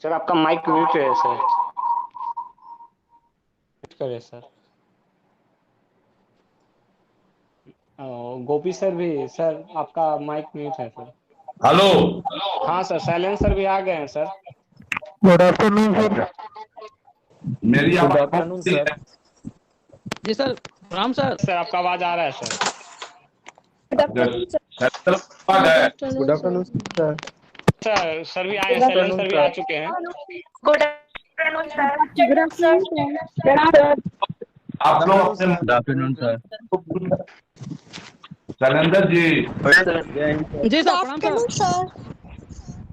Sir आपका mic mute है sir. Mute करें सर। गोपी सर भी सर आपका माइक म्यूट है सर। हेलो। हाँ सर साइलेंसर भी आ गए हैं सर। Good afternoon sir. मेरी गुड आवाज आफ्टरनून सर। जी सर, राम सर। सर आपका आवाज आ रहा है sir. Good afternoon sir. Sir sir भी आए हैं, गुड सैलेंसर आफ्टरनून सर भी आ सर। चुके हैं। Good afternoon sir. Good afternoon sir. आप लोग अपने good afternoon sir. Shailendra ji, जी सर, प्रणाम sir.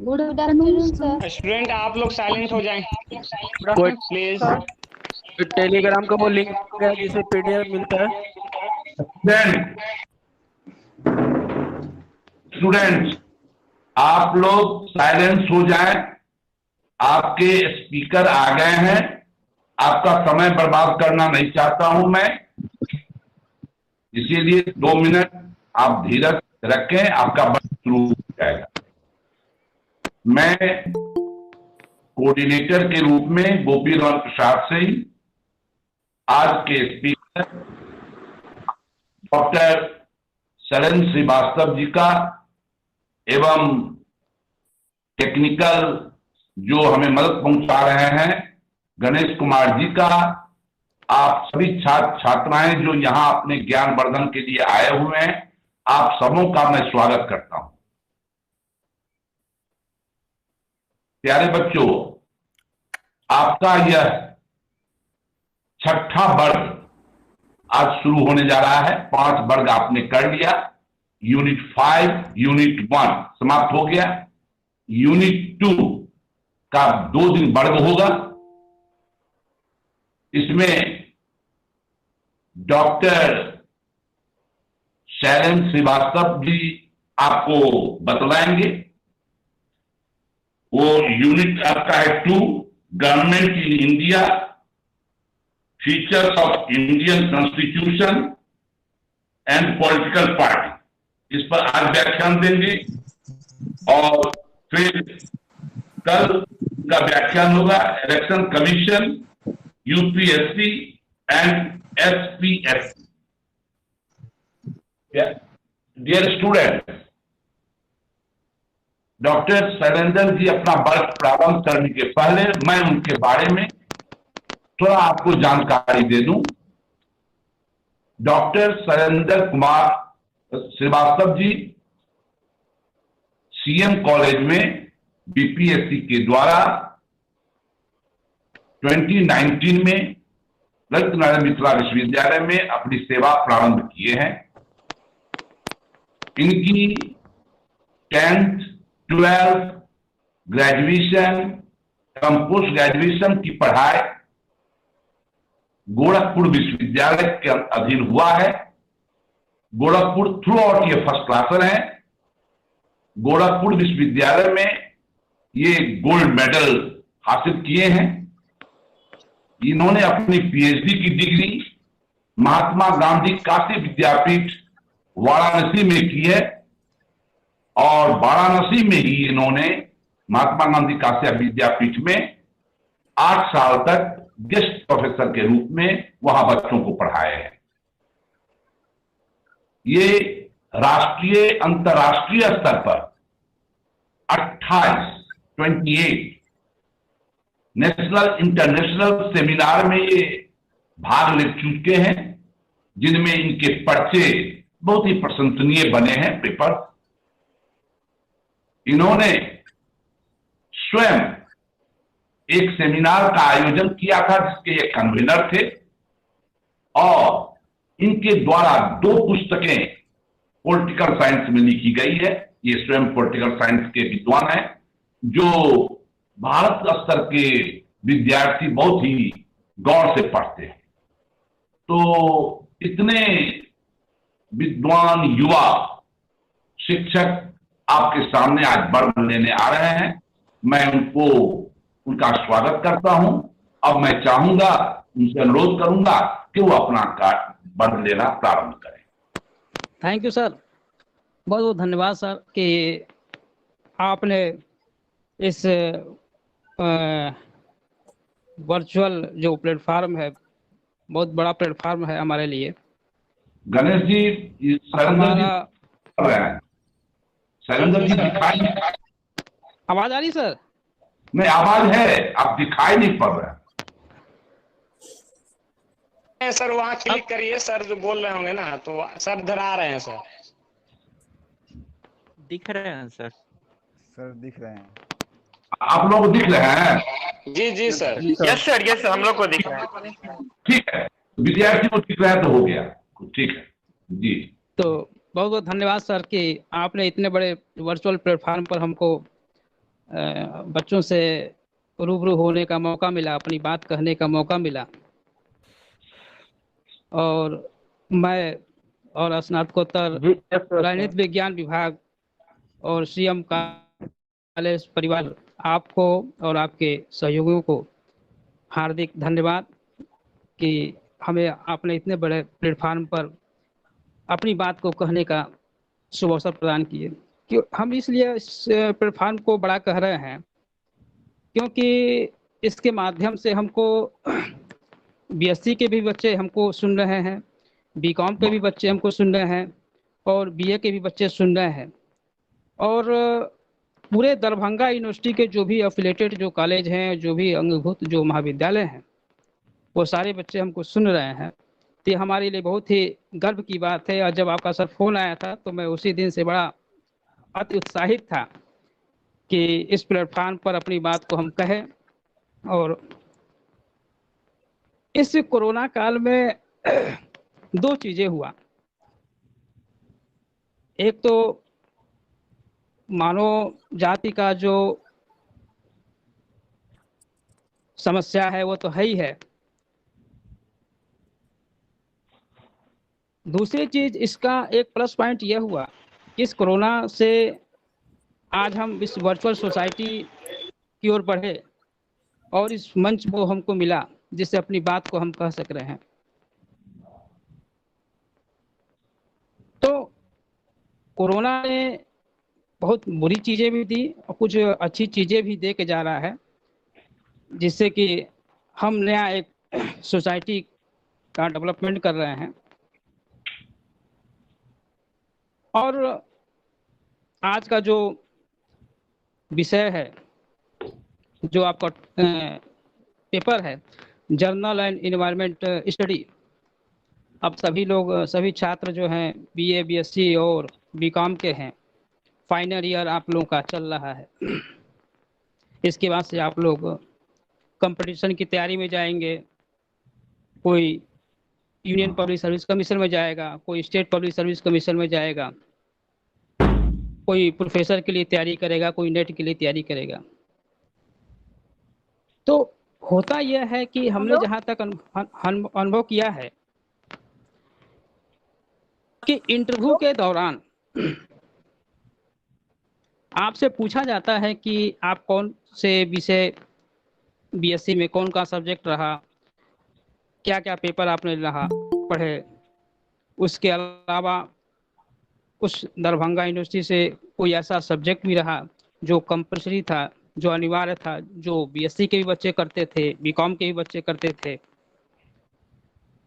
Good afternoon sir. Student आप लोग साइलेंट हो जाएं कोई प्लीज। टेलीग्राम का वो लिंक है जिसे पीडीएफ मिलता है। स्टूडेंट्स आप लोग साइलेंस हो जाएं। आपके स्पीकर आ गए हैं। आपका समय बर्बाद करना नहीं चाहता हूं मैं, इसीलिए 2 मिनट आप धीरज रखें। आपका बस शुरू हो जाएगा। मैं कोऑर्डिनेटर के रूप में गोपी राम प्रसाद सिंह आज के स्पीकर डॉक्टर शैलेंद्र श्रीवास्तव जी का एवं टेक्निकल जो हमें मदद पहुंचा रहे हैं गणेश कुमार जी का, आप सभी छात्र छात्राएं जो यहां अपने ज्ञान वर्धन के लिए आए हुए हैं, आप सबों का मैं स्वागत करता हूं। प्यारे बच्चों, आपका यह छठा वर्ग आज शुरू होने जा रहा है। 5 वर्ग आपने कर लिया। यूनिट 5 यूनिट 1 समाप्त हो गया। यूनिट 2 का 2 दिन वर्ग होगा। इसमें डॉक्टर शैलेंद्र श्रीवास्तव जी आपको बतलाएंगे। वो यूनिट आपका है 2, government in India, features of Indian constitution and political party. इस पर आज व्याख्यान देंगे और फिर कल का व्याख्यान होगा election commission, UPSC and SPSC. Dear student, doctor Shailendra ji अपना वर्क प्रारंभ करने के पहले मैं उनके बारे में थोड़ा आपको जानकारी दे दूं। Doctor Shailendra Kumar Srivastava ji CM college में बीपीएससी के द्वारा 2019 में ललित नारायण मिथिला विश्वविद्यालय में अपनी सेवा प्रारंभ किए हैं। इनकी 10th, 12th, ग्रेजुएशन एवं पोस्ट ग्रेजुएशन की पढ़ाई गोरखपुर विश्वविद्यालय के अधीन हुआ है। गोरखपुर थ्रू आउट ये फर्स्ट क्लासर हैं। गोरखपुर विश्वविद्यालय में ये गोल्ड मेडल हासिल किए हैं। इन्होंने अपनी पीएचडी की डिग्री महात्मा गांधी काशी विद्यापीठ वाराणसी में की है और वाराणसी में ही इन्होंने महात्मा गांधी काशी विद्यापीठ में 8 साल तक गेस्ट प्रोफेसर के रूप में वहां बच्चों को पढ़ाए हैं। ये राष्ट्रीय अंतर्राष्ट्रीय स्तर पर 28 नेशनल इंटरनेशनल सेमिनार में ये भाग ले चुके हैं, जिनमें इनके पर्चे बहुत ही प्रशंसनीय बने हैं पेपर। इन्होंने स्वयं एक सेमिनार का आयोजन किया था जिसके ये कन्वीनर थे और इनके द्वारा 2 पुस्तकें पॉलिटिकल साइंस में लिखी गई है। ये स्वयं पॉलिटिकल साइंस के विद्वान हैं जो भारत स्तर के विद्यार्थी बहुत ही गौर से पढ़ते हैं। तो इतने विद्वान युवा शिक्षक आपके सामने आज वर्ग लेने आ रहे हैं। मैं उनका स्वागत करता हूं। अब मैं चाहूंगा, उनसे अनुरोध करूंगा कि वो अपना वर्ग लेना प्रारंभ करें। थैंक यू सर, बहुत बहुत धन्यवाद सर कि आपने इस वर्चुअल जो प्लेटफार्म है, बहुत बड़ा प्लेटफार्म है हमारे लिए। गणेश जी, शैलेंद्र जी हमारा कर रहे हैं। शैलेंद्र जी दिखाई आवाज आ रही सर? नहीं, आवाज है, आप दिखाई नहीं पड़ रहे हैं। सर वहाँ क्लिक करिए, सर जो बोल रहे होंगे ना, तो सर इधर आ रहे हैं सर। दिख रहे हैं सर? सर दिख रहे हैं। आप लोग दिख रहे हैं? जी जी सर। यस सर हम लोग को दिख रहा है। ठीक है, विद्यार्थी को दिख रहा है तो हो गया, ठीक है जी। तो बहुत बहुत धन्यवाद सर कि आपने इतने बड़े वर्चुअल प्लेटफार्म पर हमको बच्चों से रूबरू होने का मौका मिला, अपनी बात कहने का मौका मिला। और मैं और स्नातकोत्तर राजनीति विज्ञान विभाग और सीएम कॉलेज परिवार, आपको और आपके सहयोगियों को हार्दिक धन्यवाद कि हमें आपने इतने बड़े प्लेटफार्म पर अपनी बात को कहने का शुभ अवसर प्रदान किए। कि हम इसलिए इस प्लेटफार्म को बड़ा कह रहे हैं क्योंकि इसके माध्यम से हमको बीएससी के भी बच्चे हमको सुन रहे हैं, बीकॉम के भी बच्चे हमको सुन रहे हैं और बीए के भी बच्चे सुन रहे हैं। और पूरे दरभंगा यूनिवर्सिटी के जो भी एफिलेटेड जो कॉलेज हैं, जो भी अंगभूत जो महाविद्यालय हैं, वो सारे बच्चे हमको सुन रहे हैं। तो ये हमारे लिए बहुत ही गर्व की बात है। और जब आपका सर फोन आया था तो मैं उसी दिन से बड़ा अति उत्साहित था कि इस प्लेटफार्म पर अपनी बात को हम कहें। और इस कोरोना काल में दो चीजें हुआ। एक तो मानव जाति का जो समस्या है वो तो है ही है। दूसरी चीज इसका एक प्लस पॉइंट यह हुआ, इस कोरोना से आज हम इस वर्चुअल सोसाइटी की ओर बढ़े और इस मंच को हमको मिला जिससे अपनी बात को हम कह सक रहे हैं। तो कोरोना ने बहुत बुरी चीजें भी दी और कुछ अच्छी चीजें भी दे के जा रहा है, जिससे कि हम नया एक सोसाइटी का डेवलपमेंट कर रहे हैं। और आज का जो विषय है, जो आपका पेपर है, जर्नल एंड एनवायरनमेंट स्टडी, अब सभी लोग, सभी छात्र जो हैं बीए, बीएससी और बीकॉम के हैं, फाइनल ईयर आप लोगों का चल रहा है। इसके बाद से आप लोग कंपटीशन की तैयारी में जाएंगे। कोई यूनियन पब्लिक सर्विस कमीशन में जाएगा, कोई स्टेट पब्लिक सर्विस कमीशन में जाएगा, कोई प्रोफेसर के लिए तैयारी करेगा, कोई नेट के लिए तैयारी करेगा। तो होता यह है कि हमने जहाँ तक अनुभव किया है कि इंटरव्यू के दौरान आपसे पूछा जाता है कि आप कौन से विषय बीएससी में कौन सा सब्जेक्ट रहा, क्या क्या पेपर आपने रहा पढ़े। उसके अलावा उस दरभंगा यूनिवर्सिटी से कोई ऐसा सब्जेक्ट भी रहा जो कंपल्सरी था, जो अनिवार्य था, जो बीएससी के भी बच्चे करते थे, बीकॉम के भी बच्चे करते थे।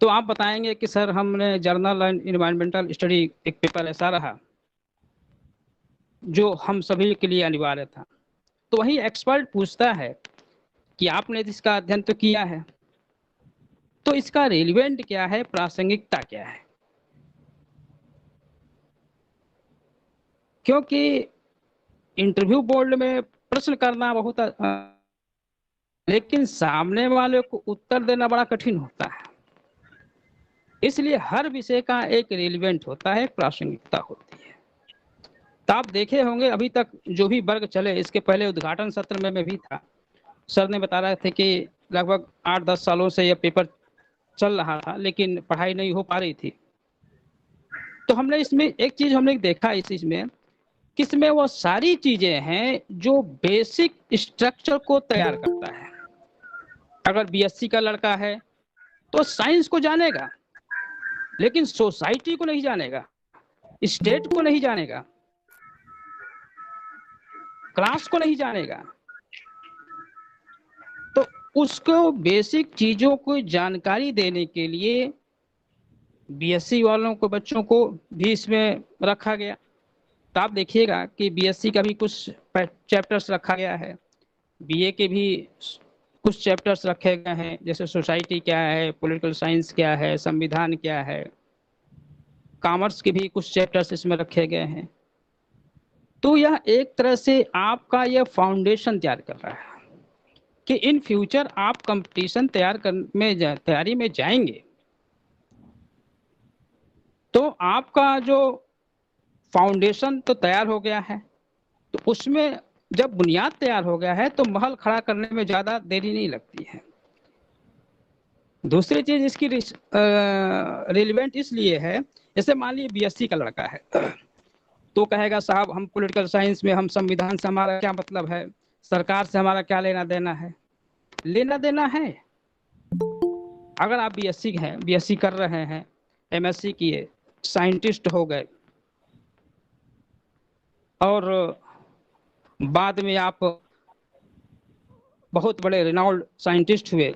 तो आप बताएंगे कि सर हमने जर्नल एंड एनवायरमेंटल स्टडी एक पेपर ऐसा रहा जो हम सभी के लिए अनिवार्य था। तो वही एक्सपर्ट पूछता है कि आपने इसका अध्ययन तो किया है, तो इसका रिलेवेंट क्या है, प्रासंगिकता क्या है। क्योंकि इंटरव्यू बोर्ड में प्रश्न करना बहुत लेकिन सामने वाले को उत्तर देना बड़ा कठिन होता है। इसलिए हर विषय का एक रिलेवेंट होता है, प्रासंगिकता होती है। तो आप देखे होंगे अभी तक जो भी वर्ग चले, इसके पहले उद्घाटन सत्र में मैं भी था, सर ने बता रहे थे कि लगभग 8-10 सालों से यह पेपर चल रहा था लेकिन पढ़ाई नहीं हो पा रही थी। तो हमने इसमें एक चीज हमने देखा इस इसमें, किसमें वो सारी चीजें हैं जो बेसिक स्ट्रक्चर को तैयार करता है। अगर बीएससी का लड़का है तो साइंस को जानेगा लेकिन सोसाइटी को नहीं जानेगा, स्टेट को नहीं जानेगा, क्लास को नहीं जानेगा। उसको बेसिक चीजों को जानकारी देने के लिए बीएससी वालों को, बच्चों को भी इसमें रखा गया। तो आप देखिएगा कि बीएससी का भी कुछ चैप्टर्स रखा गया है, बीए के भी कुछ चैप्टर्स रखे गए हैं, जैसे सोसाइटी क्या है, पॉलिटिकल साइंस क्या है, संविधान क्या है। कॉमर्स के भी कुछ चैप्टर्स इसमें रखे गए हैं। तो यह एक तरह से आपका यह फाउंडेशन तैयार कर रहा है कि इन फ्यूचर आप कंपटीशन तैयारी में जाएंगे तो आपका जो फाउंडेशन तो तैयार हो गया है, तो उसमें जब बुनियाद तैयार हो गया है तो महल खड़ा करने में ज्यादा देरी नहीं लगती है। दूसरी चीज इसकी रिलेवेंट इसलिए है, जैसे मान लीजिए बीएससी का लड़का है तो कहेगा साहब हम पॉलिटिकल साइंस में, हम संविधान से हमारा क्या मतलब है, सरकार से हमारा क्या लेना देना है। लेना देना है, अगर आप बीएससी हैं, बीएससी कर रहे हैं, एमएससी किए, साइंटिस्ट हो गए और बाद में आप बहुत बड़े रिनाउंड साइंटिस्ट हुए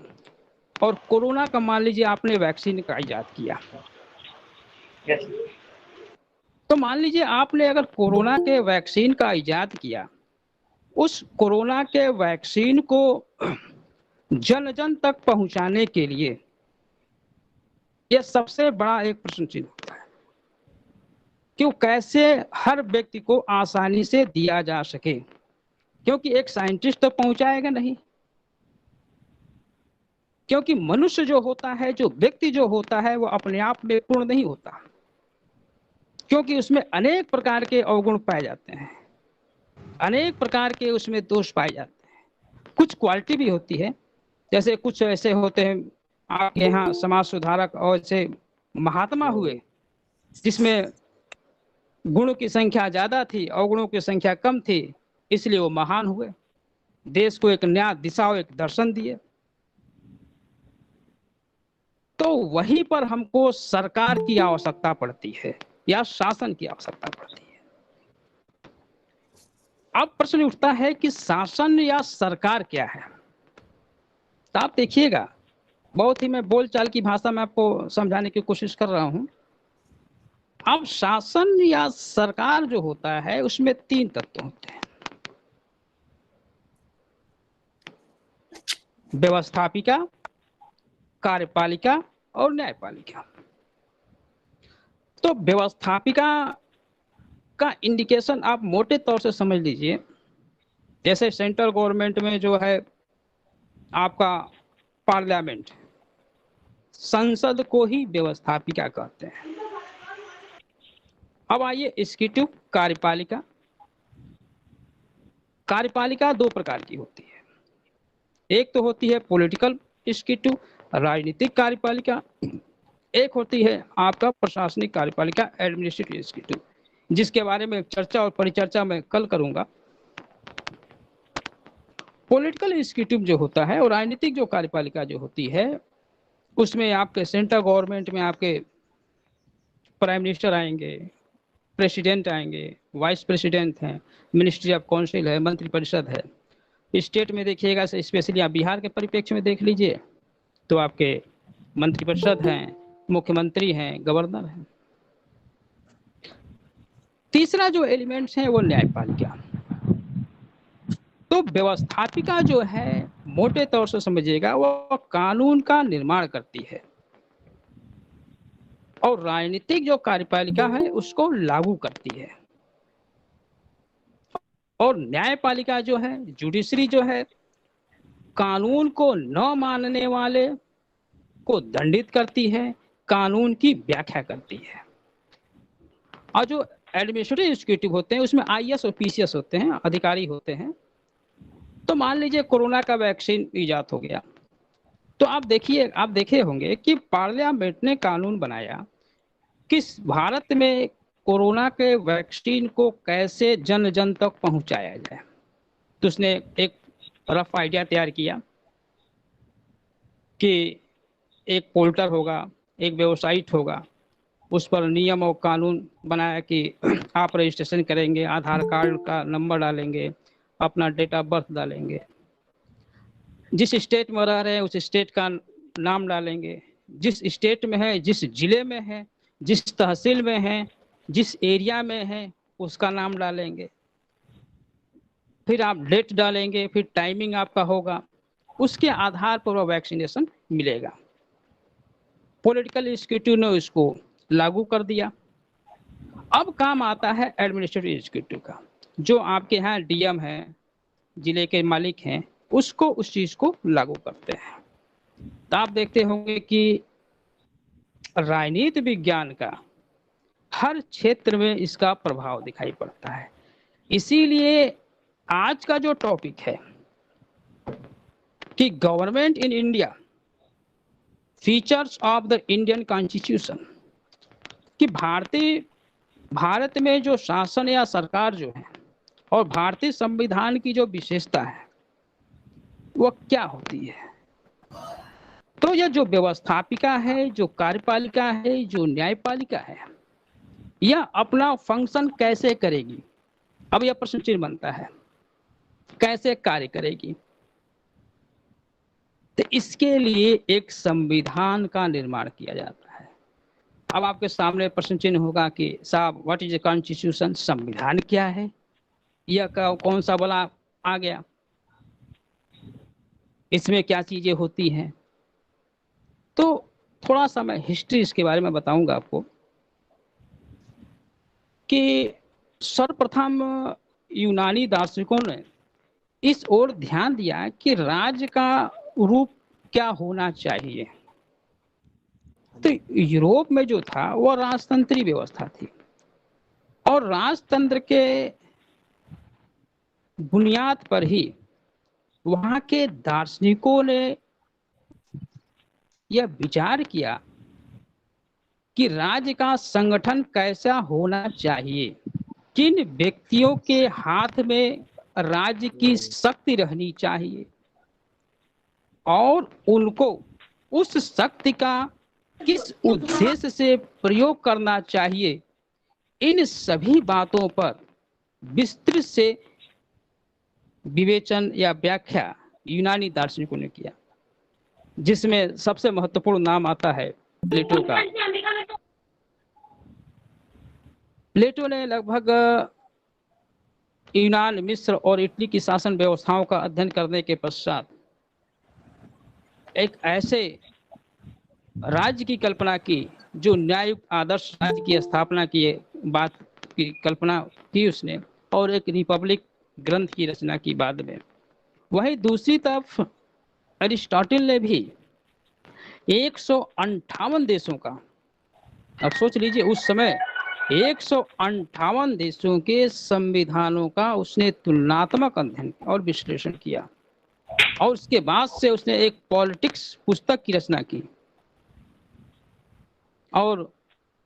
और कोरोना का मान लीजिए आपने वैक्सीन का इजाद किया। यस तो मान लीजिए आपने अगर कोरोना के वैक्सीन का इजाद किया, उस कोरोना के वैक्सीन को जन जन तक पहुंचाने के लिए यह सबसे बड़ा एक प्रश्न चिन्ह होता है कि कैसे हर व्यक्ति को आसानी से दिया जा सके, क्योंकि एक साइंटिस्ट तो पहुंचाएगा नहीं, क्योंकि मनुष्य जो होता है, जो व्यक्ति जो होता है, वो अपने आप में पूर्ण नहीं होता, क्योंकि उसमें अनेक प्रकार के अवगुण पाए जाते हैं, अनेक प्रकार के उसमें दोष पाए जाते हैं। कुछ क्वालिटी भी होती है, जैसे कुछ ऐसे होते हैं आपके यहाँ समाज सुधारक और ऐसे महात्मा हुए जिसमें गुणों की संख्या ज्यादा थी, अवगुणों की संख्या कम थी, इसलिए वो महान हुए, देश को एक नया दिशा और एक दर्शन दिए। तो वहीं पर हमको सरकार की आवश्यकता पड़ती है या शासन की आवश्यकता पड़ती है। अब प्रश्न उठता है कि शासन या सरकार क्या है। तो आप देखिएगा, बहुत ही मैं बोलचाल की भाषा में आपको समझाने की कोशिश कर रहा हूं। अब शासन या सरकार जो होता है उसमें तीन तत्व होते हैं, व्यवस्थापिका, कार्यपालिका और न्यायपालिका। तो व्यवस्थापिका का इंडिकेशन आप मोटे तौर से समझ लीजिए, जैसे सेंट्रल गवर्नमेंट में जो है आपका पार्लियामेंट, संसद को ही व्यवस्थापिका कहते हैं। अब आइए एग्जीक्यूटिव, कार्यपालिका। कार्यपालिका दो प्रकार की होती है, एक तो होती है पॉलिटिकल एग्जीक्यूटिव, राजनीतिक कार्यपालिका, एक होती है आपका प्रशासनिक कार्यपालिका, एडमिनिस्ट्रेटिव एग्जीक्यूटिव, जिसके बारे में चर्चा और परिचर्चा मैं कल करूंगा। पॉलिटिकल एग्जीक्यूटिव जो होता है और राजनीतिक जो कार्यपालिका जो होती है, उसमें आपके सेंट्रल गवर्नमेंट में आपके प्राइम मिनिस्टर आएंगे, प्रेसिडेंट आएंगे, वाइस प्रेसिडेंट हैं, मिनिस्ट्री ऑफ काउंसिल है, मंत्रिपरिषद है। स्टेट में देखिएगा, स्पेशली आप बिहार के परिप्रेक्ष्य में देख लीजिए तो आपके मंत्रिपरिषद हैं, मुख्यमंत्री हैं, गवर्नर हैं। तीसरा जो एलिमेंट्स है वो न्यायपालिका। तो व्यवस्थापिका जो है मोटे तौर से समझिएगा, वो कानून का निर्माण करती है और राजनीतिक जो कार्यपालिका है उसको लागू करती है, और न्यायपालिका जो है, जुडिशरी जो है, कानून को न मानने वाले को दंडित करती है, कानून की व्याख्या करती है। और जो एडमिनिस्ट्रेटिव एग्जीक्यूटिव होते हैं उसमें आईएएस और पीसीएस होते हैं, अधिकारी होते हैं। तो मान लीजिए कोरोना का वैक्सीन इजाद हो गया, तो आप देखिए, आप देखे होंगे कि पार्लियामेंट ने कानून बनाया कि भारत में कोरोना के वैक्सीन को कैसे जन जन तक पहुंचाया जाए। तो उसने एक रफ आइडिया तैयार किया कि एक पोर्टल होगा, एक वेबसाइट होगा, उस पर नियम और कानून बनाया कि आप रजिस्ट्रेशन करेंगे, आधार कार्ड का नंबर डालेंगे, अपना डेट ऑफ बर्थ डालेंगे, जिस स्टेट में रह रहे हैं उस स्टेट का नाम डालेंगे, जिस स्टेट में है, जिस जिले में है, जिस तहसील में है, जिस एरिया में है उसका नाम डालेंगे। फिर आप डेट डालेंगे, फिर टाइमिंग आपका होगा, उसके आधार पर वो वैक्सीनेशन मिलेगा। पॉलिटिकल एग्जीक्यूटिव ने इसको लागू कर दिया। अब काम आता है एडमिनिस्ट्रेटिव एग्जीक्यूटिव का, जो आपके यहाँ डीएम है, जिले के मालिक हैं, उसको उस चीज को लागू करते हैं। तो आप देखते होंगे कि राजनीति विज्ञान का हर क्षेत्र में इसका प्रभाव दिखाई पड़ता है। इसीलिए आज का जो टॉपिक है कि government in India, features of the Indian constitution, कि भारत में जो शासन या सरकार जो है और भारतीय संविधान की जो विशेषता है वो क्या होती है। तो यह जो व्यवस्थापिका है, जो कार्यपालिका है, जो न्यायपालिका है, यह अपना फंक्शन कैसे करेगी। अब यह प्रश्न चिन्ह बनता है, कैसे कार्य करेगी। तो इसके लिए एक संविधान का निर्माण किया जाता है। अब आपके सामने प्रश्न चिन्ह होगा कि साहब व्हाट इज ए कॉन्स्टिट्यूशन, संविधान क्या है, यह कौन सा बला आ गया, इसमें क्या चीजें होती हैं। तो थोड़ा सा मैं हिस्ट्री इसके बारे में बताऊंगा आपको कि सर्वप्रथम यूनानी दार्शनिकों ने इस ओर ध्यान दिया कि राज्य का रूप क्या होना चाहिए। तो यूरोप में जो था वो राजतंत्री व्यवस्था थी, और राजतंत्र के बुनियाद पर ही वहां के दार्शनिकों ने यह विचार किया कि राज्य का संगठन कैसा होना चाहिए, किन व्यक्तियों के हाथ में राज्य की शक्ति रहनी चाहिए और उनको उस शक्ति का किस उद्देश्य से प्रयोग करना चाहिए। इन सभी बातों पर विस्तृत से विवेचन या व्याख्या यूनानी दार्शनिकों ने किया, जिसमें सबसे महत्वपूर्ण नाम आता है प्लेटो का। प्लेटो ने लगभग यूनान, मिस्र और इटली की शासन व्यवस्थाओं का अध्ययन करने के पश्चात एक ऐसे राज्य की कल्पना की जो न्याययुक्त आदर्श राज्य की स्थापना की बात की कल्पना की उसने, और एक रिपब्लिक ग्रंथ की रचना की बाद में। वहीं दूसरी तरफ अरिस्टोटल ने भी 158 देशों का, अब सोच लीजिए उस समय 158 देशों के संविधानों का उसने तुलनात्मक अध्ययन और विश्लेषण किया, और उसके बाद से उसने एक पॉलिटिक्स पुस्तक की रचना की और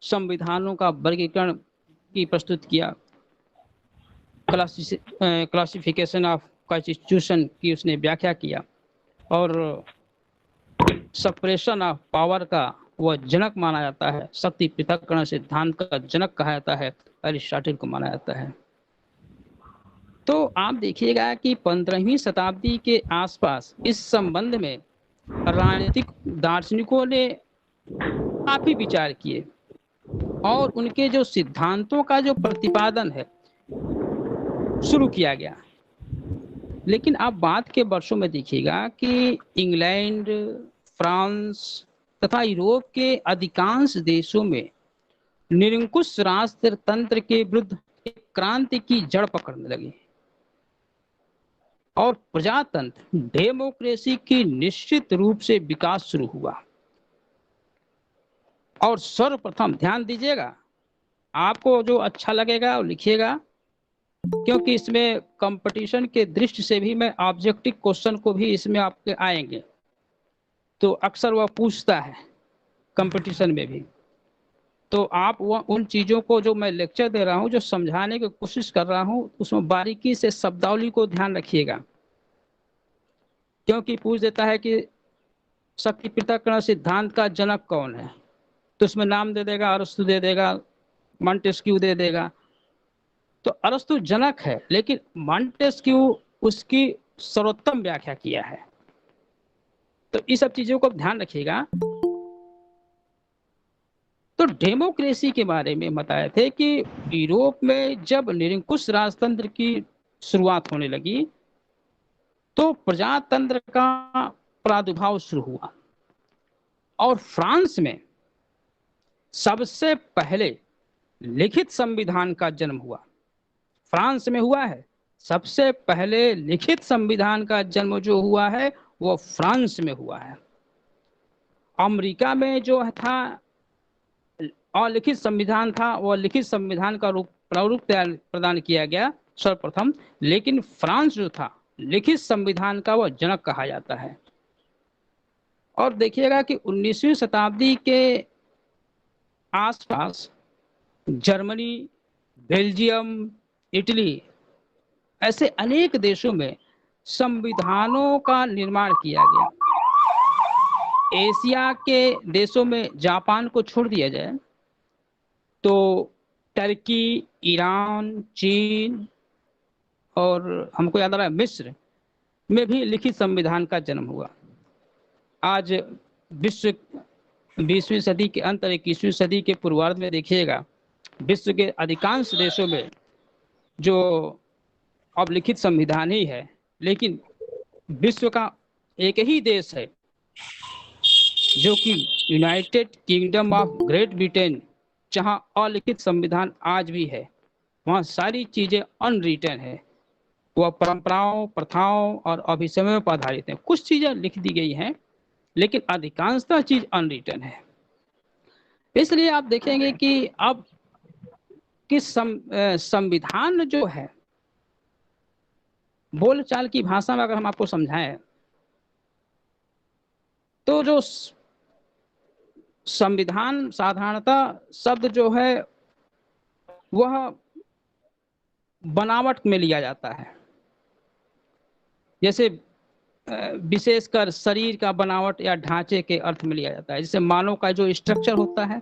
संविधानों का वर्गीकरण की प्रस्तुत किया। क्लासिफिकेशन ऑफ कॉन्स्टिट्यूशन की उसने व्याख्या किया, और सेपरेशन ऑफ पावर का वह जनक माना जाता है, शक्ति पृथक्करण सिद्धांत का जनक कहा जाता है, अरिस्टोटल को माना जाता है। तो आप देखिएगा कि 15वीं शताब्दी के आसपास इस संबंध में राजनीतिक दार्शनिकों ने काफी विचार किए, और उनके जो सिद्धांतों का जो प्रतिपादन है शुरू किया गया। लेकिन आप बाद के वर्षों में देखिएगा कि इंग्लैंड, फ्रांस तथा यूरोप के अधिकांश देशों में निरंकुश राजतंत्र के विरुद्ध एक क्रांति की जड़ पकड़ने लगी, और प्रजातंत्र डेमोक्रेसी की निश्चित रूप से विकास शुरू हुआ। और सर्वप्रथम ध्यान दीजिएगा, आपको जो अच्छा लगेगा वो लिखिएगा, क्योंकि इसमें कंपटीशन के दृष्टि से भी मैं ऑब्जेक्टिव क्वेश्चन को भी इसमें आपके आएंगे, तो अक्सर वह पूछता है कंपटीशन में भी। तो आप वह उन चीज़ों को जो मैं लेक्चर दे रहा हूं, जो समझाने की कोशिश कर रहा हूं, उसमें बारीकी से शब्दावली को ध्यान रखिएगा, क्योंकि पूछ देता है कि शक्ति पृथक्करण सिद्धांत का जनक कौन है, तो उसमें नाम दे देगा, अरस्तु दे देगा, मॉन्टेस्क्यू दे देगा। तो अरस्तु जनक है, लेकिन मॉन्टेस्क्यू उसकी सर्वोत्तम व्याख्या किया है। तो इस सब चीजों को ध्यान रखिएगा। तो डेमोक्रेसी के बारे में बताए थे कि यूरोप में जब निरंकुश राजतंत्र की शुरुआत होने लगी तो प्रजातंत्र का प्रादुर्भाव शुरू हुआ, और फ्रांस में सबसे पहले लिखित संविधान का जन्म हुआ। फ्रांस में हुआ है, सबसे पहले लिखित संविधान का जन्म जो हुआ है वो फ्रांस में हुआ है। अमेरिका में जो था अलिखित संविधान था, वो लिखित संविधान का प्रारूप प्रदान किया गया सर्वप्रथम, लेकिन फ्रांस जो था लिखित संविधान का वो जनक कहा जाता है। और देखिएगा कि 19वीं शताब्दी के आसपास जर्मनी, बेल्जियम, इटली, ऐसे अनेक देशों में संविधानों का निर्माण किया गया। एशिया के देशों में जापान को छोड़ दिया जाए तो टर्की, ईरान, चीन और हमको याद आ रहा है मिस्र में भी लिखित संविधान का जन्म हुआ। आज विश्व 20वीं सदी के अंत और 21वीं सदी के पूर्वार्ध में देखिएगा विश्व के अधिकांश देशों में जो अब लिखित संविधान ही है, लेकिन विश्व का एक ही देश है जो कि United kingdom of great Britain, जहां अलिखित संविधान आज भी है। वहां सारी चीजें अनरिटन है, वह परंपराओं, प्रथाओं और अभिसमयों पर आधारित है। कुछ चीजें लिख दी गई हैं लेकिन अधिकांशतः चीज अनरिटन है। इसलिए आप देखेंगे कि अब किस संविधान जो है, बोलचाल की भाषा में अगर हम आपको समझाएं तो जो संविधान साधारणतः शब्द जो है वह बनावट में लिया जाता है। जैसे विशेषकर शरीर का बनावट या ढांचे के अर्थ में लिया जाता है। जैसे मानव का जो स्ट्रक्चर होता है,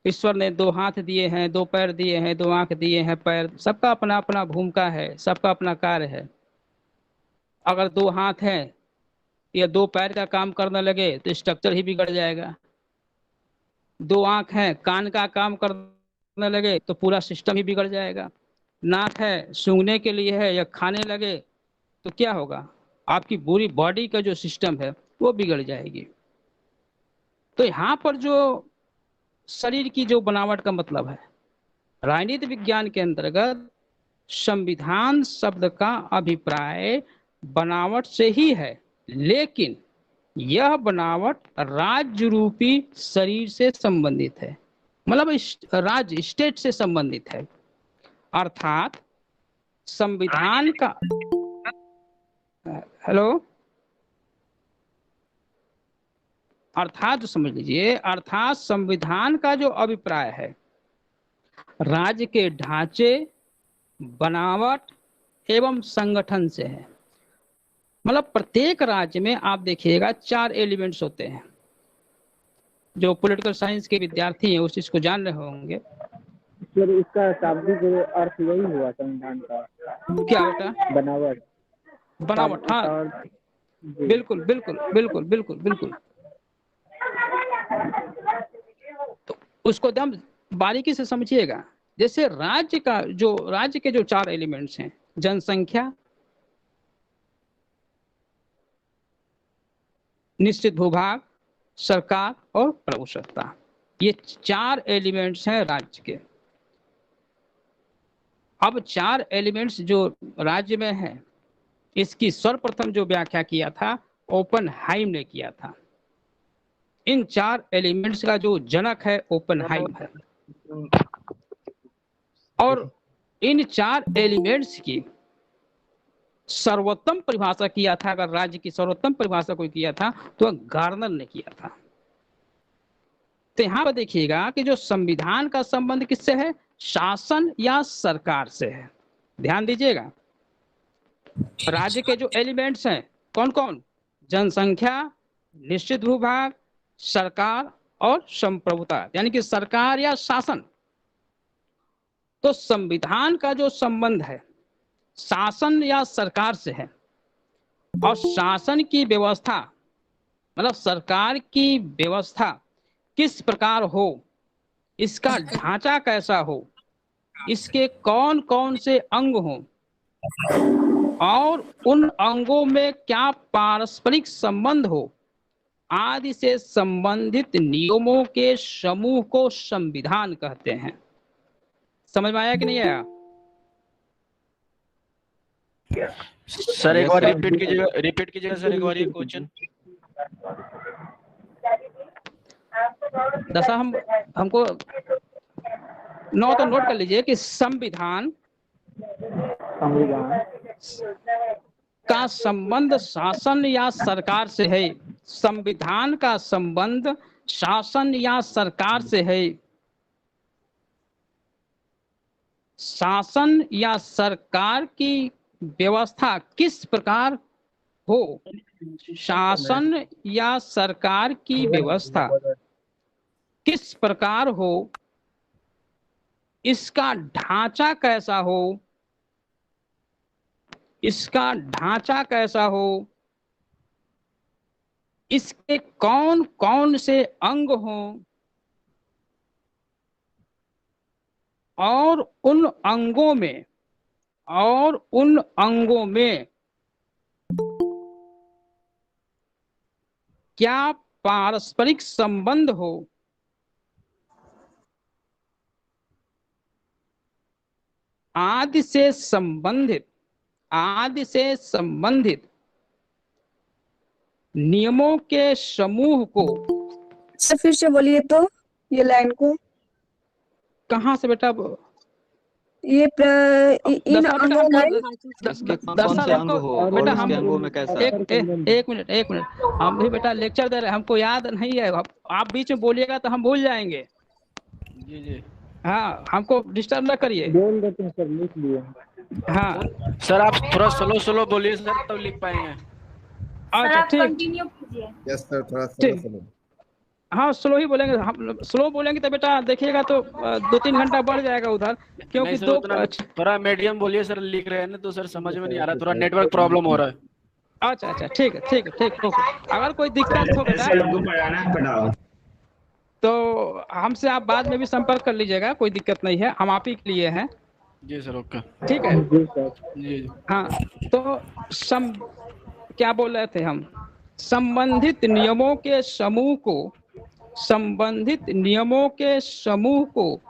ईश्वर ने 2 हाथ दिए हैं, 2 पैर दिए हैं, 2 आंख दिए हैं, पैर, सबका अपना अपना भूमिका है, सबका अपना कार्य है। अगर 2 हाथ हैं या 2 पैर का काम करने लगे तो स्ट्रक्चर ही बिगड़ जाएगा। 2 आंख हैं, कान का काम करने लगे तो पूरा सिस्टम ही बिगड़ जाएगा। नाक है, सूंघने के लिए है या खाने लगे तो क्या होगा, आपकी पूरी बॉडी का जो सिस्टम है वो बिगड़ जाएगी। तो यहाँ पर जो शरीर की जो बनावट का मतलब है, राजनीति विज्ञान के अंतर्गत संविधान शब्द का अभिप्राय बनावट से ही है, लेकिन यह बनावट राज्य रूपी शरीर से संबंधित है, मतलब राज्य, स्टेट से संबंधित है। अर्थात संविधान का, हेलो, अर्थात समझ लीजिए, अर्थात संविधान का जो अभिप्राय है राज्य के ढांचे, बनावट एवं संगठन से है। मतलब प्रत्येक राज्य में आप देखिएगा 4 एलिमेंट्स होते हैं। जो पॉलिटिकल साइंस के विद्यार्थी हैं उस चीज को जान रहे होंगे। सर इसका शाब्दिक अर्थ यही हुआ संविधान का, क्या बेटा? बनावट। बनावट, हाँ, बिल्कुल बिल्कुल बिल्कुल बिल्कुल बिल्कुल। तो उसको एकदम बारीकी से समझिएगा। जैसे राज्य के जो 4 एलिमेंट्स हैं, जनसंख्या, निश्चित भूभाग, सरकार और प्रभुसत्ता, ये 4 एलिमेंट्स हैं राज्य के। अब 4 एलिमेंट्स जो राज्य में है, इसकी सर्वप्रथम जो व्याख्या किया था ओपनहाइम ने किया था। इन 4 एलिमेंट्स का जो जनक है ओपनहाइम है, और इन 4 एलिमेंट्स की सर्वोत्तम परिभाषा किया था, अगर राज्य की सर्वोत्तम परिभाषा कोई किया था तो गार्नर ने किया था। तो यहां पर देखिएगा कि जो संविधान का संबंध किससे है, शासन या सरकार से है। ध्यान दीजिएगा, राज्य के जो एलिमेंट्स हैं कौन कौन, जनसंख्या, निश्चित भूभाग, सरकार और संप्रभुता, यानी कि सरकार या शासन। तो संविधान का जो संबंध है शासन या सरकार से है, और शासन की व्यवस्था मतलब सरकार की व्यवस्था किस प्रकार हो, इसका ढांचा कैसा हो, इसके कौन कौन से अंग हों और उन अंगों में क्या पारस्परिक संबंध हो आदि से संबंधित नियमों के समूह को संविधान कहते हैं। समझ में आया कि नहीं आया? सर एक बार रिपीट कीजिएगा सर, एक बार ये क्वेश्चन। दशा हमको नौ तो नोट कर लीजिए कि संविधान का संबंध शासन या सरकार से है। संविधान का संबंध शासन या सरकार से है। शासन या सरकार की व्यवस्था किस प्रकार हो, शासन या सरकार की व्यवस्था किस प्रकार हो, इसका ढांचा कैसा हो, इसका ढांचा कैसा हो, इसके कौन कौन से अंग हों और उन अंगों में क्या पारस्परिक संबंध हो आदि से संबंधित नियमों के समूह को। सर फिर से बोलिए तो ये लाइन को। कहाँ से बेटा? ये इन अंगों में बेटा हम एक मिनट हम भी बेटा लेक्चर दे रहे हैं, हमको याद नहीं है। आप बीच में बोलिएगा तो हम भूल जाएंगे। जी हाँ, हमको डिस्टर्ब ना करिए। बोल देते हैं सर, लिख लिए। हाँ सर, आप थोड़ा स्लो बोलिए सर, तब लिख पाएंगे। अच्छा ठीक, कंटिन्यू कीजिए। यस सर, थोड़ा स्लो। हाँ स्लो ही बोलेंगे। हम स्लो बोलेंगे तो बेटा देखिएगा तो 2-3 घंटा बढ़ जाएगा उधर, क्योंकि दो थोड़ा मीडियम बोलिए सर, लिख रहे हैं ना तो सर समझ में नहीं आ रहा, थोड़ा नेटवर्क प्रॉब्लम हो रहा है। अच्छा ठीक है। अगर कोई दिक्कत हो बेटा तो हमसे आप बाद में भी संपर्क कर लीजिएगा, कोई दिक्कत नहीं है, हम आप ही के लिए हैं। जी सर, ओके, ठीक है। जी सर। जी हाँ तो क्या बोल रहे थे हम? संबंधित नियमों के समूह को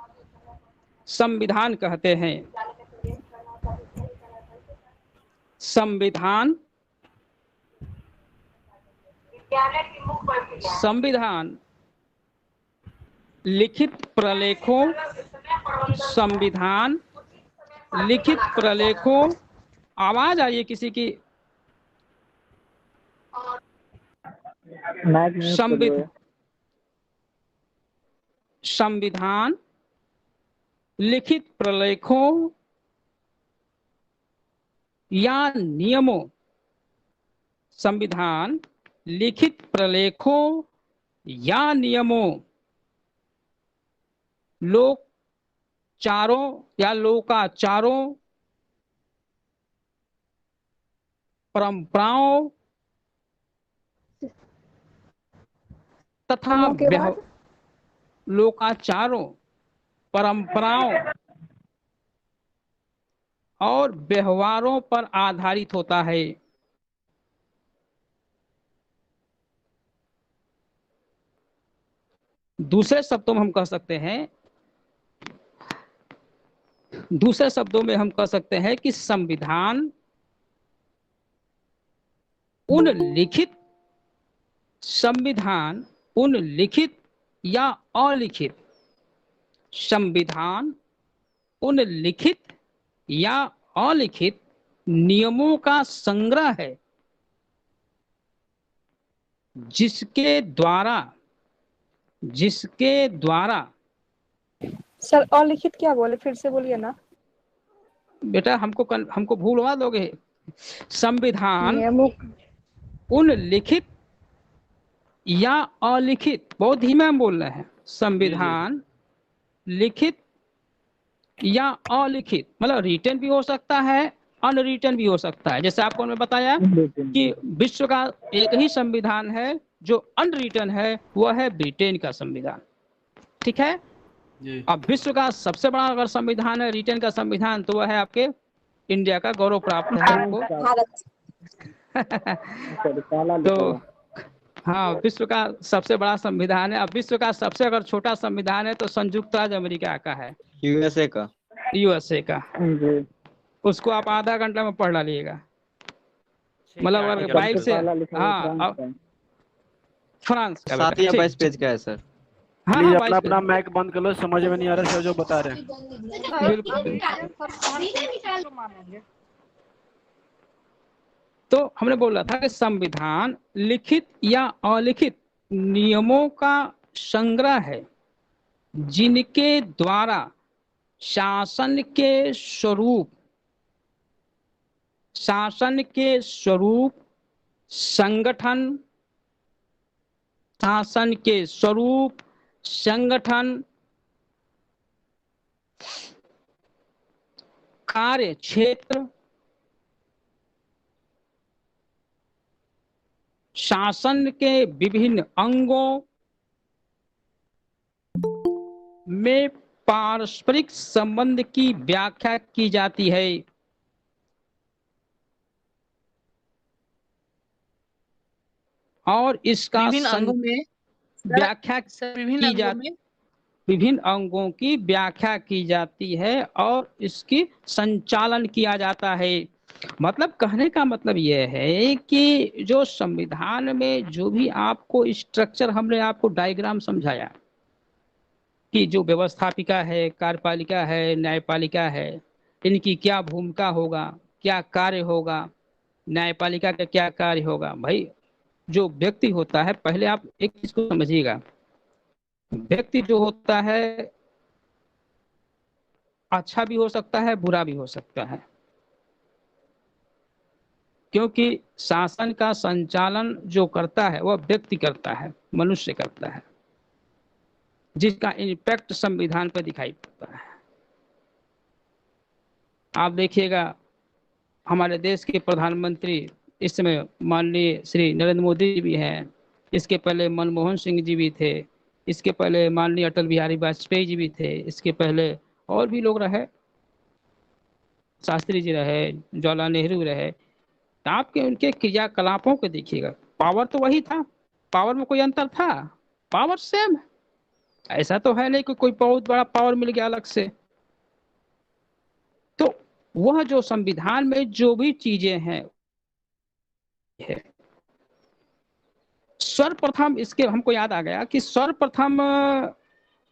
संविधान कहते हैं। संविधान लिखित प्रलेखों आवाज आ रही है किसी की? संविधान लिखित प्रलेखों या नियमों, संविधान लिखित प्रलेखों या नियमों, लोकाचारों परंपराओं तथा लोकाचारों, परंपराओं और व्यवहारों पर आधारित होता है। दूसरे शब्दों में हम कह सकते हैं कि संविधान उन लिखित या अलिखित नियमों का संग्रह है जिसके द्वारा सर अलिखित क्या बोले, फिर से बोलिए ना बेटा, हमको भूलवा दोगे। संविधान उन लिखित या अलिखित, बहुत धीमे हम बोल रहे हैं, संविधान लिखित या अलिखित, मतलब रिटन भी हो सकता है, अनरिटन भी हो सकता है। जैसे आपको मैं बताया कि विश्व का एक ही संविधान है जो अनरिटन है वह है ब्रिटेन का संविधान। ठीक है। जी अब विश्व का सबसे बड़ा अगर संविधान है ब्रिटेन का संविधान, तो वह है आपके इंडिया का, गौरव प्राप्त है आपको। तो हाँ, विश्व का सबसे बड़ा संविधान है। अब विश्व का सबसे अगर छोटा संविधान है तो संयुक्त राज्य अमेरिका का है, यूएसए का। यूएसए का। उसको आप आधा घंटा में पढ़ डालिएगा। मतलब अगर बाइक से, हाँ, फ्रांस का 7 या 22 पेज का है सर। हाँ प्लीज हाँ, अपना 22 अपना मैक बंद कर लो, समझ में नहीं आ रहा सर जो बता रहे हैं। बिल्कुल। तो हमने बोला था कि संविधान लिखित या अलिखित नियमों का संग्रह है जिनके द्वारा शासन के स्वरूप, संगठन, शासन के स्वरूप, संगठन, कार्य क्षेत्र, शासन के विभिन्न अंगों में पारस्परिक संबंध की व्याख्या की जाती है। और इसका विभिन्न अंगों में व्याख्या की जाती, विभिन्न अंगों की व्याख्या की जाती है और इसकी संचालन किया जाता है। मतलब कहने का मतलब यह है कि जो संविधान में जो भी आपको स्ट्रक्चर, हमने आपको डायग्राम समझाया कि जो व्यवस्थापिका है, कार्यपालिका है, न्यायपालिका है, इनकी क्या भूमिका होगा, क्या कार्य होगा, न्यायपालिका का क्या कार्य होगा। भाई जो व्यक्ति होता है, पहले आप एक चीज को समझिएगा, व्यक्ति जो होता है अच्छा भी हो सकता है, बुरा भी हो सकता है, क्योंकि शासन का संचालन जो करता है वह व्यक्ति करता है, मनुष्य करता है, जिसका इम्पैक्ट संविधान पर दिखाई पड़ता है। आप देखिएगा हमारे देश के प्रधानमंत्री इस समय माननीय श्री नरेंद्र मोदी जी भी हैं, इसके पहले मनमोहन सिंह जी भी थे, इसके पहले माननीय अटल बिहारी वाजपेयी जी भी थे, इसके पहले और भी लोग रहे, शास्त्री जी रहे, जवाहरलाल नेहरू रहे। आपके उनके क्रियाकलापों को देखिएगा, पावर तो वही था, पावर में कोई अंतर था? Power same. ऐसा तो है नहीं कि कोई बहुत बड़ा पावर मिल गया अलग से। तो वह जो संविधान में जो भी चीजें हैं, सर्वप्रथम इसके हमको याद आ गया कि सर्वप्रथम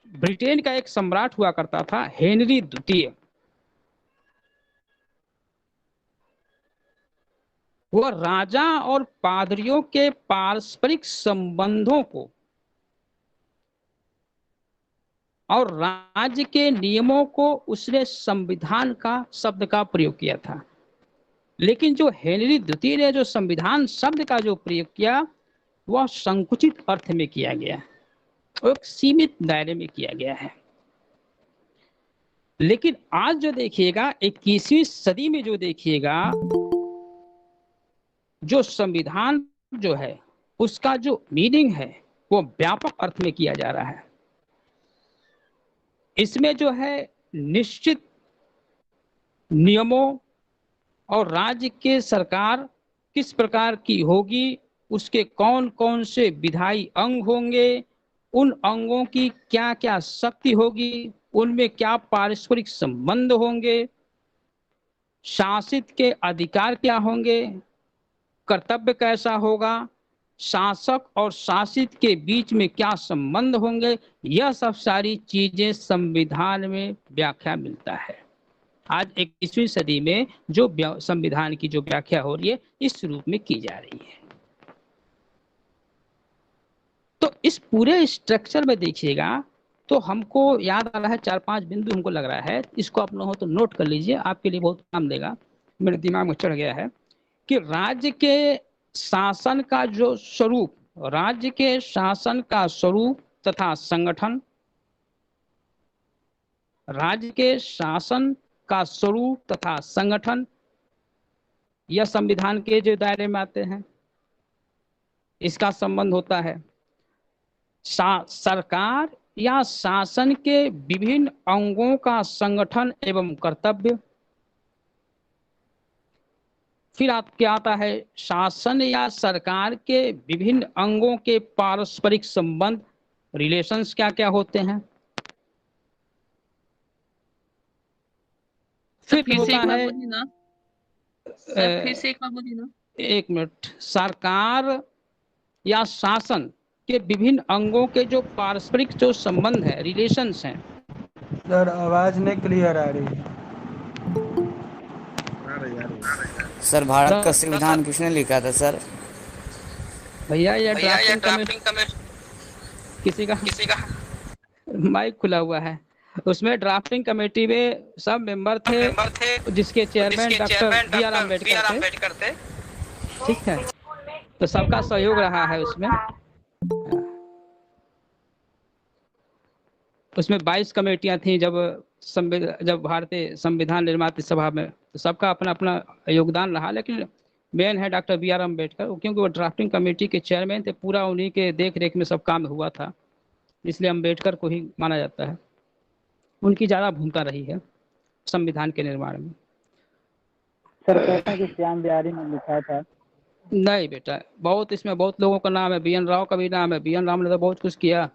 ब्रिटेन का एक सम्राट हुआ करता था, हेनरी द्वितीय। वह राजा और पादरियों के पारस्परिक संबंधों को और राज्य के नियमों को उसने संविधान का शब्द का प्रयोग किया था। लेकिन जो हेनरी द्वितीय ने जो संविधान शब्द का जो प्रयोग किया वह संकुचित अर्थ में किया गया, एक सीमित दायरे में किया गया है। लेकिन आज जो देखिएगा 21वीं सदी में जो देखिएगा, जो संविधान जो है उसका जो मीनिंग है वो व्यापक अर्थ में किया जा रहा है। इसमें जो है निश्चित नियमों और राज्य के सरकार किस प्रकार की होगी, उसके कौन कौन से विधायी अंग होंगे, उन अंगों की क्या क्या शक्ति होगी, उनमें क्या पारस्परिक संबंध होंगे, शासित के अधिकार क्या होंगे, कर्तव्य कैसा होगा, शासक और शासित के बीच में क्या संबंध होंगे, यह सब सारी चीजें संविधान में व्याख्या मिलता है। आज 21वीं सदी में जो संविधान की जो व्याख्या हो रही है इस रूप में की जा रही है। तो इस पूरे स्ट्रक्चर में देखिएगा तो हमको याद आ रहा है 4-5 बिंदु हमको लग रहा है, इसको आप लोगों तो नोट कर लीजिए, आपके लिए बहुत काम देगा, मेरे दिमाग में चढ़ गया है कि राज्य के शासन का जो स्वरूप, राज्य के शासन का स्वरूप तथा संगठन, राज्य के शासन का स्वरूप तथा संगठन, यह संविधान के जो दायरे में आते हैं। इसका संबंध होता है। सरकार या शासन के विभिन्न अंगों का संगठन एवं कर्तव्य। फिर आपके आता है शासन या सरकार के विभिन्न अंगों के पारस्परिक संबंध, रिलेशंस क्या क्या होते हैं। फिर होता है, एक मिनट, सरकार या शासन के विभिन्न अंगों के जो पारस्परिक जो संबंध है, रिलेशंस हैं। सर आवाज नहीं क्लियर आ रही है। सर भारत का संविधान किसने लिखा था सर? भैया ये ड्राफ्टिंग कमेटी किसी का माइक खुला हुआ है। उसमें ड्राफ्टिंग कमेटी में सब मेंबर थे जिसके चेयरमैन डॉक्टर बी.आर. अम्बेडकर थे। ठीक है, तो सबका सहयोग रहा है उसमें। उसमें 22 कमेटियां थी जब भारतीय संविधान निर्माता सभा में, तो सबका अपना अपना योगदान रहा, लेकिन मेन है डॉक्टर बी.आर. अम्बेडकर, क्योंकि वो ड्राफ्टिंग कमेटी के चेयरमैन थे। पूरा उन्हीं के देख रेख में सब काम हुआ था, इसलिए अम्बेडकर को ही माना जाता है। उनकी ज़्यादा भूमिका रही है संविधान के निर्माण में। सर कहता है कि श्याम बिहारी ने लिखा था। नहीं बेटा, इसमें बहुत लोगों का नाम है। बी.एन. राव का भी नाम है। बी.एन. राव ने तो बहुत कुछ किया,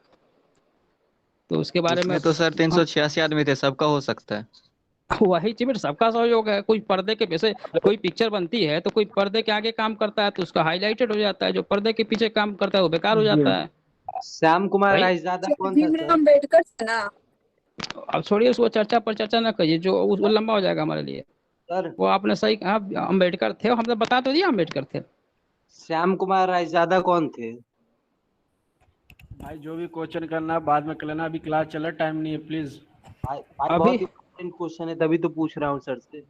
तो उसके बारे में तो सर 386 आदमी थे, सबका हो सकता है। वही चीज, सबका सहयोग है। कोई पर्दे के पीछे कोई पिक्चर बनती है तो कोई पर्दे के आगे काम करता है तो उसका हाईलाइटेड हो जाता है, जो पर्दे के पीछे काम करता है वो बेकार हो जाता है। श्याम कुमार रायजादा कौन था? अम्बेडकर ना। अब छोड़िए उसको, चर्चा पर चर्चा ना करिए, जो वो लंबा हो जाएगा हमारे लिए। सर वो आपने सही कहा, अम्बेडकर थे, हमने बता तो दिया अम्बेडकर थे। श्याम कुमार रायजादा कौन थे? भाई जो भी क्वेश्चन करना है बाद में कर लेना, अभी क्लास चल रहा, टाइम नहीं है प्लीज। भाई बहुत इंपॉर्टेंट क्वेश्चन है, तभी तो पूछ रहा हूँ सर से।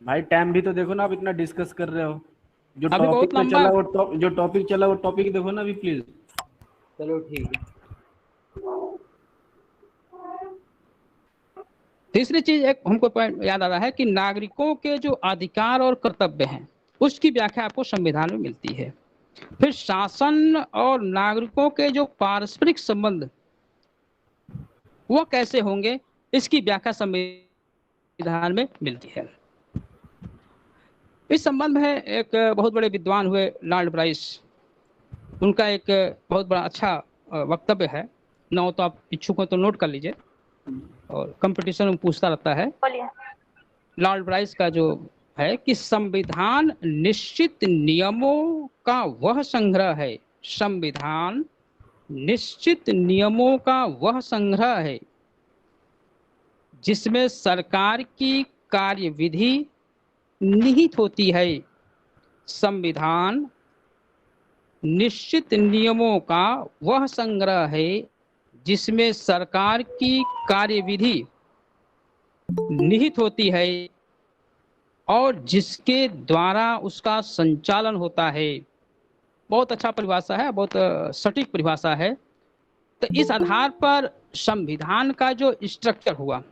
भाई टाइम भी तो देखो ना, आप इतना डिस्कस कर रहे हो। जो अभी बहुत टॉपिक लंबा चला जो टॉपिक चला वो टॉपिक देखो ना अभी प्लीज। चलो ठीक है। तीसरी चीज एक हमको पॉइंट याद आ रहा है कि नागरिकों के जो अधिकार और कर्तव्य हैं उसकी व्याख्या आपको संविधान में मिलती है। फिर शासन और नागरिकों के जो पारस्परिक संबंध वो कैसे होंगे, इसकी व्याख्या संविधान में मिलती है। इस संबंध में एक बहुत बड़े विद्वान हुए लॉर्ड ब्राइस, उनका एक बहुत बड़ा अच्छा वक्तव्य है। ना तो आप इच्छुक हो तो नोट कर लीजिए, और कंपटीशन में पूछता रहता है। लॉर्ड ब्राइस का जो है कि संविधान निश्चित नियमों का वह संग्रह है। संविधान निश्चित नियमों का वह संग्रह है जिसमें सरकार की कार्यविधि निहित होती है। संविधान निश्चित नियमों का वह संग्रह है जिसमें सरकार की कार्यविधि निहित होती है और जिसके द्वारा उसका संचालन होता है। बहुत अच्छा परिभाषा है, बहुत सटीक परिभाषा है। तो इस आधार पर संविधान का जो स्ट्रक्चर हुआ,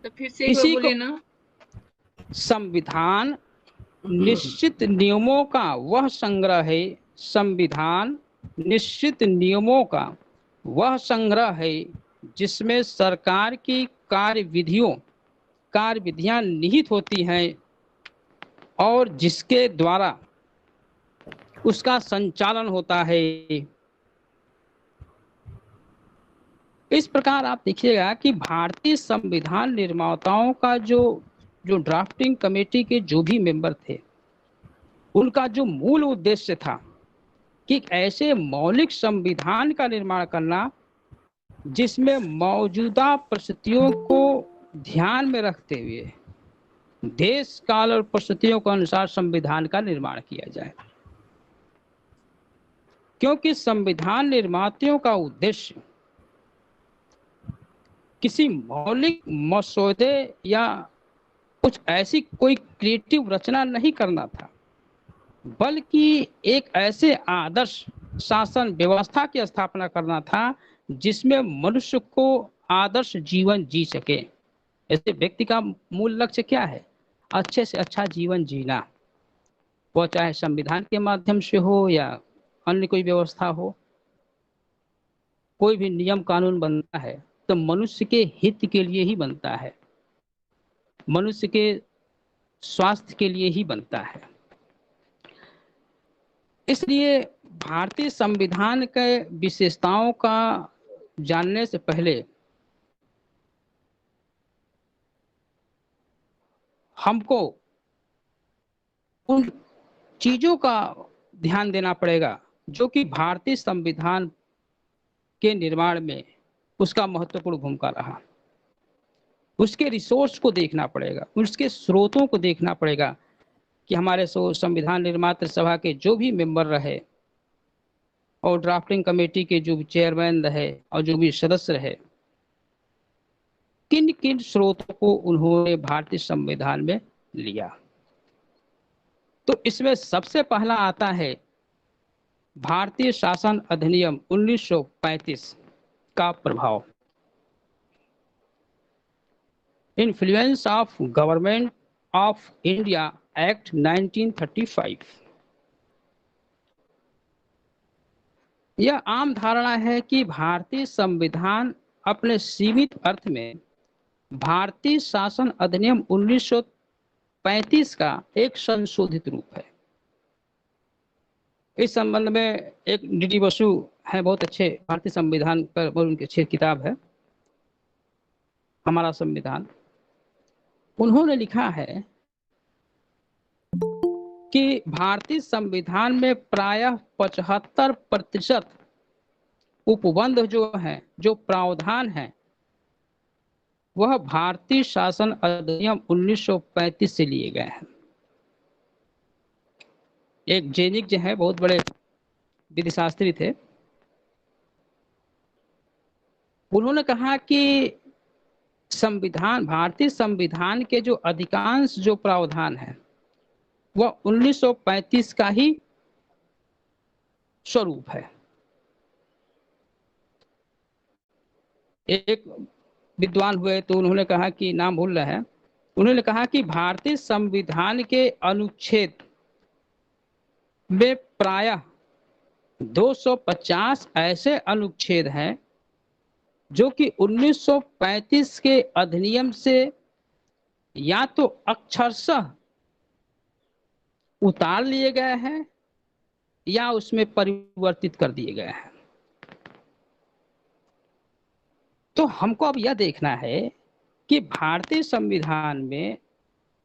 तो फिर से इसी को ना, संविधान निश्चित नियमों का वह संग्रह है। संविधान निश्चित नियमों का वह संग्रह है जिसमें सरकार की कार्यविधियां निहित होती हैं और जिसके द्वारा उसका संचालन होता है। इस प्रकार आप देखिएगा कि भारतीय संविधान निर्माताओं का जो ड्राफ्टिंग कमेटी के जो भी मेंबर थे, उनका जो मूल उद्देश्य था कि ऐसे मौलिक संविधान का निर्माण करना जिसमें मौजूदा परिस्थितियों को ध्यान में रखते हुए देश काल और परिस्थितियों के अनुसार संविधान का निर्माण किया जाए। क्योंकि संविधान निर्माताओं का उद्देश्य किसी मौलिक मसौदे या कुछ ऐसी कोई क्रिएटिव रचना नहीं करना था, बल्कि एक ऐसे आदर्श शासन व्यवस्था की स्थापना करना था जिसमें मनुष्य को आदर्श जीवन जी सके। ऐसे व्यक्ति का मूल लक्ष्य क्या है? अच्छे से अच्छा जीवन जीना। वह चाहे संविधान के माध्यम से हो या अन्य कोई व्यवस्था हो, कोई भी नियम कानून बनता है तो मनुष्य के हित के लिए ही बनता है, मनुष्य के स्वास्थ्य के लिए ही बनता है। इसलिए भारतीय संविधान के विशेषताओं का जानने से पहले हमको उन चीजों का ध्यान देना पड़ेगा जो कि भारतीय संविधान के निर्माण में उसका महत्वपूर्ण भूमिका रहा। उसके रिसोर्स को देखना पड़ेगा, उसके स्रोतों को देखना पड़ेगा कि हमारे संविधान निर्माता सभा के जो भी मेंबर रहे और ड्राफ्टिंग कमेटी के जो भी चेयरमैन रहे और जो भी सदस्य रहे, किन किन स्रोतों को उन्होंने भारतीय संविधान में लिया। तो इसमें सबसे पहला आता है भारतीय शासन अधिनियम 1935 का प्रभाव, influence of government of India act 1935। यह आम धारणा है कि भारतीय संविधान अपने सीमित अर्थ में भारतीय शासन अधिनियम 1935 का एक संशोधित रूप है। इस संबंध में एक डी बसु है, बहुत अच्छे भारतीय संविधान पर उनकी अच्छी किताब है हमारा संविधान। उन्होंने लिखा है कि भारतीय संविधान में प्रायः 75% उपबंध जो है, जो प्रावधान है, वह भारतीय शासन अधिनियम 1935 से लिए गए हैं। एक जेनिक जो है, बहुत बड़े विधिशास्त्री थे, उन्होंने कहा कि संविधान, भारतीय संविधान के जो अधिकांश जो प्रावधान है वह 1935 का ही स्वरूप है। एक विद्वान हुए तो उन्होंने कहा कि, नाम भूल रहे हैं, उन्होंने कहा कि भारतीय संविधान के अनुच्छेद में प्रायः 250 ऐसे अनुच्छेद हैं जो कि 1935 के अधिनियम से या तो अक्षरशः उतार लिए गए हैं या उसमें परिवर्तित कर दिए गए हैं। तो हमको अब यह देखना है कि भारतीय संविधान में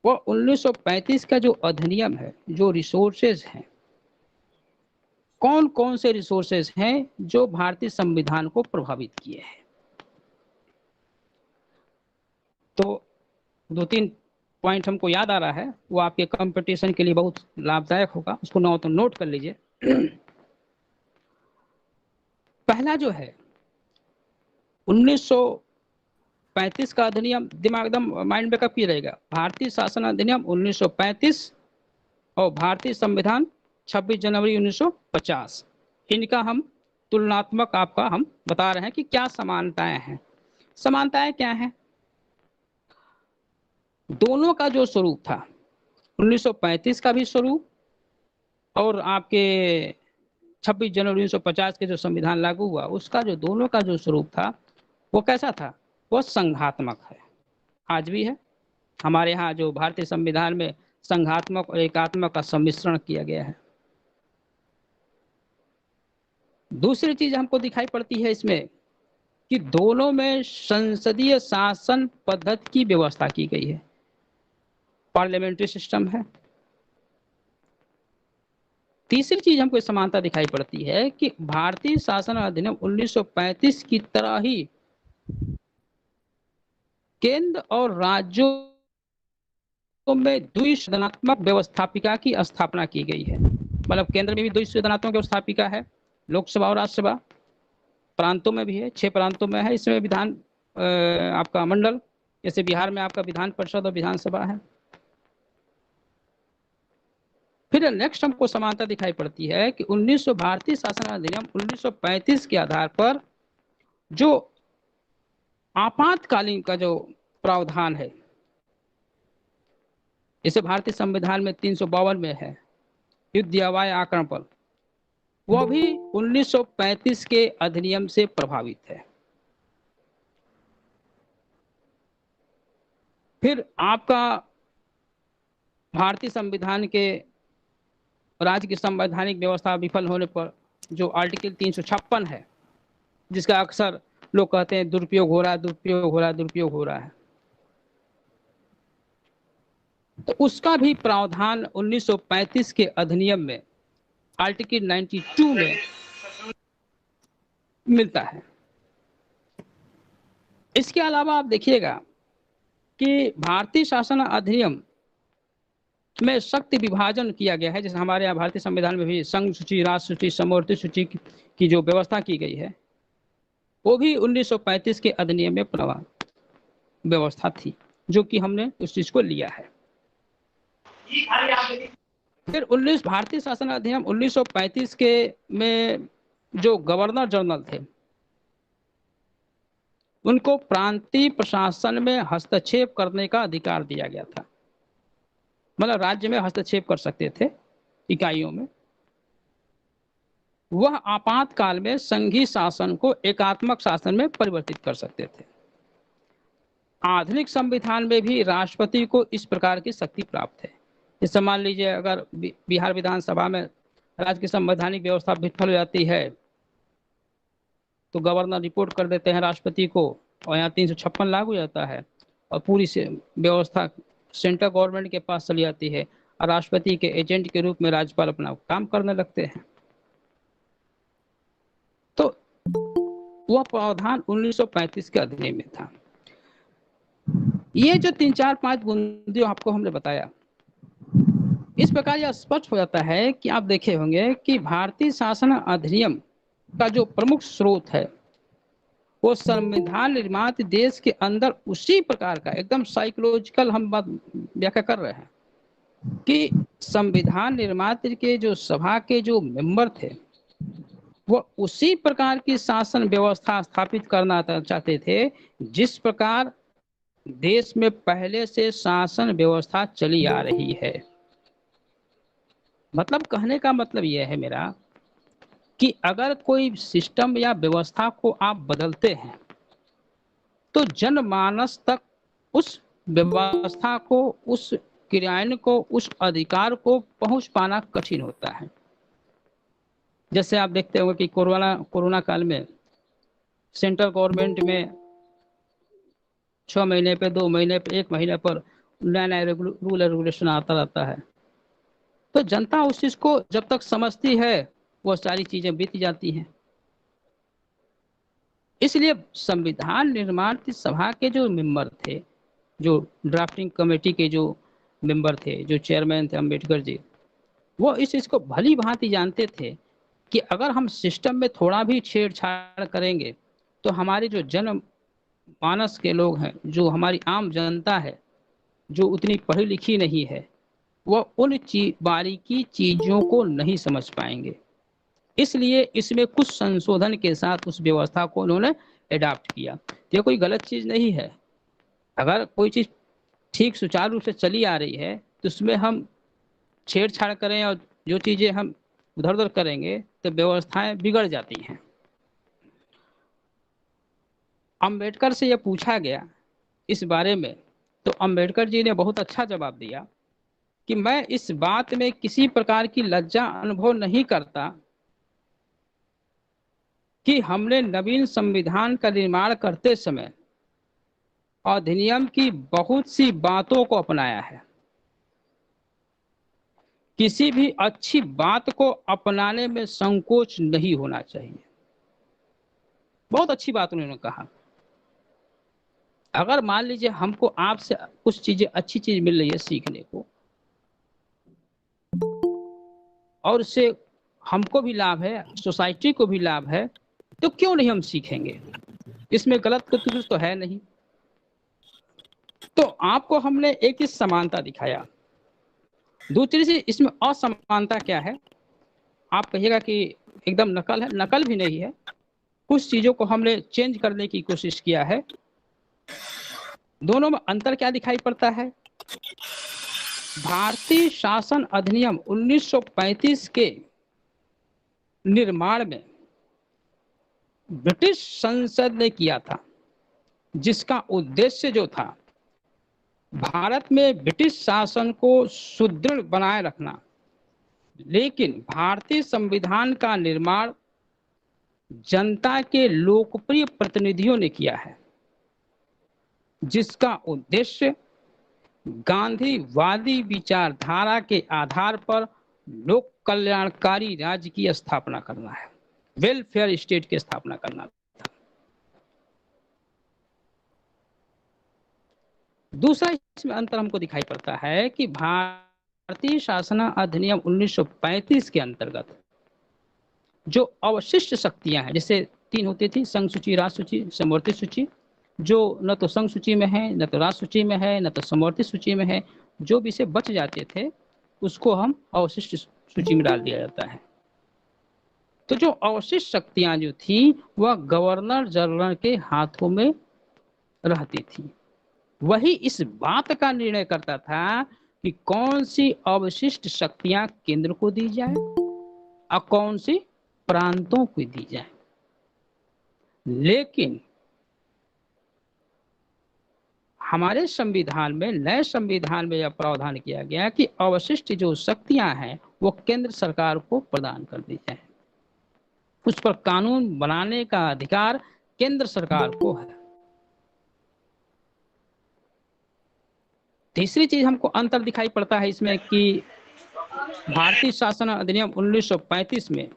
वो 1935 का जो अधिनियम है, जो रिसोर्सेज हैं, कौन कौन से रिसोर्सेज हैं जो भारतीय संविधान को प्रभावित किए हैं। तो 2-3 पॉइंट हमको याद आ रहा है, वो आपके कंपटीशन के लिए बहुत लाभदायक होगा, उसको ना तो नोट कर लीजिए। पहला जो है 1935 का अधिनियम, दिमाग एकदम माइंड में कब किया रहेगा, भारतीय शासन अधिनियम 1935 और भारतीय संविधान 26 जनवरी 1950, इनका हम तुलनात्मक आपका हम बता रहे हैं कि क्या समानताएं हैं। समानताएं क्या हैं? दोनों का जो स्वरूप था, 1935 का भी स्वरूप और आपके 26 जनवरी 1950 के जो संविधान लागू हुआ उसका जो दोनों का जो स्वरूप था वो कैसा था? वो संघात्मक है, आज भी है। हमारे यहाँ जो भारतीय संविधान में संघात्मक और एकात्मक का सम्मिश्रण किया गया है। दूसरी चीज हमको दिखाई पड़ती है इसमें कि दोनों में संसदीय शासन पद्धति की व्यवस्था की गई है, पार्लियामेंट्री सिस्टम है। तीसरी चीज हमको समानता दिखाई पड़ती है कि भारतीय शासन अधिनियम 1935 की तरह ही केंद्र और राज्यों में द्विसदनात्मक व्यवस्थापिका की स्थापना की गई है। मतलब केंद्र में भी द्विसदनात्मक व्यवस्थापिका है, लोकसभा और राज्यसभा, प्रांतों में भी है, 6 प्रांतों में है। इसमें विधान आपका मंडल, जैसे बिहार में आपका विधान परिषद और विधानसभा है। फिर नेक्स्ट हमको समानता दिखाई पड़ती है कि 1900 भारतीय शासन अधिनियम 1935 के आधार पर जो आपातकालीन का जो प्रावधान है, जैसे भारतीय संविधान में 352 में है युद्ध या वायु आक्रमण पर, वह भी 1935 के अधिनियम से प्रभावित है। फिर आपका भारतीय संविधान के राज्य की संवैधानिक व्यवस्था विफल होने पर जो आर्टिकल 356 है, जिसका अक्सर लोग कहते हैं दुरुपयोग हो रहा है, दुरुपयोग हो रहा है, दुरुपयोग हो रहा है, तो उसका भी प्रावधान 1935 के अधिनियम में आर्टिकल 92 में मिलता है। इसके अलावा आप देखिएगा कि भारतीय शासन अधिनियम में शक्ति विभाजन किया गया है। जैसे हमारे यहाँ भारतीय संविधान में भी संघ सूची, राष्ट्र सूची, समवर्ती सूची की जो व्यवस्था की गई है, वो भी 1935 के अधिनियम में व्यवस्था थी, जो कि हमने उस चीज को लिया है। फिर भारतीय शासन अधिनियम 1935 के में जो गवर्नर जनरल थे, उनको प्रांतीय प्रशासन में हस्तक्षेप करने का अधिकार दिया गया था। मतलब राज्य में हस्तक्षेप कर सकते थे इकाइयों में। वह आपातकाल में संघीय शासन को एकात्मक शासन में परिवर्तित कर सकते थे। आधुनिक संविधान में भी राष्ट्रपति को इस प्रकार की शक्ति प्राप्त है। जैसे मान लीजिए अगर बिहार विधानसभा में राज्य की संवैधानिक व्यवस्था विफल हो जाती है, तो गवर्नर रिपोर्ट कर देते हैं राष्ट्रपति को, और यहाँ 356 लागू हो जाता है और पूरी व्यवस्था सेंट्रल गवर्नमेंट के पास चली जाती है और राष्ट्रपति के एजेंट के रूप में राज्यपाल अपना काम करने लगते हैं। तो वह प्रावधान 1935 के अधिनियम में था। ये जो 3-4-5 बिंदु आपको हमने बताया, इस प्रकार यह स्पष्ट हो जाता है कि आप देखे होंगे कि भारतीय शासन अधिनियम का जो प्रमुख स्रोत है, वो संविधान निर्मात देश के अंदर उसी प्रकार का एकदम साइकोलॉजिकल हम बात व्याख्या कर रहे हैं कि संविधान निर्मात के जो सभा के जो मेंबर थे, वो उसी प्रकार की शासन व्यवस्था स्थापित करना चाहते थे जिस प्रकार देश में पहले से शासन व्यवस्था चली आ रही है। मतलब कहने का मतलब यह है मेरा कि अगर कोई सिस्टम या व्यवस्था को आप बदलते हैं, तो जनमानस तक उस व्यवस्था को, उस क्रियान्वयन को, उस अधिकार को पहुंच पाना कठिन होता है। जैसे आप देखते होंगे कि कोरोना काल में सेंट्रल गवर्नमेंट में 6 महीने पे, 2 महीने पे, 1 महीने पर नया रूल रेगुलेशन आता रहता है। तो जनता उस चीज को जब तक समझती है, वो सारी चीजें बीत जाती हैं। इसलिए संविधान निर्माण की सभा के जो मेंबर थे, जो ड्राफ्टिंग कमेटी के जो मेंबर थे, जो चेयरमैन थे अम्बेडकर जी, वो इस चीज को भली भांति जानते थे कि अगर हम सिस्टम में थोड़ा भी छेड़छाड़ करेंगे तो हमारे जो जन मानस के लोग हैं, जो हमारी आम जनता है, जो उतनी पढ़ी लिखी नहीं है, वह उन बारीकी चीजों को नहीं समझ पाएंगे। इसलिए इसमें कुछ संशोधन के साथ उस व्यवस्था को उन्होंने एडॉप्ट किया। ये कोई गलत चीज नहीं है। अगर कोई चीज ठीक सुचारू रूप से चली आ रही है तो उसमें हम छेड़छाड़ करें और जो चीजें हम उधर उधर करेंगे तो व्यवस्थाएं बिगड़ जाती हैं। अम्बेडकर से यह पूछा गया इस बारे में, तो अम्बेडकर जी ने बहुत अच्छा जवाब दिया कि मैं इस बात में किसी प्रकार की लज्जा अनुभव नहीं करता कि हमने नवीन संविधान का निर्माण करते समय अधिनियम की बहुत सी बातों को अपनाया है। किसी भी अच्छी बात को अपनाने में संकोच नहीं होना चाहिए। बहुत अच्छी बात उन्होंने कहा। अगर मान लीजिए हमको आपसे कुछ चीजें, अच्छी चीज मिल रही है सीखने को, और उससे हमको भी लाभ है, सोसाइटी को भी लाभ है, तो क्यों नहीं हम सीखेंगे? इसमें गलत कुछ तो है नहीं। तो आपको हमने एक चीज समानता दिखाया। दूसरी चीज इसमें असमानता क्या है? आप कहिएगा कि एकदम नकल है, नकल भी नहीं है। कुछ चीजों को हमने चेंज करने की कोशिश किया है। दोनों में अंतर क्या दिखाई पड़ता है? भारतीय शासन अधिनियम 1935 के निर्माण में ब्रिटिश संसद ने किया था, जिसका उद्देश्य जो था भारत में ब्रिटिश शासन को सुदृढ़ बनाए रखना। लेकिन भारतीय संविधान का निर्माण जनता के लोकप्रिय प्रतिनिधियों ने किया है, जिसका उद्देश्य गांधीवादी विचारधारा के आधार पर लोक कल्याणकारी राज्य की स्थापना करना है, वेलफेयर स्टेट की स्थापना करना था। दूसरा इसमें अंतर हमको दिखाई पड़ता है कि भारतीय शासन अधिनियम 1935 के अंतर्गत जो अवशिष्ट शक्तियां हैं, जैसे 3 होती थी, संघ सूची, राज सूची, समवर्ती सूची, जो न तो संघ सूची में है, न तो राज सूची में है, न तो समवर्ती सूची में है, जो विषय बच जाते थे उसको हम अवशिष्ट सूची में डाल दिया जाता है। तो जो अवशिष्ट शक्तियां जो थी वह गवर्नर जनरल के हाथों में रहती थी। वही इस बात का निर्णय करता था कि कौन सी अवशिष्ट शक्तियां केंद्र को दी जाए और कौन सी प्रांतों को दी जाए। लेकिन हमारे संविधान में, नए संविधान में यह प्रावधान किया गया कि अवशिष्ट जो शक्तियां हैं वो केंद्र सरकार को प्रदान कर दी जाए, उस पर कानून बनाने का अधिकार केंद्र सरकार को है। तीसरी चीज हमको अंतर दिखाई पड़ता है इसमें कि भारतीय शासन अधिनियम 1935 में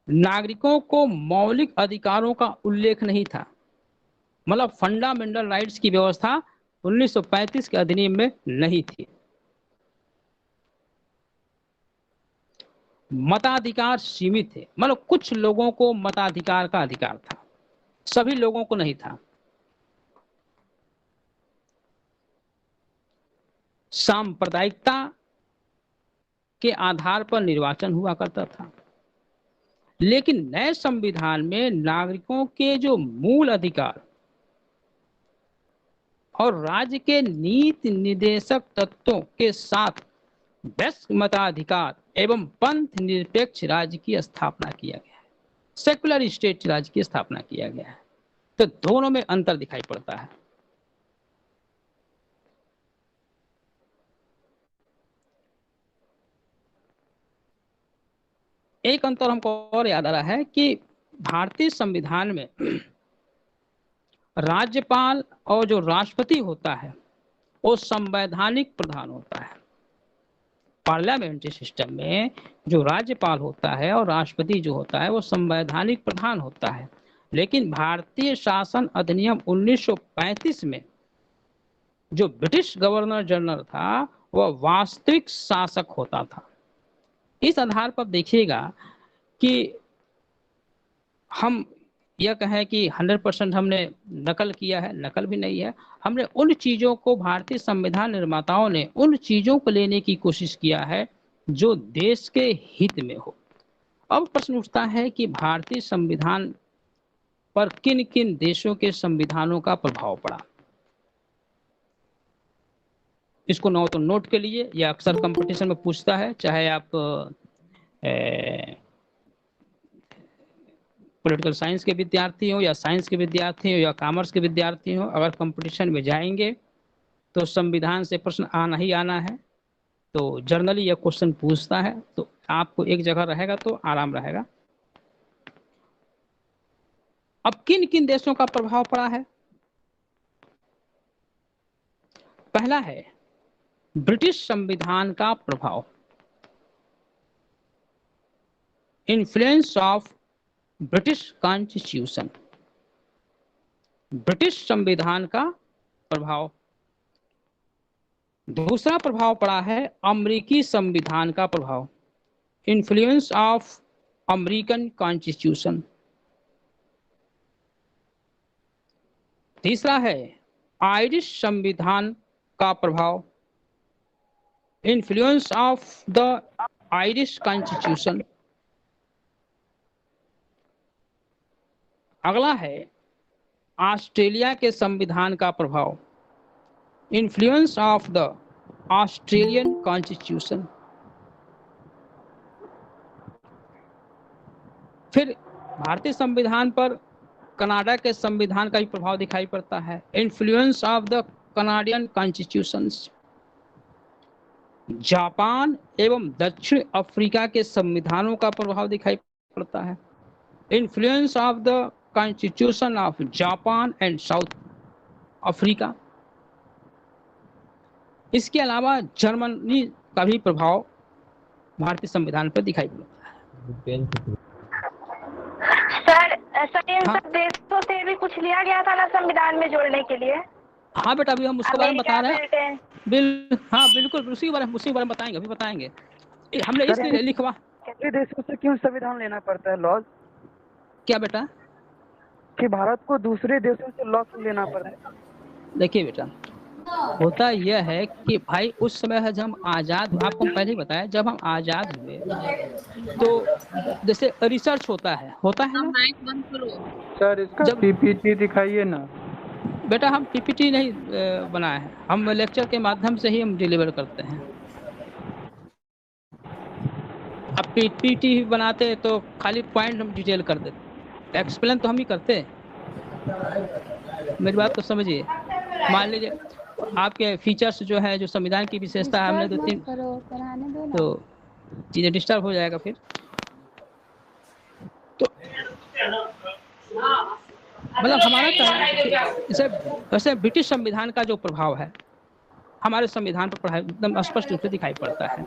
नागरिकों को मौलिक अधिकारों का उल्लेख नहीं था, मतलब फंडामेंटल राइट्स की व्यवस्था 1935 के अधिनियम में नहीं थी। मताधिकार सीमित थे, मतलब कुछ लोगों को मताधिकार का अधिकार था, सभी लोगों को नहीं था। सांप्रदायिकता के आधार पर निर्वाचन हुआ करता था। लेकिन नए संविधान में नागरिकों के जो मूल अधिकार और राज्य के नीति निर्देशक तत्वों के साथ वैश्विक मताधिकार एवं पंथ निरपेक्ष राज्य की स्थापना किया गया है, सेकुलर स्टेट राज्य की स्थापना किया गया है। तो दोनों में अंतर दिखाई पड़ता है। एक अंतर हमको और याद आ रहा है कि भारतीय संविधान में राज्यपाल और जो राष्ट्रपति होता है वो संवैधानिक प्रधान होता है। पार्लियामेंट्री सिस्टम में जो राज्यपाल होता है और राष्ट्रपति जो होता है वो संवैधानिक प्रधान होता है। लेकिन भारतीय शासन अधिनियम 1935 में जो ब्रिटिश गवर्नर जनरल था वह वास्तविक शासक होता था। इस आधार पर देखिएगा कि हम यह कहें कि 100% हमने नकल किया है, नकल भी नहीं है। हमने उन चीज़ों को, भारतीय संविधान निर्माताओं ने उन चीज़ों को लेने की कोशिश किया है जो देश के हित में हो। अब प्रश्न उठता है कि भारतीय संविधान पर किन किन देशों के संविधानों का प्रभाव पड़ा। इसको न तो नोट के लिए या अक्सर कंपटीशन में पूछता है, चाहे आप पॉलिटिकल साइंस के विद्यार्थी हो या साइंस के विद्यार्थी हो या कॉमर्स के विद्यार्थी हो, अगर कंपटीशन में जाएंगे तो संविधान से प्रश्न आना ही आना है। तो जनरली यह क्वेश्चन पूछता है, तो आपको एक जगह रहेगा तो आराम रहेगा। अब किन किन देशों का प्रभाव पड़ा है? पहला है ब्रिटिश संविधान का प्रभाव, influence of British constitution, British संविधान का प्रभाव। दूसरा प्रभाव पड़ा है अमेरिकी संविधान का प्रभाव, इन्फ्लुएंस ऑफ अमेरिकन कॉन्स्टिट्यूशन। तीसरा है आयरिश संविधान का प्रभाव, influence of the Irish constitution. अगला है ऑस्ट्रेलिया के संविधान का प्रभाव, influence of the Australian constitution. फिर भारतीय संविधान पर कनाडा के संविधान का भी प्रभाव दिखाई पड़ता है। Influence of the Canadian constitutions. Japan एवं दक्षिण अफ्रीका के संविधानों का प्रभाव दिखाई पड़ता है। Influence of the constitution of Japan and south Africa. इसके अलावा जर्मनी का भी प्रभाव भारतीय संविधान पर दिखाई पड़ता है। सर इन सब देशों से भी कुछ लिया गया था ना संविधान में जोड़ने के लिए? हाँ बेटा, अभी हम उसके बारे में बता रहे हैं। हाँ बिल्कुल, उसी के बारे में बताएंगे, अभी बताएंगे। हमने इसलिए लिखवा कितने देशों से क्यों संविधान लेना पड़ता है, लॉज? क्या बेटा? कि भारत को दूसरे देशों से लॉ क्यों लेना पड़ता है? देखिए बेटा, होता यह है कि भाई उस समय है जब हम आज़ाद, आपको पहले ही बताया, जब हम आज़ाद हुए तो जैसे रिसर्च होता है ना। माइक बंद करो सर, इसका जब पीपीटी दिखाइए ना। बेटा हम पीपीटी नहीं बनाए हैं, हम लेक्चर के माध्यम से ही हम डिलीवर करते हैं। अब पीपीटी बनाते तो खाली पॉइंट हम डिटेल कर देते, एक्सप्लेन तो हम ही करते। मेरी बात को समझिए। मान लीजिए आपके फीचर्स जो है, जो संविधान की विशेषता है, हमने 2-3 तो चीजें डिस्टर्ब हो जाएगा फिर। तो मतलब हमारा जैसे वैसे ब्रिटिश संविधान का जो प्रभाव है हमारे संविधान पर एकदम स्पष्ट रूप से दिखाई पड़ता है।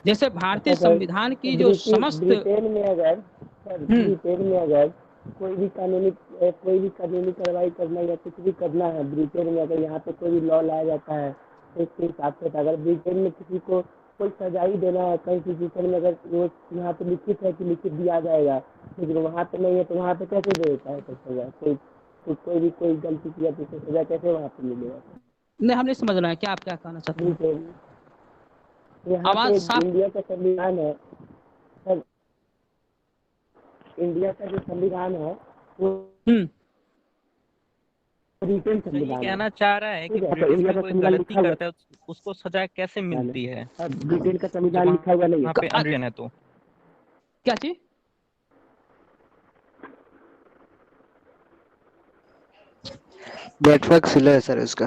जैसे भारतीय संविधान की जो समस्त ब्रिटेन में अगर कोई भी कानूनी कार्रवाई करना या कुछ भी करना है, ब्रिटेन में अगर यहाँ पे कोई भी लॉ लाया जाता है तो इसके हिसाब से अगर ब्रिटेन में किसी को कोई सजा ही देना है कॉन्स्टिट्यूशन में, अगर वो यहाँ पे लिखित है कि लिखित दिया जाएगा, लेकिन वहाँ पे नहीं है तो वहाँ पे कैसे देता है सजा? कोई भी कोई गलती किया तो सजा कैसे वहाँ पे मिलेगा? नहीं, हम नहीं समझ रहे हैं क्या आप क्या कहना चाहते हैं। यहाँ पे इंडिया का संविधान है सर, इंडिया का जो संविधान है वो ब्रिटेन संविधान कहना चाह रहा है कि ब्रिटिश में कोई गलती करता है उसको सजा कैसे मिलती है? ब्रिटेन का संविधान लिखा हुआ नहीं है, वहाँ पे अनरिटन है। तो क्या चीज? नेटवर्क स्लो है सर इसका।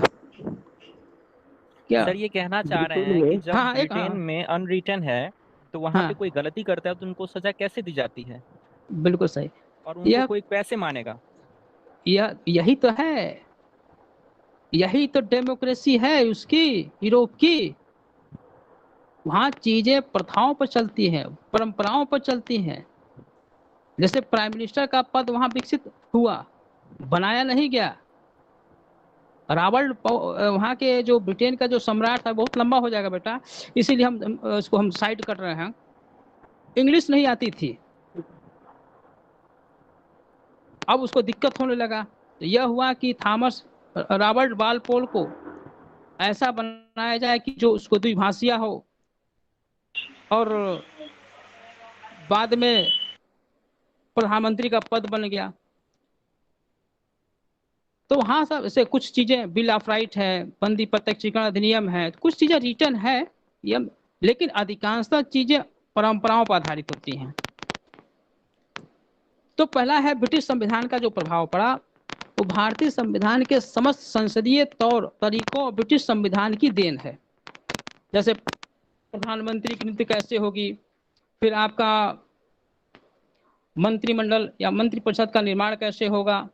क्या सर ये कहना चाह रहे हैं कि जब ब्रिटेन में अनरिटन है तो वहाँ पे कोई गलती करता है तो उनको सजा कैसे दी जाती है? बिल्कुल सही। और उनको कोई कैसे मानेगा? यही तो है, यही तो डेमोक्रेसी है उसकी, यूरोप की। वहाँ चीजें प्रथाओं पर चलती हैं, परंपराओं पर चलती हैं। जैसे प्राइम मिनिस्टर का पद वहाँ विकसित हुआ, बनाया नहीं गया। रॉबर्ट वहाँ के जो ब्रिटेन का जो सम्राट था, बहुत लंबा हो जाएगा बेटा, इसीलिए हम उसको हम साइड कर रहे हैं। इंग्लिश नहीं आती थी, अब उसको दिक्कत होने लगा। तो यह हुआ कि थॉमस रॉबर्ट वालपोल को ऐसा बनाया जाए कि जो उसको द्विभाषिया हो, और बाद में प्रधानमंत्री का पद बन गया। तो वहाँ सब ऐसे कुछ चीजें, बिल ऑफ राइट है, बंदी प्रत्यक्षीकरण अधिनियम है, कुछ चीजें रिटर्न है, लेकिन अधिकांशतः चीजें परंपराओं पर आधारित होती हैं। तो पहला है ब्रिटिश संविधान का जो प्रभाव पड़ा, वो भारतीय संविधान के समस्त संसदीय तौर तरीकों ब्रिटिश संविधान की देन है। जैसे प्रधानमंत्री की नियुक्ति कैसे होगी, फिर आपका मंत्रिमंडल या मंत्रिपरिषद का निर्माण कैसे होगा,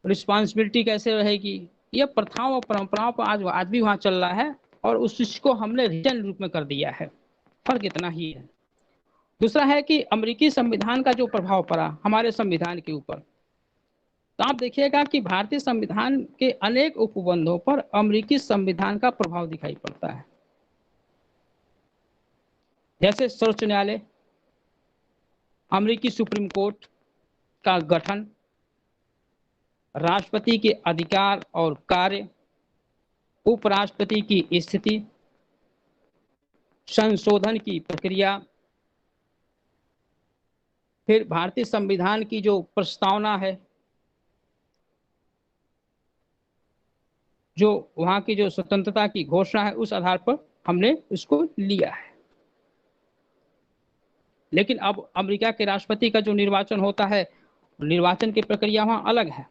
रिस्पॉन्सिबिलिटी कैसे रहेगी, ये प्रथाओं और परंपराओं पर आज भी वहाँ चल रहा है, और उस चीज को हमने रिटर्न रूप में कर दिया है। फर्क इतना ही है। दूसरा है कि अमेरिकी संविधान का जो प्रभाव पड़ा हमारे संविधान के ऊपर, तो आप देखिएगा कि भारतीय संविधान के अनेक उपबंधों पर अमेरिकी संविधान का प्रभाव दिखाई पड़ता है। जैसे सर्वोच्च न्यायालय, अमेरिकी सुप्रीम कोर्ट का गठन, राष्ट्रपति के अधिकार और कार्य, उपराष्ट्रपति की स्थिति, संशोधन की प्रक्रिया, फिर भारतीय संविधान की जो प्रस्तावना है, जो वहाँ की जो स्वतंत्रता की घोषणा है उस आधार पर हमने उसको लिया है। लेकिन अब अमेरिका के राष्ट्रपति का जो निर्वाचन होता है, निर्वाचन की प्रक्रिया वहाँ अलग है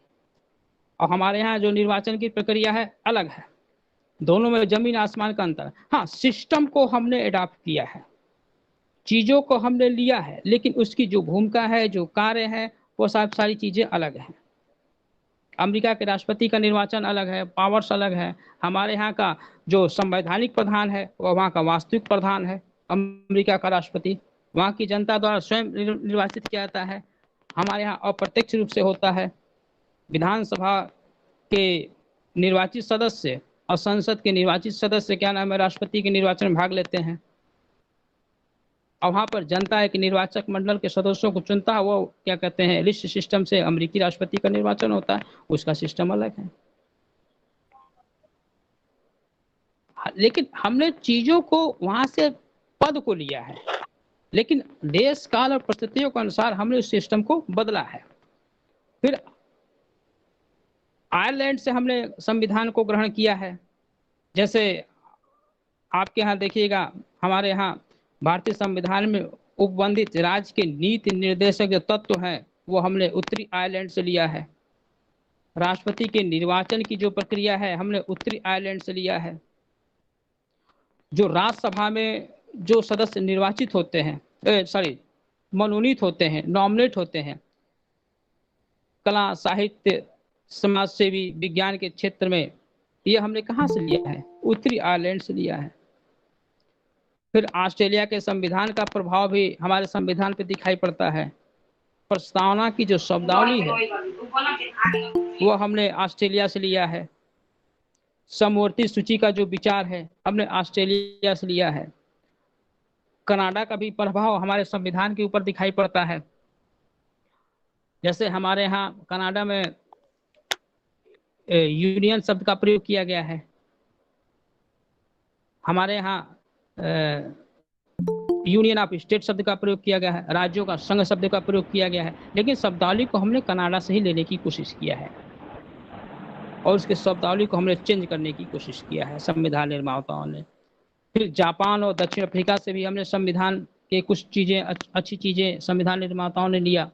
और हमारे यहाँ जो निर्वाचन की प्रक्रिया है अलग है। दोनों में जमीन आसमान का अंतर है। हाँ, सिस्टम को हमने अडॉप्ट किया है, चीजों को हमने लिया है, लेकिन उसकी जो भूमिका है, जो कार्य है, वो सारी चीजें अलग हैं। अमेरिका के राष्ट्रपति का निर्वाचन अलग है, पावर्स अलग है। हमारे यहाँ का जो संवैधानिक प्रधान है वह वहाँ का वास्तविक प्रधान है। अमेरिका का राष्ट्रपति वहाँ की जनता द्वारा स्वयं निर्वाचित किया जाता है। हमारे यहाँ अप्रत्यक्ष रूप से होता है। विधानसभा के निर्वाचित सदस्य और संसद के निर्वाचित सदस्य क्या नाम है, राष्ट्रपति के निर्वाचन में भाग लेते हैं और वहाँ पर जनता एक निर्वाचक मंडल के सदस्यों को चुनता है। वो क्या कहते हैं, लिस्ट सिस्टम से अमेरिकी राष्ट्रपति का निर्वाचन होता है, उसका सिस्टम अलग है। लेकिन हमने चीजों को वहां से पद को लिया है, लेकिन देश काल और परिस्थितियों के अनुसार हमने उस सिस्टम को बदला है। फिर आयरलैंड से हमने संविधान को ग्रहण किया है। जैसे आपके यहाँ देखिएगा, हमारे यहाँ भारतीय संविधान में उपबंधित राज्य के नीति निर्देशक जो तत्व हैं वो हमने उत्तरी आयरलैंड से लिया है। राष्ट्रपति के निर्वाचन की जो प्रक्रिया है हमने उत्तरी आयरलैंड से लिया है। जो राज्यसभा में जो सदस्य निर्वाचित होते हैं, मनोनीत होते हैं, नॉमिनेट होते हैं, कला, साहित्य, समाज सेवी, विज्ञान के क्षेत्र में, ये हमने कहाँ से लिया है? उत्तरी आयरलैंड से लिया है। फिर ऑस्ट्रेलिया के संविधान का प्रभाव भी हमारे संविधान पे दिखाई पड़ता है। प्रस्तावना की जो शब्दावली है वो हमने ऑस्ट्रेलिया से लिया है। समवर्ती सूची का जो विचार है हमने ऑस्ट्रेलिया से लिया है। कनाडा का भी प्रभाव हमारे संविधान के ऊपर दिखाई पड़ता है। जैसे हमारे यहाँ कनाडा में यूनियन शब्द का प्रयोग किया गया है, हमारे यहाँ यूनियन ऑफ स्टेट शब्द का प्रयोग किया गया है, राज्यों का संघ शब्द का प्रयोग किया गया है। लेकिन शब्दावली को हमने कनाडा से ही लेने की कोशिश किया है और उसके शब्दावली को हमने चेंज करने की कोशिश किया है संविधान निर्माताओं ने। फिर जापान और दक्षिण अफ्रीका से भी हमने संविधान के कुछ चीज़ें, अच्छी चीज़ें संविधान निर्माताओं ने लिया।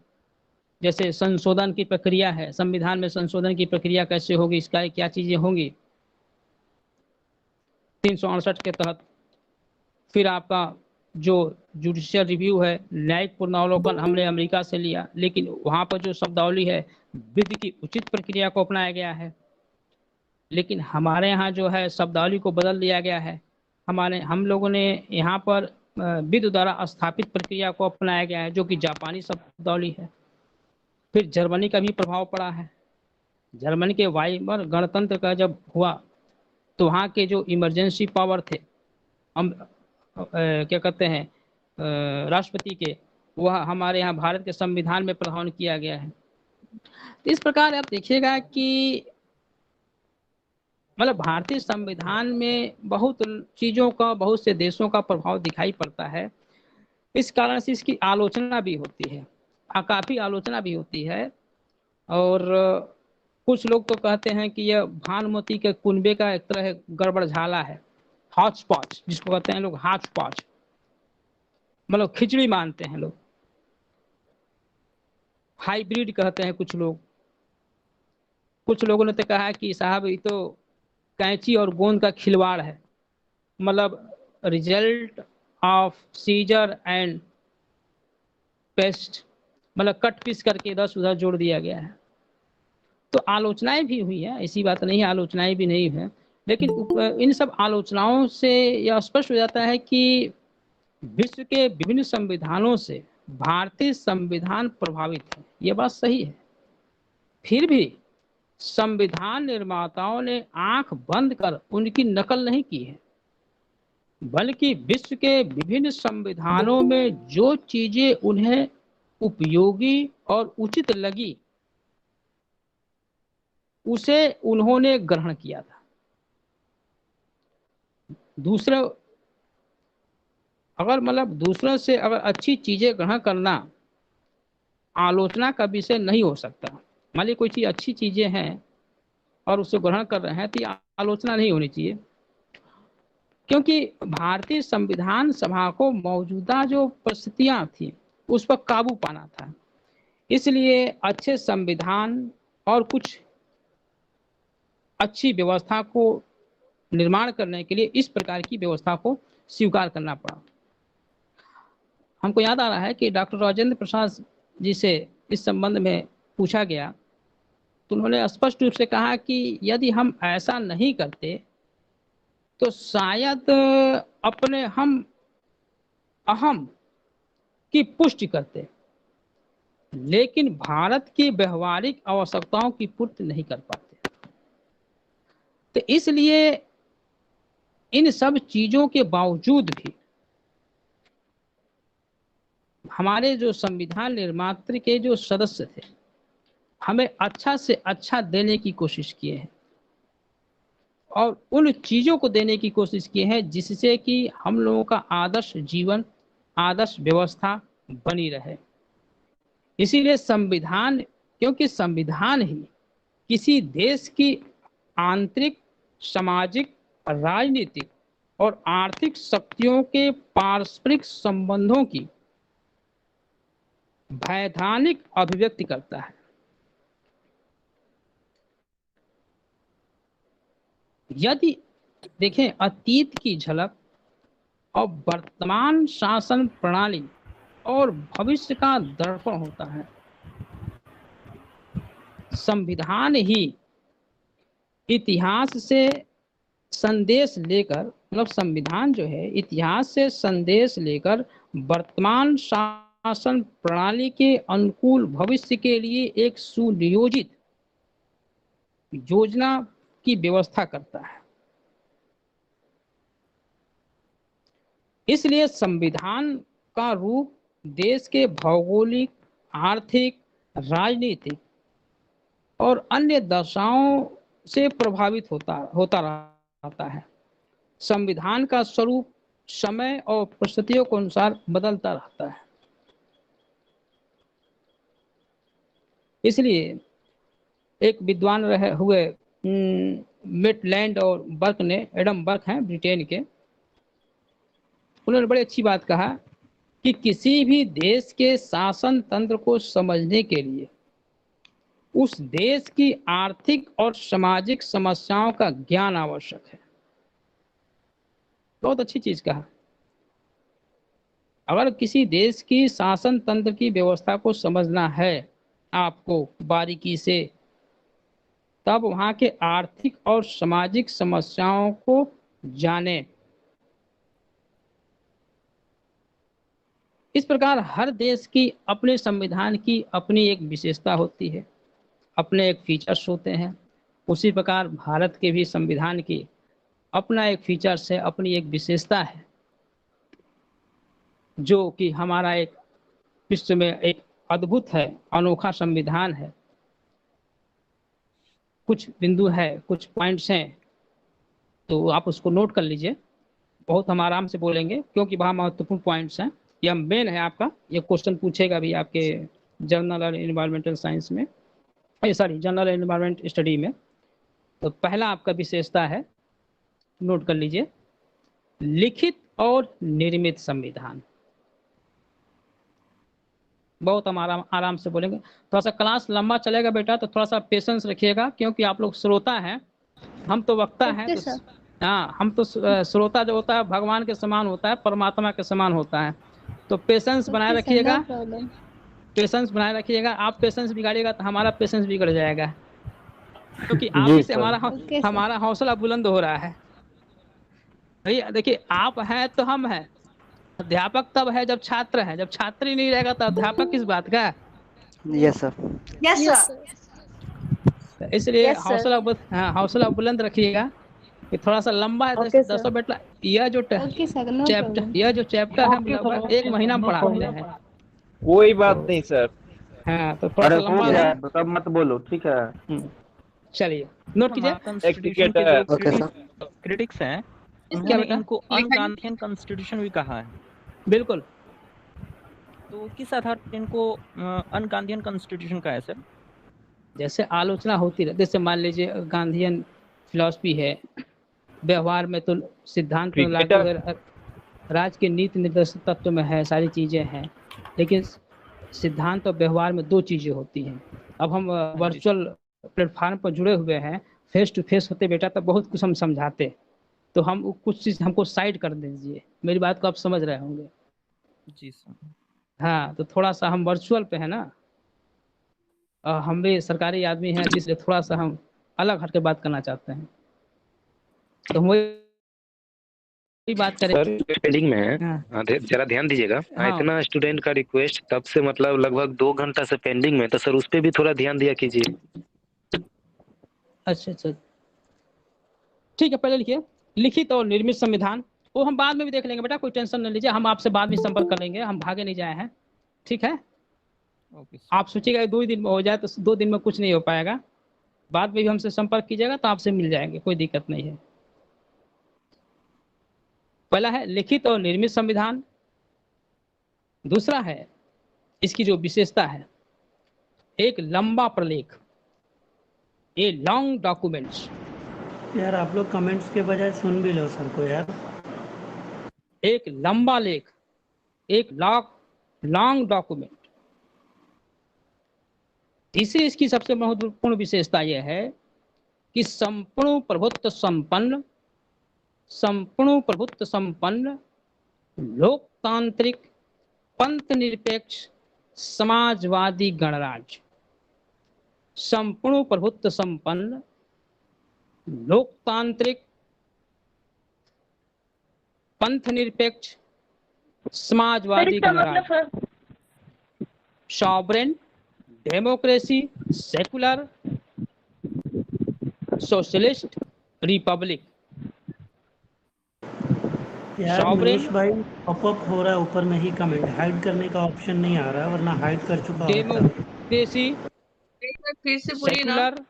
जैसे संशोधन की प्रक्रिया है, संविधान में संशोधन की प्रक्रिया कैसे होगी, इसका क्या चीज़ें होंगी 368 के तहत। फिर आपका जो जुडिशियल रिव्यू है, न्यायिक पुनरावलोकन, हमने अमेरिका से लिया, लेकिन वहाँ पर जो शब्दावली है विधि की उचित प्रक्रिया को अपनाया गया है। लेकिन हमारे यहाँ जो है शब्दावली को बदल दिया गया है। हम लोगों ने यहाँ पर विधि द्वारा स्थापित प्रक्रिया को अपनाया गया है, जो कि जापानी शब्दावली है। फिर जर्मनी का भी प्रभाव पड़ा है। जर्मनी के वाइमर गणतंत्र का जब हुआ तो वहाँ के जो इमरजेंसी पावर थे, क्या कहते हैं, राष्ट्रपति के, वह हमारे यहाँ भारत के संविधान में प्रावधान किया गया है। तो इस प्रकार आप देखिएगा कि मतलब भारतीय संविधान में बहुत चीज़ों का, बहुत से देशों का प्रभाव दिखाई पड़ता है। इस कारण से इसकी आलोचना भी होती है, काफ़ी आलोचना भी होती है। और कुछ लोग तो कहते हैं कि यह भानुमति के कुनबे का एक तरह गड़बड़ झाला है, हॉच पॉच, जिसको कहते हैं लोग हॉच पॉच, मतलब खिचड़ी मानते हैं लोग, हाइब्रिड कहते हैं कुछ लोग। कुछ लोगों ने तो कहा है कि साहब ये तो कैंची और गोंद का खिलवाड़ है, मतलब result of scissor and paste, मतलब कट पीस करके इधर उधर जोड़ दिया गया है। तो आलोचनाएं भी हुई है, ऐसी बात नहीं है आलोचनाएं भी नहीं है, लेकिन इन सब आलोचनाओं से यह स्पष्ट हो जाता है कि विश्व के विभिन्न संविधानों से भारतीय संविधान प्रभावित है। ये बात सही है। फिर भी संविधान निर्माताओं ने आंख बंद कर उनकी नकल नहीं की है, बल्कि विश्व के विभिन्न संविधानों में जो चीजें उन्हें उपयोगी और उचित लगी उसे उन्होंने ग्रहण किया था। दूसरों से अगर अच्छी चीजें ग्रहण करना आलोचना का विषय नहीं हो सकता। मान लीजिए कोई चीज अच्छी चीजें हैं और उसे ग्रहण कर रहे हैं तो आलोचना नहीं होनी चाहिए, क्योंकि भारतीय संविधान सभा को मौजूदा जो परिस्थितियां थी उस पर काबू पाना था। इसलिए अच्छे संविधान और कुछ अच्छी व्यवस्था को निर्माण करने के लिए इस प्रकार की व्यवस्था को स्वीकार करना पड़ा। हमको याद आ रहा है कि डॉक्टर राजेंद्र प्रसाद जी से इस संबंध में पूछा गया तो उन्होंने स्पष्ट रूप से कहा कि यदि हम ऐसा नहीं करते तो शायद अपने हम अहम की पुष्टि करते, लेकिन भारत की व्यवहारिक आवश्यकताओं की पूर्ति नहीं कर पाते। तो इसलिए इन सब चीजों के बावजूद भी हमारे जो संविधान निर्माता के जो सदस्य थे हमें अच्छा से अच्छा देने की कोशिश किए हैं और उन चीजों को देने की कोशिश की है जिससे कि हम लोगों का आदर्श जीवन, आदर्श व्यवस्था बनी रहे। इसीलिए संविधान, क्योंकि संविधान ही किसी देश की आंतरिक, सामाजिक, राजनीतिक और आर्थिक शक्तियों के पारस्परिक संबंधों की वैधानिक अभिव्यक्ति करता है। यदि देखें अतीत की झलक और वर्तमान शासन प्रणाली और भविष्य का दर्पण होता है। संविधान ही इतिहास से संदेश लेकर, मतलब संविधान जो है इतिहास से संदेश लेकर वर्तमान शासन प्रणाली के अनुकूल भविष्य के लिए एक सुनियोजित योजना की व्यवस्था करता है। इसलिए संविधान का रूप देश के भौगोलिक, आर्थिक, राजनीतिक और अन्य दशाओं से प्रभावित होता रहता है। संविधान का स्वरूप समय और परिस्थितियों के अनुसार बदलता रहता है। इसलिए एक विद्वान रहे हुए मेटलैंड और बर्क ने, एडम बर्क हैं ब्रिटेन के, उन्होंने बड़ी अच्छी बात कहा कि किसी भी देश के शासन तंत्र को समझने के लिए उस देश की आर्थिक और सामाजिक समस्याओं का ज्ञान आवश्यक है। बहुत अच्छी चीज कहा। अगर किसी देश की शासन तंत्र की व्यवस्था को समझना है आपको बारीकी से, तब वहां के आर्थिक और सामाजिक समस्याओं को जाने। इस प्रकार हर देश की अपने संविधान की अपनी एक विशेषता होती है, अपने एक फीचर्स होते हैं। उसी प्रकार भारत के भी संविधान की अपना एक फीचर्स है, अपनी एक विशेषता है, जो कि हमारा एक विश्व में एक अद्भुत है, अनोखा संविधान है। कुछ बिंदु है, कुछ पॉइंट्स हैं, तो आप उसको नोट कर लीजिए। बहुत हम आराम से बोलेंगे क्योंकि वहाँ महत्वपूर्ण पॉइंट्स हैं। यह मेन है आपका, ये क्वेश्चन पूछेगा भी आपके जर्नल और एनवायरमेंटल साइंस में, सॉरी जनरल एनवायरमेंट स्टडी में। तो पहला आपका विशेषता है, नोट कर लीजिए, लिखित और निर्मित संविधान। बहुत हम आराम से बोलेंगे। थोड़ा सा क्लास लंबा चलेगा बेटा, तो थोड़ा सा पेशेंस रखिएगा, क्योंकि आप लोग श्रोता हैं, हम तो वक्ता हैं। तो हाँ, हम तो श्रोता जो होता है भगवान के समान होता है, परमात्मा के समान होता है। तो पेशेंस बनाए रखिएगा, पेशेंस बनाए रखिएगा। आप पेशेंस बिगाड़िएगा तो हमारा पेशेंस बिगड़ जाएगा, क्योंकि आप ही से हमारा हौसला बुलंद हो रहा है। भैया देखिए, आप हैं तो हम हैं। अध्यापक तब है जब छात्र है, जब छात्र ही नहीं रहेगा तो अध्यापक किस बात का। Yes sir, yes sir. इसलिए हौसला बुलंद रखिएगा। ये थोड़ा सा लंबा है, 10 बेटा। यह जो चैप्टर है लगभग 1 महीना में पढ़ाते हैं। कोई बात नहीं सर। हाँ, तो थोड़ा सा लंबा है, तब मत बोलो, ठीक है। चलिए नोट कीजिए। क्रिटिक्स हैं, उन्होंने इनको अनगांधीयन कॉन्स्टिट्यूशन भी कहा है। बिल्कुल। तो किस आधार पर इनको अनगांधीयन कॉन्स्टिट्यूशन का है सर? जैसे आलोचना होती रहती, जैसे मान लीजिए गांधीयन फिलॉसफी है, व्यवहार में तो सिद्धांत में लागू है, राज के नीति निर्देशक तत्व में है, सारी चीजें हैं, लेकिन सिद्धांत और व्यवहार में दो चीजें होती हैं। अब हम वर्चुअल प्लेटफॉर्म पर जुड़े हुए हैं, फेस टू फेस होते बेटा तो बहुत कुछ हम समझाते, तो हम कुछ चीज हमको साइड कर दीजिए, मेरी बात को आप समझ रहे होंगे। जी सर। हाँ, तो थोड़ा सा हम वर्चुअल पे है ना, हम भी सरकारी आदमी हैं, इसलिए थोड़ा सा हम अलग हट के बात करना चाहते हैं, तो हम वही बात करें। सर पेंडिंग में है, जरा ध्यान दीजिएगा। इतना स्टूडेंट का रिक्वेस्ट तब से मतलब लगभग 2 घंटा से पेंडिंग में, तो सर उस पर भी थोड़ा ध्यान दिया कीजिए। अच्छा, ठीक है, पहले लिखिए लिखित और निर्मित संविधान, वो हम बाद में भी देख लेंगे बेटा, कोई टेंशन नहीं लीजिए, हम आपसे बाद में संपर्क कर लेंगे, हम भागे नहीं जाए हैं, ठीक है। आप सोचिएगा 2 दिन में हो जाए तो 2 दिन में कुछ नहीं हो पाएगा, बाद में भी हमसे संपर्क कीजिएगा तो आपसे मिल जाएंगे, कोई दिक्कत नहीं है। पहला है लिखित और निर्मित संविधान, दूसरा है इसकी जो विशेषता है, एक लंबा प्रलेख, ए लॉन्ग डॉक्यूमेंट्स। यार आप लोग कमेंट्स के बजाय सुन भी लो सर को यार। एक लंबा लेख, एक लॉन्ग डॉक्यूमेंट। तीसरी इसकी सबसे महत्वपूर्ण विशेषता यह है कि संपूर्ण प्रभुत्व संपन्न लोकतांत्रिक पंथ निरपेक्ष समाजवादी गणराज्य। संपूर्ण प्रभुत्व संपन्न लोकतांत्रिक पंथ निरपेक्ष समाजवादी गणराज्य। Sovereign, democracy, secular, socialist Republic. यार मनीष भाई पॉपअप हो रहा है ऊपर में ही कमेंट, हाइड करने का ऑप्शन नहीं आ रहा है, वरना हाइड कर चुका हूं। डेमोक्रेसी, फिर से बोलिए ना। सेकुलर,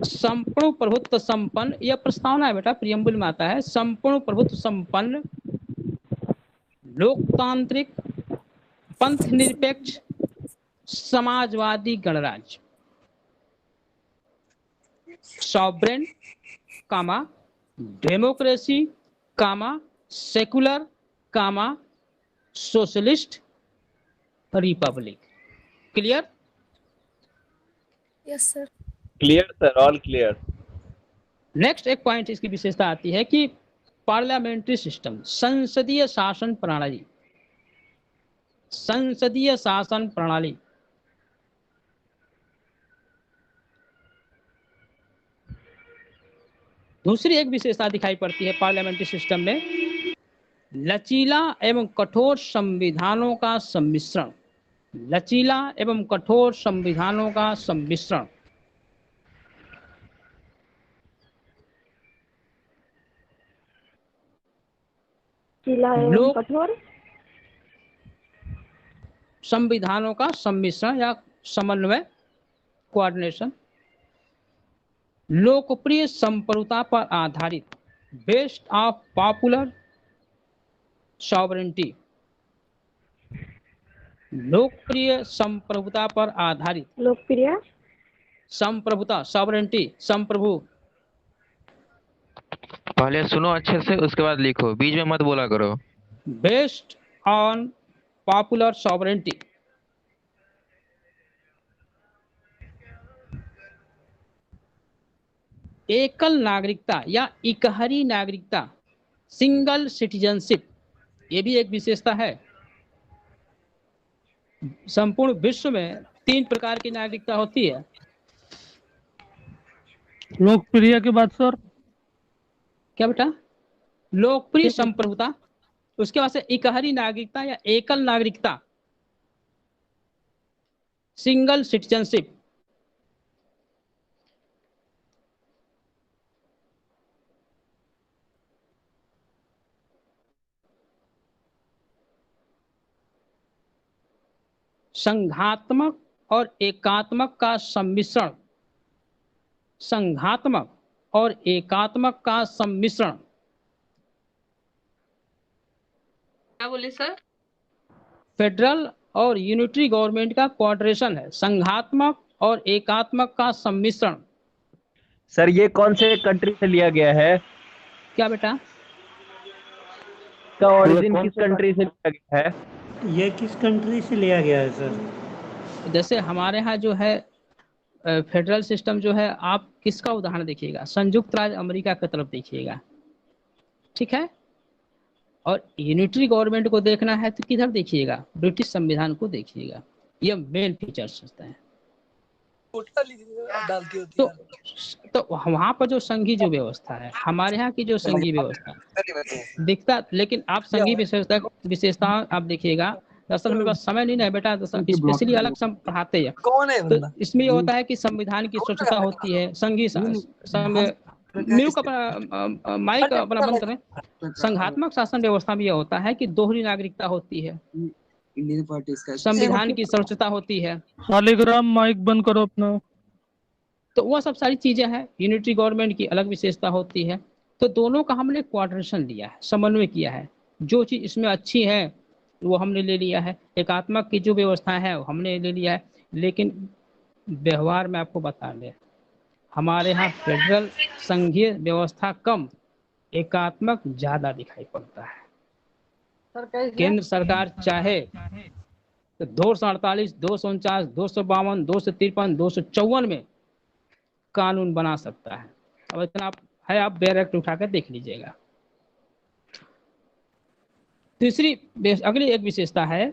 संपूर्ण प्रभुत्व संपन्न, यह प्रस्तावना है बेटा, प्रियम्बल में आता है। संपूर्ण प्रभुत्व संपन्न लोकतांत्रिक पंथ निरपेक्ष समाजवादी गणराज्य। Sovereign, comma, democracy, comma, secular, comma, socialist republic. Clear? Yes sir. Clear sir, all clear. Next एक पॉइंट इसकी विशेषता आती है कि पार्लियामेंट्री सिस्टम, संसदीय शासन प्रणाली। संसदीय शासन प्रणाली दूसरी एक विशेषता दिखाई पड़ती है पार्लियामेंट्री सिस्टम में, लचीला एवं कठोर संविधानों का सम्मिश्रण। लचीला एवं कठोर संविधानों का सम्मिश्रण। एवं कठोर संविधानों का सम्मिश्रण या समन्वय, कोऑर्डिनेशन। लोकप्रिय संप्रभुता पर आधारित, बेस्ड ऑफ पॉपुलर सॉवरेंटी। लोकप्रिय संप्रभुता पर आधारित, लोकप्रिय संप्रभुता, सॉवरेंटी, संप्रभु। पहले सुनो अच्छे से, उसके बाद लिखो, बीच में मत बोला करो। Based on popular sovereignty. एकल नागरिकता या इकहरी नागरिकता, सिंगल सिटीजनशिप, ये भी एक विशेषता है। संपूर्ण विश्व में 3 प्रकार की नागरिकता होती है। लोकप्रिय के बाद सर क्या बेटा? लोकप्रिय संप्रभुता, उसके बाद से इकहरी नागरिकता या एकल नागरिकता, सिंगल सिटीजनशिप। संघात्मक और एकात्मक का सम्मिश्रण। संघात्मक और एकात्मक का सम्मिश्रण। क्या बोले सर? फेडरल और यूनिटरी गवर्नमेंट का कोऑर्डिनेशन है। संघात्मक और एकात्मक का सम्मिश्रण। सर ये कौन से कंट्री से लिया गया है? क्या बेटा? इसका ओरिजिन किस कंट्री से लिया गया है? ये किस कंट्री से लिया गया है सर? जैसे हमारे यहाँ जो है फेडरल सिस्टम जो है, आप किसका उदाहरण देखिएगा, संयुक्त राज्य अमेरिका की तरफ देखिएगा, ठीक है। और यूनिटरी गवर्नमेंट को देखना है तो किधर देखिएगा, ब्रिटिश संविधान को देखिएगा। ये मेन फीचर्स होते हैं। तो वहाँ पर जो संघीय जो व्यवस्था है, हमारे यहाँ की जो संघीय व्यवस्था दिखता, लेकिन आप संघीय विशेषता आप देखिएगा। दरअसल मेरे पास समय नहीं है बेटा, स्पेशली अलग से हम पढ़ाते हैं। तो इसमें ये होता है कि संविधान की स्वच्छता होती है, संघीय म्यूट अपना माइक अपना बंद करें। संघात्मक शासन व्यवस्था में यह होता है कि दोहरी नागरिकता होती है, संविधान की स्वच्छता होती है। शालिग्राम माइक बंद करो अपना। तो वह सब सारी चीजें हैं। यूनिटरी गवर्नमेंट की अलग विशेषता होती है। तो दोनों का हमने कोऑर्डिनेशन लिया है, समन्वय किया है। जो चीज इसमें अच्छी है वो हमने ले लिया है, एकात्मक की जो व्यवस्था है वो हमने ले लिया है। लेकिन व्यवहार में आपको बता दें, हमारे यहाँ फेडरल संघीय व्यवस्था कम, एकात्मक ज्यादा दिखाई पड़ता है। केंद्र सरकार चाहे तो 248, 249, 252, 253, 254 में कानून बना सकता है। अब इतना आप बेयर एक्ट उठाकर देख लीजिएगा। अगली एक विशेषता है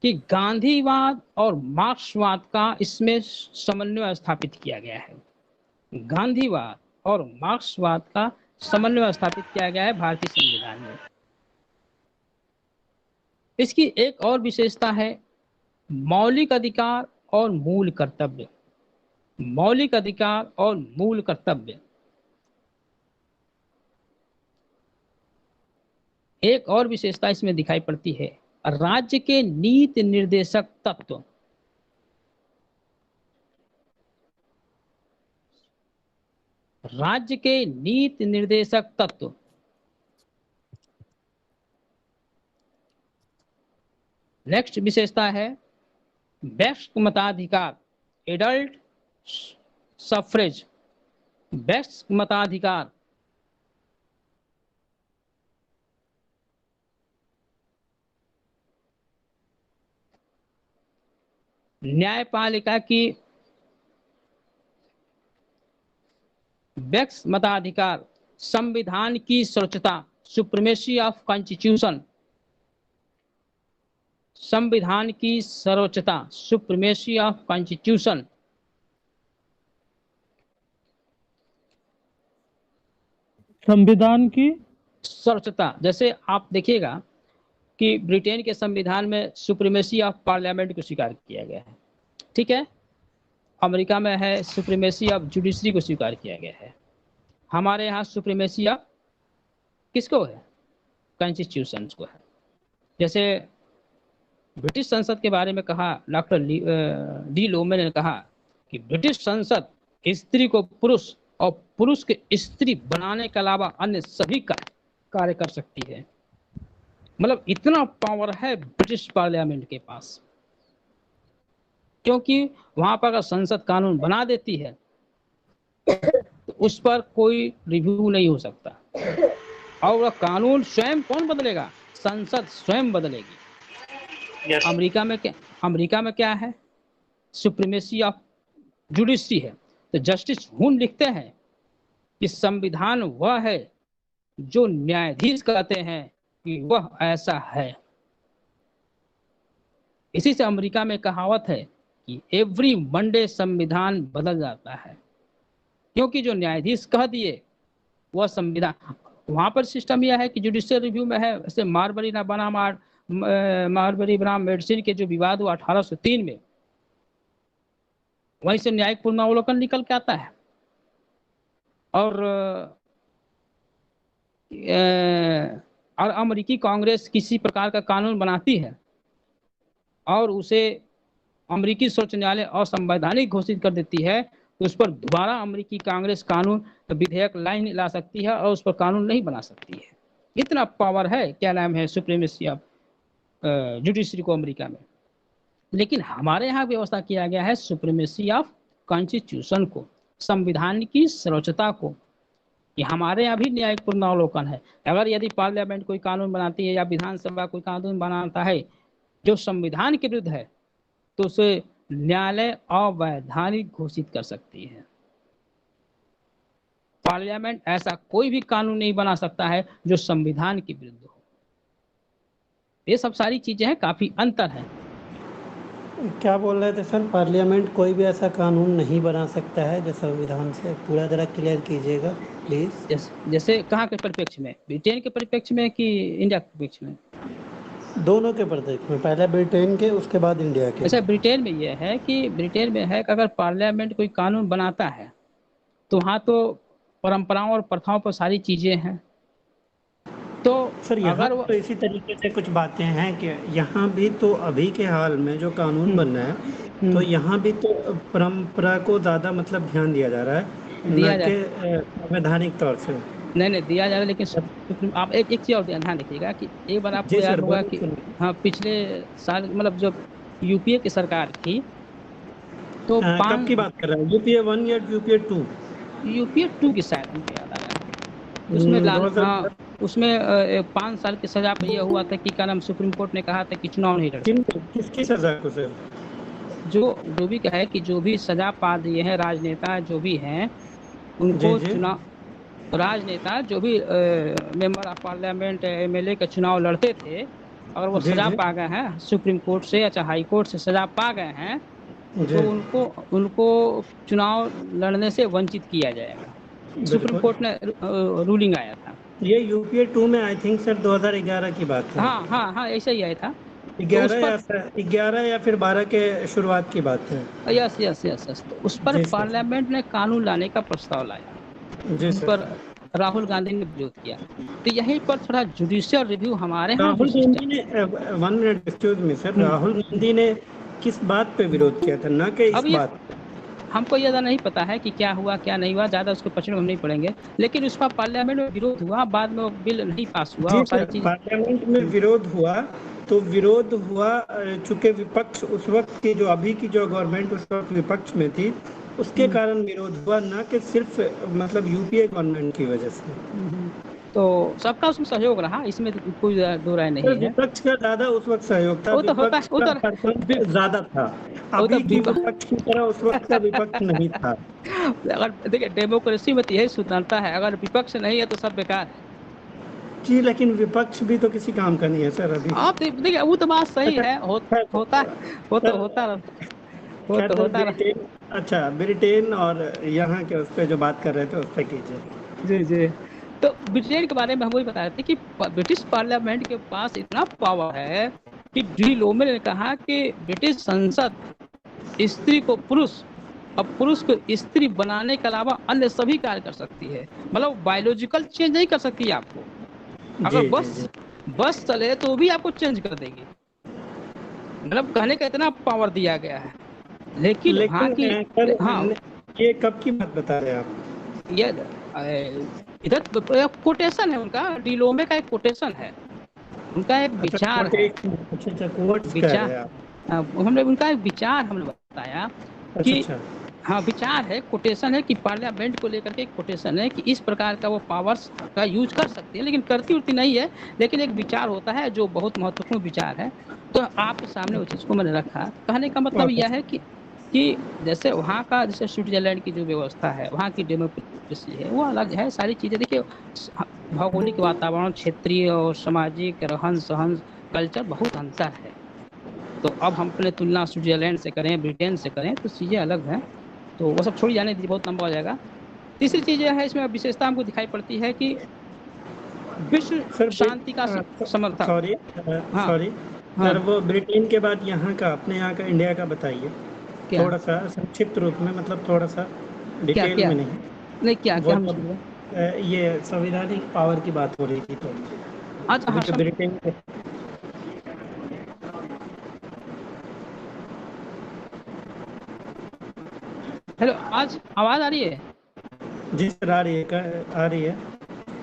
कि गांधीवाद और मार्क्सवाद का इसमें समन्वय स्थापित किया गया है। गांधीवाद और मार्क्सवाद का समन्वय स्थापित किया गया है भारतीय संविधान में। इसकी एक और विशेषता है मौलिक अधिकार और मूल कर्तव्य। मौलिक अधिकार और मूल कर्तव्य। एक और विशेषता इसमें दिखाई पड़ती है, राज्य के नीति निर्देशक तत्व। राज्य के नीति निर्देशक तत्व। नेक्स्ट विशेषता है वयस्क मताधिकार, एडल्ट सफ्रेज। वयस्क मताधिकार। न्यायपालिका की वयस्क मताधिकार, संविधान की सर्वोच्चता, सुप्रीमेसी ऑफ कॉन्स्टिट्यूशन। संविधान की सर्वोच्चता, सुप्रीमेसी ऑफ कॉन्स्टिट्यूशन। संविधान की सर्वोच्चता। जैसे आप देखिएगा कि ब्रिटेन के संविधान में सुप्रीमेसी ऑफ पार्लियामेंट को स्वीकार किया गया है, ठीक है। अमेरिका में है सुप्रीमेसी ऑफ जुडिशरी को स्वीकार किया गया है। हमारे यहाँ सुप्रीमेसी ऑफ किसको है, कॉन्स्टिट्यूशन को है। जैसे ब्रिटिश संसद के बारे में कहा डॉक्टर डी लोमे ने कहा कि ब्रिटिश संसद स्त्री को पुरुष और पुरुष के स्त्री बनाने के अलावा अन्य सभी कार्य कर सकती है। मतलब इतना पावर है ब्रिटिश पार्लियामेंट के पास, क्योंकि वहां पर अगर संसद कानून बना देती है तो उस पर कोई रिव्यू नहीं हो सकता, और वह कानून स्वयं कौन बदलेगा, संसद स्वयं बदलेगी। अमेरिका में क्या है, सुप्रीमेसी ऑफ जुडिशरी है। तो जस्टिस हुन लिखते हैं कि संविधान वह है जो न्यायाधीश कहते हैं कि वह ऐसा है। इसी से अमेरिका में कहावत है कि एवरी मंडे संविधान बदल जाता है, क्योंकि जो न्यायाधीश कह दिए वह संविधान। वहां पर सिस्टम यह है कि जुडिशियल रिव्यू में है, जैसे मारबरी बनाम मेडिसिन के जो विवाद हुआ 1803 में, वहीं से न्यायिक पुनरावलोकन निकल के आता है। और अमेरिकी कांग्रेस किसी प्रकार का कानून बनाती है और उसे अमेरिकी सर्वोच्च न्यायालय असंवैधानिक घोषित कर देती है, तो उस पर दोबारा अमेरिकी कांग्रेस कानून विधेयक लाइन ला सकती है और उस पर कानून नहीं बना सकती है। इतना पावर है, क्या नाम है, सुप्रीमेसी ऑफ जुडिशरी को अमेरिका में। लेकिन हमारे यहाँ व्यवस्था किया गया है सुप्रीमेसी ऑफ कॉन्स्टिट्यूशन को। संविधान की सर्वोच्चता को, कि हमारे यहाँ भी न्यायिक पुनरावलोकन है। अगर यदि पार्लियामेंट कोई कानून बनाती है या विधानसभा कोई कानून बनाता है जो संविधान के विरुद्ध है, तो उसे न्यायालय अवैधानिक घोषित कर सकती है। पार्लियामेंट ऐसा कोई भी कानून नहीं बना सकता है जो संविधान के विरुद्ध हो। ये सब सारी चीजें हैं, काफी अंतर है। क्या बोल रहे थे सर? पार्लियामेंट कोई भी ऐसा कानून नहीं बना सकता है जो संविधान से, पूरा जरा क्लियर कीजिएगा प्लीज। जैसे कहाँ के परिप्रेक्ष्य में, ब्रिटेन के परिप्रेक्ष्य में कि इंडिया के परिप्रेक्ष्य में? दोनों के परिप्रेक्ष्य में, पहले ब्रिटेन के उसके बाद इंडिया के। जैसे ब्रिटेन में यह है कि अगर पार्लियामेंट कोई कानून बनाता है तो वहाँ तो परंपराओं और प्रथाओं पर सारी चीजें हैं। तो सर यहाँ तो इसी तरीके से कुछ बातें हैं कि यहाँ भी तो अभी के हाल में जो कानून बन रहा है तो यहाँ भी तो परंपरा को ज्यादा मतलब ध्यान दिया जा रहा है, न कि संवैधानिक तौर से। नहीं दिया जा रहा है, लेकिन आप एक चीज और ध्यान रखिएगा कि एक बार आपको याद होगा कि हाँ, पिछले साल मतलब जब यूपीए की सरकार थी तो कब की बात कर रहे हैं? यूपीए 1 या यूपीए 2? यूपीए 2 की शायद मुझे याद आ रहा है। उसमें 5 साल की सजा पे यह हुआ था कि क्या नाम, सुप्रीम कोर्ट ने कहा था कि चुनाव नहीं लड़। किसकी सजा को सर? जो भी कहे कि जो भी सजा पा दिए हैं राजनेता जो भी हैं उनको चुनाव, राजनेता जो भी मेंबर ऑफ पार्लियामेंट एमएलए का चुनाव लड़ते थे, अगर वो सजा पा गए हैं सुप्रीम कोर्ट से या हाई कोर्ट से सजा पा गए हैं तो उनको चुनाव लड़ने से वंचित किया जाएगा। सुप्रीम कोर्ट ने रूलिंग आया था। ये यूपीए 2 में आई थिंक सर 2011 की बात है। हाँ ऐसा ही आया था। 11 या फिर 12 के शुरुआत की बात है। यस। तो उस पर पार्लियामेंट ने कानून लाने का प्रस्ताव लाया, जिस पर राहुल गांधी ने विरोध किया। तो यहीं पर थोड़ा जुडिशियल रिव्यू हमारे राहुल गांधी ने 1 minute excuse me sir, Rahul Gandhi ने किस बात पे विरोध किया था, न कि इस बात? हमको ज़्यादा नहीं पता है कि क्या हुआ क्या नहीं हुआ, ज़्यादा उसके पक्ष में हम नहीं पढ़ेंगे, लेकिन उस पर पार्लियामेंट में विरोध हुआ, बाद में वो बिल नहीं पास हुआ। और सारी चीज पार्लियामेंट में विरोध हुआ तो विरोध हुआ चूंकि विपक्ष उस वक्त की, जो अभी की जो गवर्नमेंट उस वक्त विपक्ष में थी, उसके कारण विरोध हुआ, ना कि सिर्फ मतलब यूपीए गवर्नमेंट की वजह से। तो सबका उसमें सहयोग रहा, इसमें तो कोई दो राय नहीं है। विपक्ष का ज्यादा उस वक्त सहयोग था, ज्यादा था। अभी की विपक्ष की तरह उस वक्त का विपक्ष नहीं था। अगर देखिए डेमोक्रेसी में यही सुंदरता है, अगर विपक्ष नहीं है तो सब बेकार है जी। लेकिन विपक्ष भी तो किसी काम का नहीं है सर अभी। आप देखिए वो तो बात सही है, होता। अच्छा, ब्रिटेन और यहाँ के उस पर जो बात कर रहे थे उस पर कीजिए। जी। तो ब्रिटेन के बारे में हम वही बता रहे थे कि ब्रिटिश पार्लियामेंट के पास इतना पावर है कि डी लोमे ने कहा कि ब्रिटिश संसद स्त्री को पुरुष और पुरुष को स्त्री बनाने के अलावा अन्य सभी कार्य कर सकती है। मतलब बायोलॉजिकल चेंज नहीं कर सकती आपको, अगर बस चले तो भी आपको चेंज कर देगी। मतलब कहने का इतना पावर दिया गया है। लेकिन ये कब की बात बता रहे हैं आप? ये इधर कोटेशन है उनका, डिलोमे का एक कोटेशन है, उनका एक विचार है। हमने उनका एक विचार हमने बताया कि हाँ विचार है, कोटेशन है कि पार्लियामेंट को लेकर के एक कोटेशन है कि इस प्रकार का वो पावर्स का यूज कर सकती है, लेकिन करती उड़ती नहीं है। लेकिन एक विचार होता है जो बहुत महत्वपूर्ण विचार है, तो आपके सामने वो चीज़ को मैंने रखा। कहने का मतलब यह है कि जैसे वहाँ का, जैसे स्विट्जरलैंड की जो व्यवस्था है, वहाँ की डेमोक्रेसी है, वो अलग है। सारी चीज़ें देखिए, भौगोलिक वातावरण, क्षेत्रीय और सामाजिक रहन सहन, कल्चर बहुत अंतर है। तो अब हम अपने तुलना स्विट्जरलैंड से करें, ब्रिटेन से करें, तो चीज़ें अलग हैं। तो वो सब छोड़ जाने दीजिए, बहुत लंबा हो जाएगा। तीसरी चीज़ है, इसमें विशेषता हमको दिखाई पड़ती है कि विश्व शांति का समर्थन। सॉरी सर, वो ब्रिटेन के बाद यहाँ का, अपने यहाँ का, इंडिया का बताइए थोड़ा सा संक्षिप्त रूप में, मतलब थोड़ा सा डिटेल में नहीं। क्या ये संवैधानिक पावर की बात हो रही थी, तो अच्छा ब्रिटेन के। हेलो, आज आवाज आ रही है? जी सर, आ रही है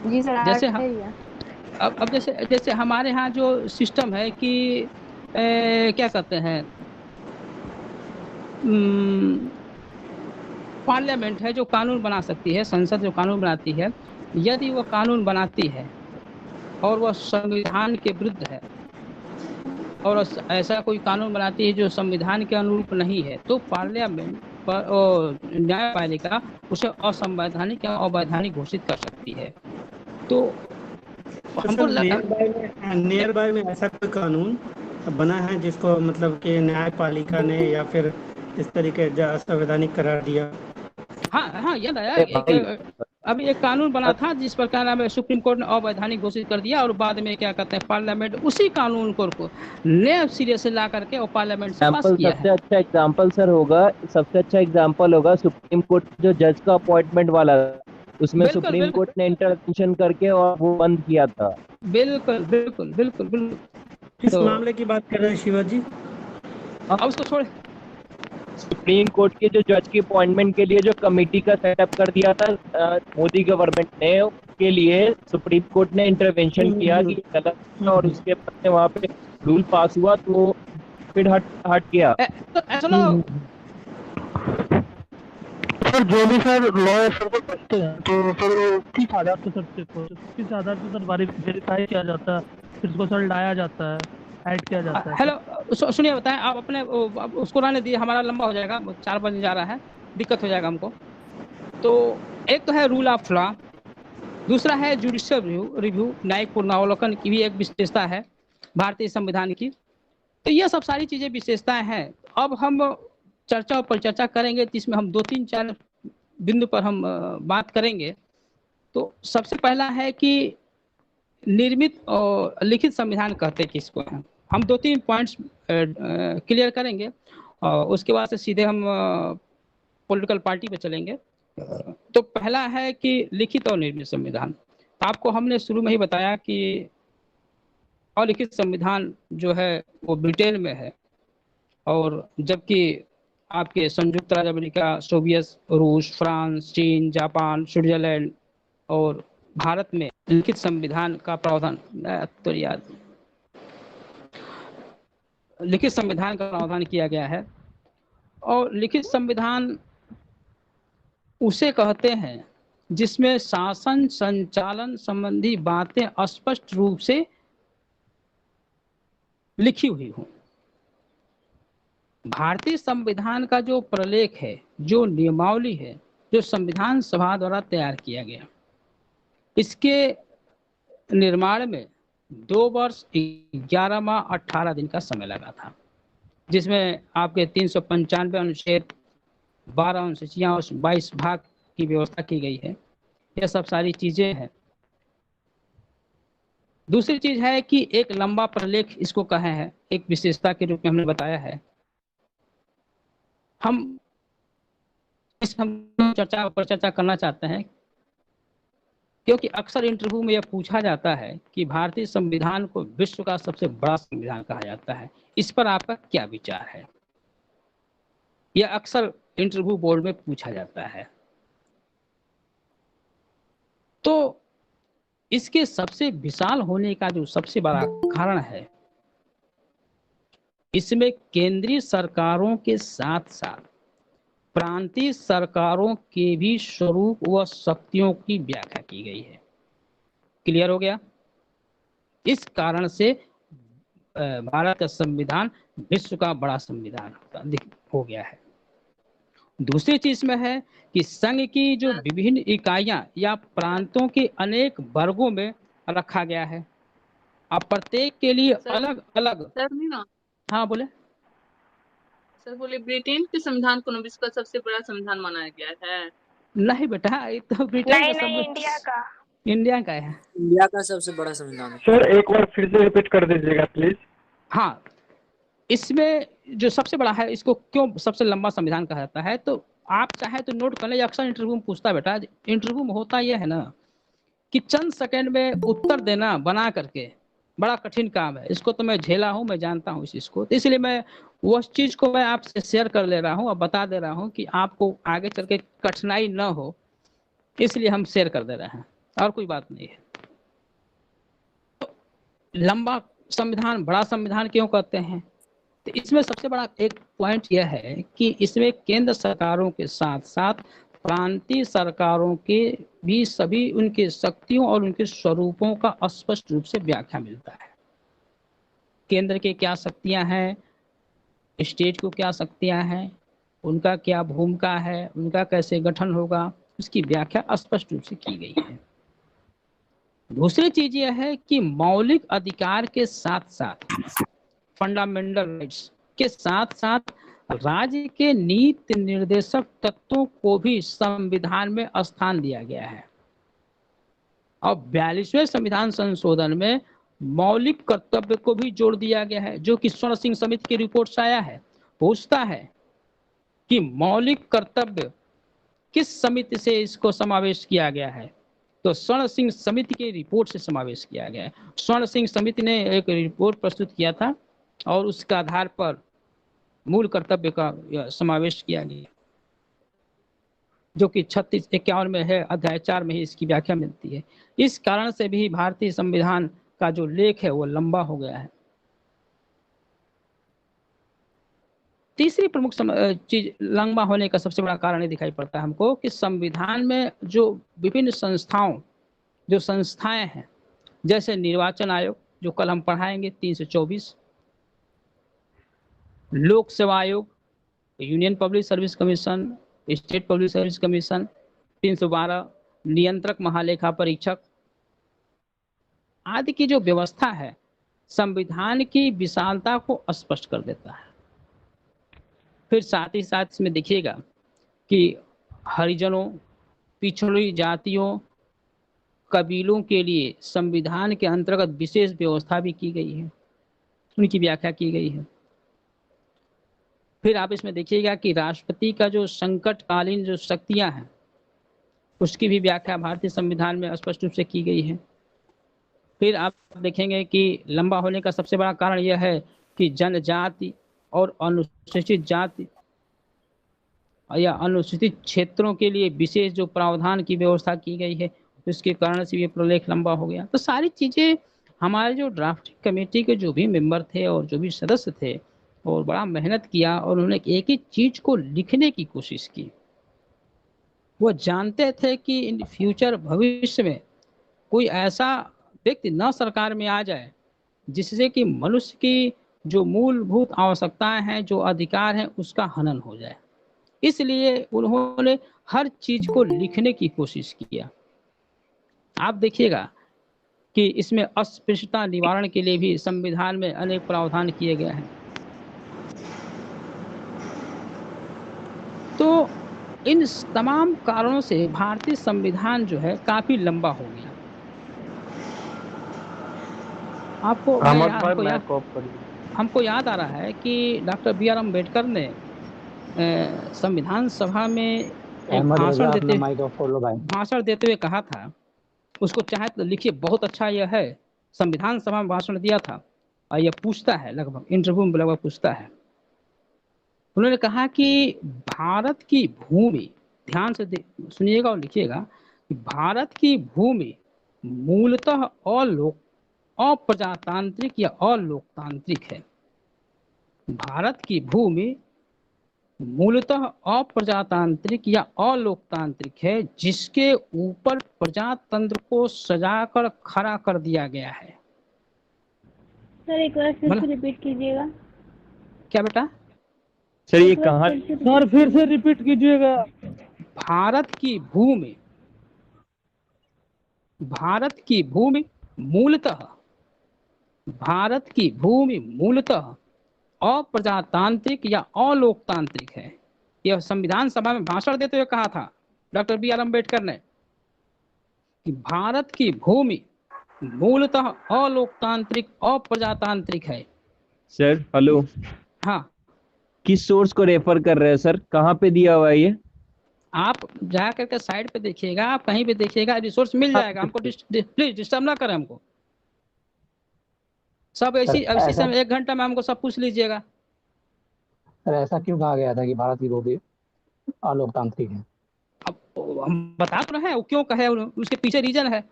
जी सर। जैसे अब जैसे हमारे यहाँ जो सिस्टम है कि क्या कहते हैं, पार्लियामेंट है जो कानून बना सकती है, संसद जो कानून बनाती है, यदि वह कानून बनाती है और वह संविधान के विरुद्ध है और ऐसा कोई कानून बनाती है जो संविधान के अनुरूप नहीं है, तो पार्लियामेंट पर न्यायपालिका उसे असंवैधानिक या अवैधानिक घोषित कर सकती है। तो हमको नियर बाय में ऐसा कोई कानून बना है जिसको मतलब कि न्यायपालिका ने या फिर इस तरीके असंवैधानिक करार दिया? हाँ याद आया, अभी एक कानून बना था जिस पर क्या नाम है, सुप्रीम कोर्ट ने अवैधानिक घोषित कर दिया और बाद में क्या कहते हैं, पार्लियामेंट उसी कानून को नए सिरे से ला करके और पार्लियामेंट से पास किया है। सबसे अच्छा एग्जांपल सर होगा, सबसे अच्छा एग्जांपल होगा सुप्रीम कोर्ट जो जज का अपॉइंटमेंट वाला, उसमें सुप्रीम कोर्ट ने इंटरवेंशन करके और वो बंद किया था। बिल्कुल बिल्कुल बिल्कुल बिल्कुल। किस मामले की बात कर रहे हैं शिवाजी? अब उसको छोड़। सुप्रीम कोर्ट के जो जज की अपॉइंटमेंट के लिए जो कमेटी का सेटअप कर दिया था मोदी गवर्नमेंट ने, के लिए सुप्रीम कोर्ट ने इंटरवेंशन किया कि गलत है और उसके बाद में वहाँ पे रूल पास हुआ तो फिर हट गया। सर जो भी सर लॉ है सर को करते हैं तो सर किस आधार पे किस आधार पे सर वेरीफाई किया जाता है, फिर उसको सर लाया जाता है, ऐड किया जाता है? हेलो सुनिए, बताएं आप अपने उसको रहने दिए, हमारा लंबा हो जाएगा, 4 बजे जा रहा है, दिक्कत हो जाएगा हमको। तो एक तो है रूल ऑफ लॉ, दूसरा है जुडिशियल रिव्यू, न्यायिक पुनरावलोकन की भी एक विशेषता है भारतीय संविधान की। तो ये सब सारी चीज़ें विशेषताएं हैं। अब हम चर्चा और परिचर्चा करेंगे जिसमें हम 2-3-4 बिंदु पर हम बात करेंगे। तो सबसे पहला है कि निर्मित और लिखित संविधान कहते किसको हैं। हम 2-3 पॉइंट्स क्लियर करेंगे और उसके बाद से सीधे हम पॉलिटिकल पार्टी पे चलेंगे। तो पहला है कि लिखित और निर्मित संविधान। आपको हमने शुरू में ही बताया कि अलिखित संविधान जो है वो ब्रिटेन में है, और जबकि आपके संयुक्त राज्य अमेरिका, सोवियत, रूस, फ्रांस, चीन, जापान, स्विट्जरलैंड और भारत में लिखित संविधान का प्रावधान लिखित संविधान का प्रावधान किया गया है। और लिखित संविधान उसे कहते हैं जिसमें शासन संचालन संबंधी बातें स्पष्ट रूप से लिखी हुई हो। भारतीय संविधान का जो प्रलेख है, जो नियमावली है, जो संविधान सभा द्वारा तैयार किया गया, इसके निर्माण में 2 वर्ष 11 माह 18 दिन का समय लगा था, जिसमें आपके 395 अनुच्छेद, 12 अनुसूचियां और 22 भाग की व्यवस्था की गई है। यह सब सारी चीजें हैं। दूसरी चीज है कि एक लंबा प्रलेख इसको कहे हैं, एक विशेषता के रूप में हमने बताया है। हम चर्चा पर चर्चा करना चाहते हैं क्योंकि अक्सर इंटरव्यू में यह पूछा जाता है कि भारतीय संविधान को विश्व का सबसे बड़ा संविधान कहा जाता है। इस पर आपका क्या विचार है? यह अक्सर इंटरव्यू बोर्ड में पूछा जाता है। तो इसके सबसे विशाल होने का जो सबसे बड़ा कारण है, इसमें केंद्रीय सरकारों के साथ साथ प्रांतीय सरकारों के भी स्वरूप व शक्तियों की व्याख्या की गई है। क्लियर हो गया? इस कारण से भारत का संविधान विश्व का बड़ा संविधान हो गया है। दूसरी चीज में है कि संघ की जो विभिन्न इकाइयां या प्रांतों के अनेक वर्गों में रखा गया है। अब प्रत्येक के लिए अलग अलग। हाँ बोले सर, बोले ब्रिटेन के संविधान को विश्व का सबसे बड़ा संविधान माना गया है? नहीं बेटा, ये तो ब्रिटेन नहीं, इंडिया का है। इंडिया का सबसे बड़ा संविधान। सर एक बार फिर से रिपीट कर दीजिएगा प्लीज। हाँ, इसमें जो सबसे बड़ा है, इसको क्यों सबसे लंबा संविधान कहा जाता है, तो आप चाहे तो नोट कर ले। अक्सर इंटरव्यू में पूछता है बेटा, इंटरव्यू में होता यह है ना कि चंद सेकंड में उत्तर देना बना करके बड़ा कठिन काम है। इसको तो मैं झेला हूँ, मैं जानता हूँ इस चीज को, तो इसलिए मैं उस चीज को मैं आपसे शेयर कर ले रहा हूँ और बता दे रहा हूँ कि आपको आगे चल के कठिनाई न हो, इसलिए हम शेयर कर दे रहे हैं, और कोई बात नहीं है। लंबा संविधान बड़ा संविधान क्यों कहते हैं? तो इसमें सबसे बड़ा एक पॉइंट यह है कि इसमें केंद्र सरकारों के साथ साथ प्रांतीय सरकारों के भी सभी उनके शक्तियों और उनके स्वरूपों का स्पष्ट रूप से व्याख्या मिलता है। केंद्र के क्या शक्तियां हैं, स्टेट को क्या शक्तियां हैं, उनका क्या भूमिका है, उनका कैसे गठन होगा, उसकी व्याख्या स्पष्ट रूप से की गई है। दूसरी चीज यह है कि मौलिक अधिकार के साथ साथ फंडामेंटल राइट्स के साथ साथ राज्य के नीति निर्देशक तत्वों को भी संविधान में स्थान दिया गया है। और 42वें संविधान संशोधन में मौलिक कर्तव्य को भी जोड़ दिया गया है, जो कि स्वर्ण सिंह समिति की रिपोर्ट से आया है। पूछता है कि मौलिक कर्तव्य किस समिति से इसको समावेश किया गया है, तो स्वर्ण सिंह समिति की रिपोर्ट से समावेश किया गया है। स्वर्ण सिंह समिति ने एक रिपोर्ट प्रस्तुत किया था और उसके आधार पर मूल कर्तव्य का समावेश किया गया, जो कि 36-51 में है, अध्याय 4 में ही इसकी व्याख्या मिलती है। इस कारण से भी भारतीय संविधान का जो लेख है वो लंबा हो गया है। तीसरी प्रमुख चीज लंबा होने का सबसे बड़ा कारण ये दिखाई पड़ता है हमको कि संविधान में जो विभिन्न संस्थाएं हैं, जैसे निर्वाचन आयोग जो कल हम पढ़ाएंगे 324, लोक सेवा आयोग, union public service commission, state public service commission, 312 नियंत्रक महालेखा परीक्षक आदि की जो व्यवस्था है संविधान की विशालता को स्पष्ट कर देता है। फिर साथ ही साथ इसमें देखिएगा कि हरिजनों, पिछड़ी जातियों, कबीलों के लिए संविधान के अंतर्गत विशेष व्यवस्था भी की गई है, उनकी व्याख्या की गई है। फिर आप इसमें देखिएगा कि राष्ट्रपति का जो संकटकालीन जो शक्तियां हैं उसकी भी व्याख्या भारतीय संविधान में स्पष्ट रूप से की गई है। फिर आप देखेंगे कि लंबा होने का सबसे बड़ा कारण यह है कि जनजाति और अनुसूचित जाति या अनुसूचित क्षेत्रों के लिए विशेष जो प्रावधान की व्यवस्था की गई है, उसके कारण से ये प्रलेख लंबा हो गया। तो सारी चीज़ें हमारे जो ड्राफ्टिंग कमेटी के जो भी मेंबर थे और जो भी सदस्य थे और बड़ा मेहनत किया और उन्होंने एक एक चीज को लिखने की कोशिश की। वो जानते थे कि इन फ्यूचर भविष्य में कोई ऐसा व्यक्ति न सरकार में आ जाए जिससे कि मनुष्य की जो मूलभूत आवश्यकताएं हैं, जो अधिकार हैं, उसका हनन हो जाए। इसलिए उन्होंने हर चीज को लिखने की कोशिश किया। आप देखिएगा कि इसमें अस्पृश्यता निवारण के लिए भी संविधान में अनेक प्रावधान किए गए हैं। तो इन तमाम कारणों से भारतीय संविधान जो है काफी लंबा हो गया। हमको याद आ रहा है कि डॉक्टर BR अम्बेडकर ने संविधान सभा में भाषण देते हुए कहा था, उसको चाहे तो लिखिए, बहुत अच्छा यह है। संविधान सभा में भाषण दिया था और यह पूछता है, लगभग इंटरव्यू में लगभग पूछता है। उन्होंने कहा कि भारत की भूमि, ध्यान से सुनिएगा और लिखिएगा, कि भारत की भूमि मूलतः अप्रजातांत्रिक या अलोकतांत्रिक है। भारत की भूमि मूलतः अप्रजातांत्रिक या अलोकतांत्रिक है, जिसके ऊपर प्रजातंत्र को सजाकर खड़ा कर दिया गया है। सर एक बार फिर से रिपीट कीजिएगा। क्या बेटा? सर ये कहाँ? सर फिर से रिपीट कीजिएगा। भारत की भूमि मूलतः अप्रजातांत्रिक या अलोकतांत्रिक है। यह संविधान सभा में भाषण देते हुए कहा था डॉक्टर BR अम्बेडकर ने कि भारत की भूमि मूलतः अलोकतांत्रिक अप्रजातांत्रिक है। सर हेलो, हाँ, किस सोर्स को रेफर कर रहे हैं सर? कहाँ पे दिया हुआ है ये? आप जा करके साइड पे देखिएगा, आप कहीं भी देखिएगा, रिसोर्स मिल जाएगा। हमको प्लीज डिस्टर्ब ना करें हमको। सब ऐसी समय 1 घंटा में हमको सब पूछ लीजिएगा। सर ऐसा क्यों कहा गया था कि भारत की भूमि अलोकतांत्रिक है? अब हम बता तो रहे हैं वो क्यों कहे, उसके पीछे रीजन है।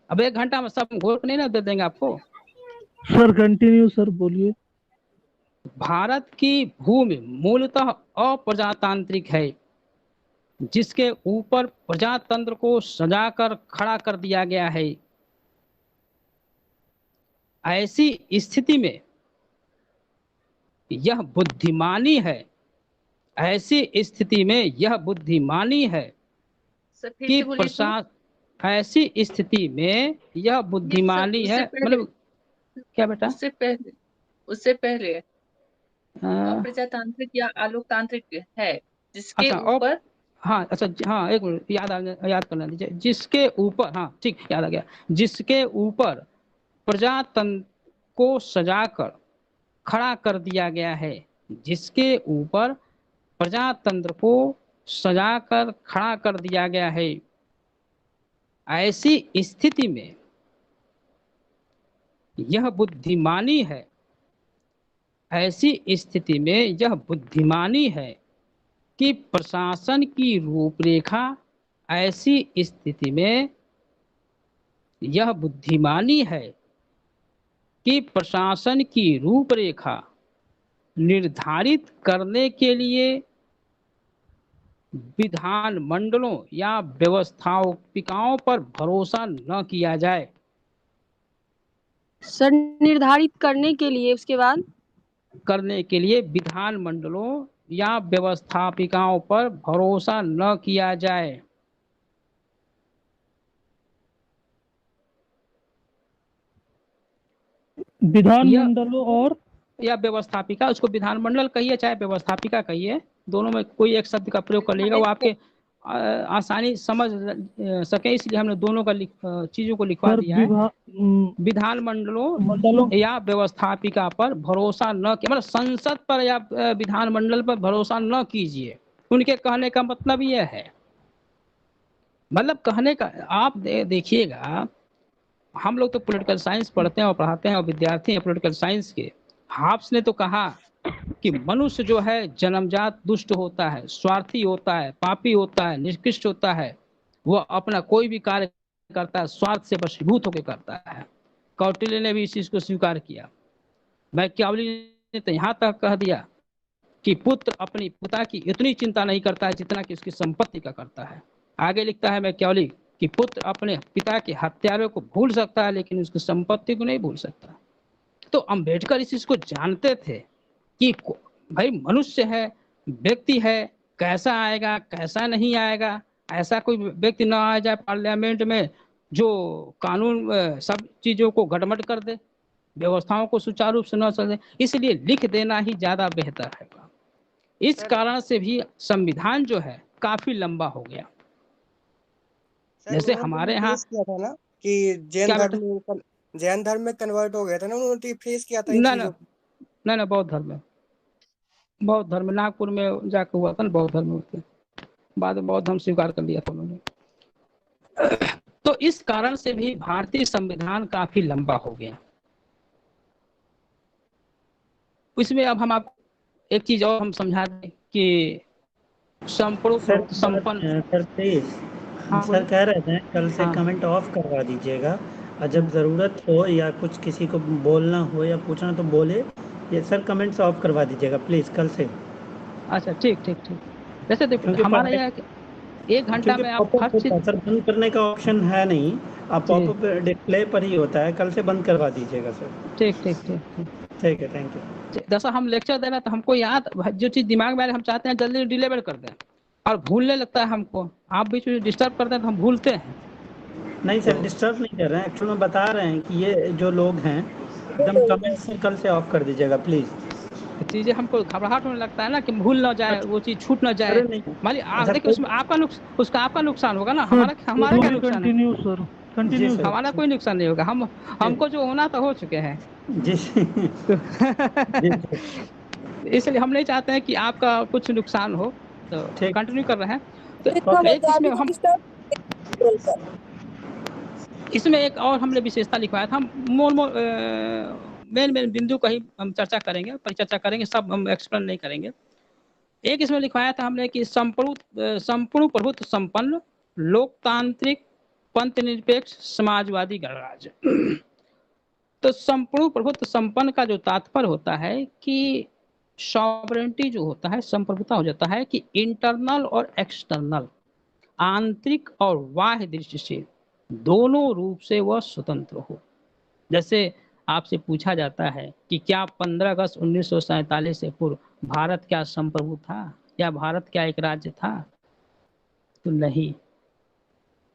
अब 1 घंटा में सब घोट नहीं ना दे देंगे आपको। सर कंटिन्यू सर, बोलिए। भारत की भूमि मूलतः अप्रजातांत्रिक है, जिसके ऊपर प्रजातंत्र को सजाकर खड़ा कर दिया गया है। ऐसी स्थिति में यह बुद्धिमानी है, ऐसी स्थिति में यह बुद्धिमानी है कि ऐसी स्थिति में यह बुद्धिमानी है, मतलब क्या बेटा? उससे पहले प्रजातांत्रिक या आलोकतांत्रिक है, जिसके ऊपर हाँ अच्छा हाँ एक मिनट याद करना दीजिए। जिसके ऊपर, हाँ ठीक याद आ गया, जिसके ऊपर प्रजातंत्र को सजाकर खड़ा कर दिया गया है, जिसके ऊपर प्रजातंत्र को सजाकर खड़ा कर दिया गया है। ऐसी स्थिति में यह बुद्धिमानी है, ऐसी स्थिति में यह बुद्धिमानी है कि प्रशासन की रूपरेखा, ऐसी स्थिति में यह बुद्धिमानी है कि प्रशासन की रूपरेखा निर्धारित करने के लिए विधान मंडलों या व्यवस्थापिकाओं पर भरोसा न किया जाए। सर निर्धारित करने के लिए, उसके बाद करने के लिए विधान मंडलों या व्यवस्थापिकाओं पर भरोसा न किया जाए। विधान मंडलों और या व्यवस्थापिका, उसको विधान मंडल कहिए चाहे व्यवस्थापिका कहिए, दोनों में कोई एक शब्द का प्रयोग कर लीजिएगा, वो आपके आसानी समझ सके, इसलिए हमने दोनों का चीजों को लिखवा दिया है। विधान मंडलों या व्यवस्थापिका पर भरोसा न किया, मतलब संसद पर या विधान मंडल पर भरोसा न कीजिए। उनके कहने का मतलब यह है, मतलब कहने का आप देखिएगा, हम लोग तो पॉलिटिकल साइंस पढ़ते हैं और पढ़ाते हैं और विद्यार्थी हैं पॉलिटिकल साइंस के। हाब्स ने तो कहा कि मनुष्य जो है जन्मजात दुष्ट होता है, स्वार्थी होता है, पापी होता है, निकृष्ट होता है। वह अपना कोई भी कार्य करता है स्वार्थ से वशीभूत होकर करता है। कौटिल्य ने भी इस चीज को स्वीकार किया। मैकियावेली ने तो यहाँ तक कह दिया कि पुत्र अपनी पिता की इतनी चिंता नहीं करता है जितना कि उसकी संपत्ति का करता है। आगे लिखता है मैकियावेली कि पुत्र अपने पिता के हत्यारों को भूल सकता है लेकिन उसकी संपत्ति को नहीं भूल सकता। तो अम्बेडकर इस चीज को जानते थे कि भाई मनुष्य है, व्यक्ति है, कैसा आएगा कैसा नहीं आएगा, ऐसा कोई व्यक्ति ना आ जाए पार्लियामेंट में जो कानून सब चीजों को गड़बड़ कर दे, व्यवस्थाओं को सुचारू रूप से न चले, इसलिए लिख देना ही ज्यादा बेहतर है। इस कारण से भी संविधान जो है काफी लंबा हो गया। जैसे हमारे यहाँ किया था ना कि जैन धर्म में कन्वर्ट हो गया था ना, उन्होंने फेस किया था। ना बौद्ध धर्म में नागपुर में जाकर हुआ था ना, बौद्ध धर्म में। बाद में बौद्ध धर्म स्वीकार कर लिया था उन्होंने। तो इस कारण से भी भारतीय संविधान काफी लंबा हो गया। इसमें अब हम आप एक चीज और हम समझा दें कि संपन्न सर कह रहे थे कल से कमेंट ऑफ करवा दीजिएगा, और जब ज़रूरत हो या कुछ किसी को बोलना हो या पूछना तो बोले। ये सर कमेंट्स ऑफ करवा दीजिएगा प्लीज़ कल से। अच्छा ठीक। वैसे देखो हमारा यह 1 घंटा में आप हर चीज सर बंद करने का ऑप्शन है नहीं, आप पॉपअप डिस्प्ले पर ही होता है। कल से बंद करवा दीजिएगा सर। ठीक है, थैंक यू। जैसा हम लेक्चर दे रहे हैं तो हमको याद, जो चीज दिमाग में हम चाहते हैं जल्दी डिलीवर कर दें, और भूलने लगता है हमको। आप बीच में डिस्टर्ब करते हैं तो हम भूलते हैं। नहीं सर डिस्टर्ब नहीं कर रहे हैं, एक्चुअली में बता रहे हैं कि ये जो लोग हैं एकदम कमेंट्स कल से ऑफ कर दीजिएगा प्लीज। चीजें हमको घबराहट होने लगता है ना कि भूल ना जाए, वो चीज छूट ना जाए। मालिक देखिए उसमें आपका नुकसान होगा ना, हमारा क्या नुकसान है? हमारा कोई नुकसान नहीं होगा। हमको जो होना तो हो चुके हैं जी। इसलिए हम नहीं चाहते हैं कि आपका कुछ नुकसान हो, तो कंटिन्यू कर रहे हैं। तो इसमें एक और हमने विशेषता लिखवाया था। हम मेन बिंदु का ही हम चर्चा करेंगे, परिचर्चा करेंगे, सब हम एक्सप्लेन नहीं करेंगे। एक इसमें लिखवाया था हमने कि संपूर्ण प्रभुत्व संपन्न लोकतांत्रिक पंथ निरपेक्ष समाजवादी गणराज्य। तो संपूर्ण प्रभुत्व संपन्न का जो तात्पर्य होता है कि सॉवरेंटी जो होता है, संप्रभुता हो जाता है कि इंटरनल और एक्सटर्नल, आंतरिक और बाह्य दृष्टि से दोनों रूप से वह स्वतंत्र हो। जैसे आपसे पूछा जाता है कि क्या 15 अगस्त 1947 से पूर्व भारत क्या संप्रभु था या भारत क्या एक राज्य था? तो नहीं।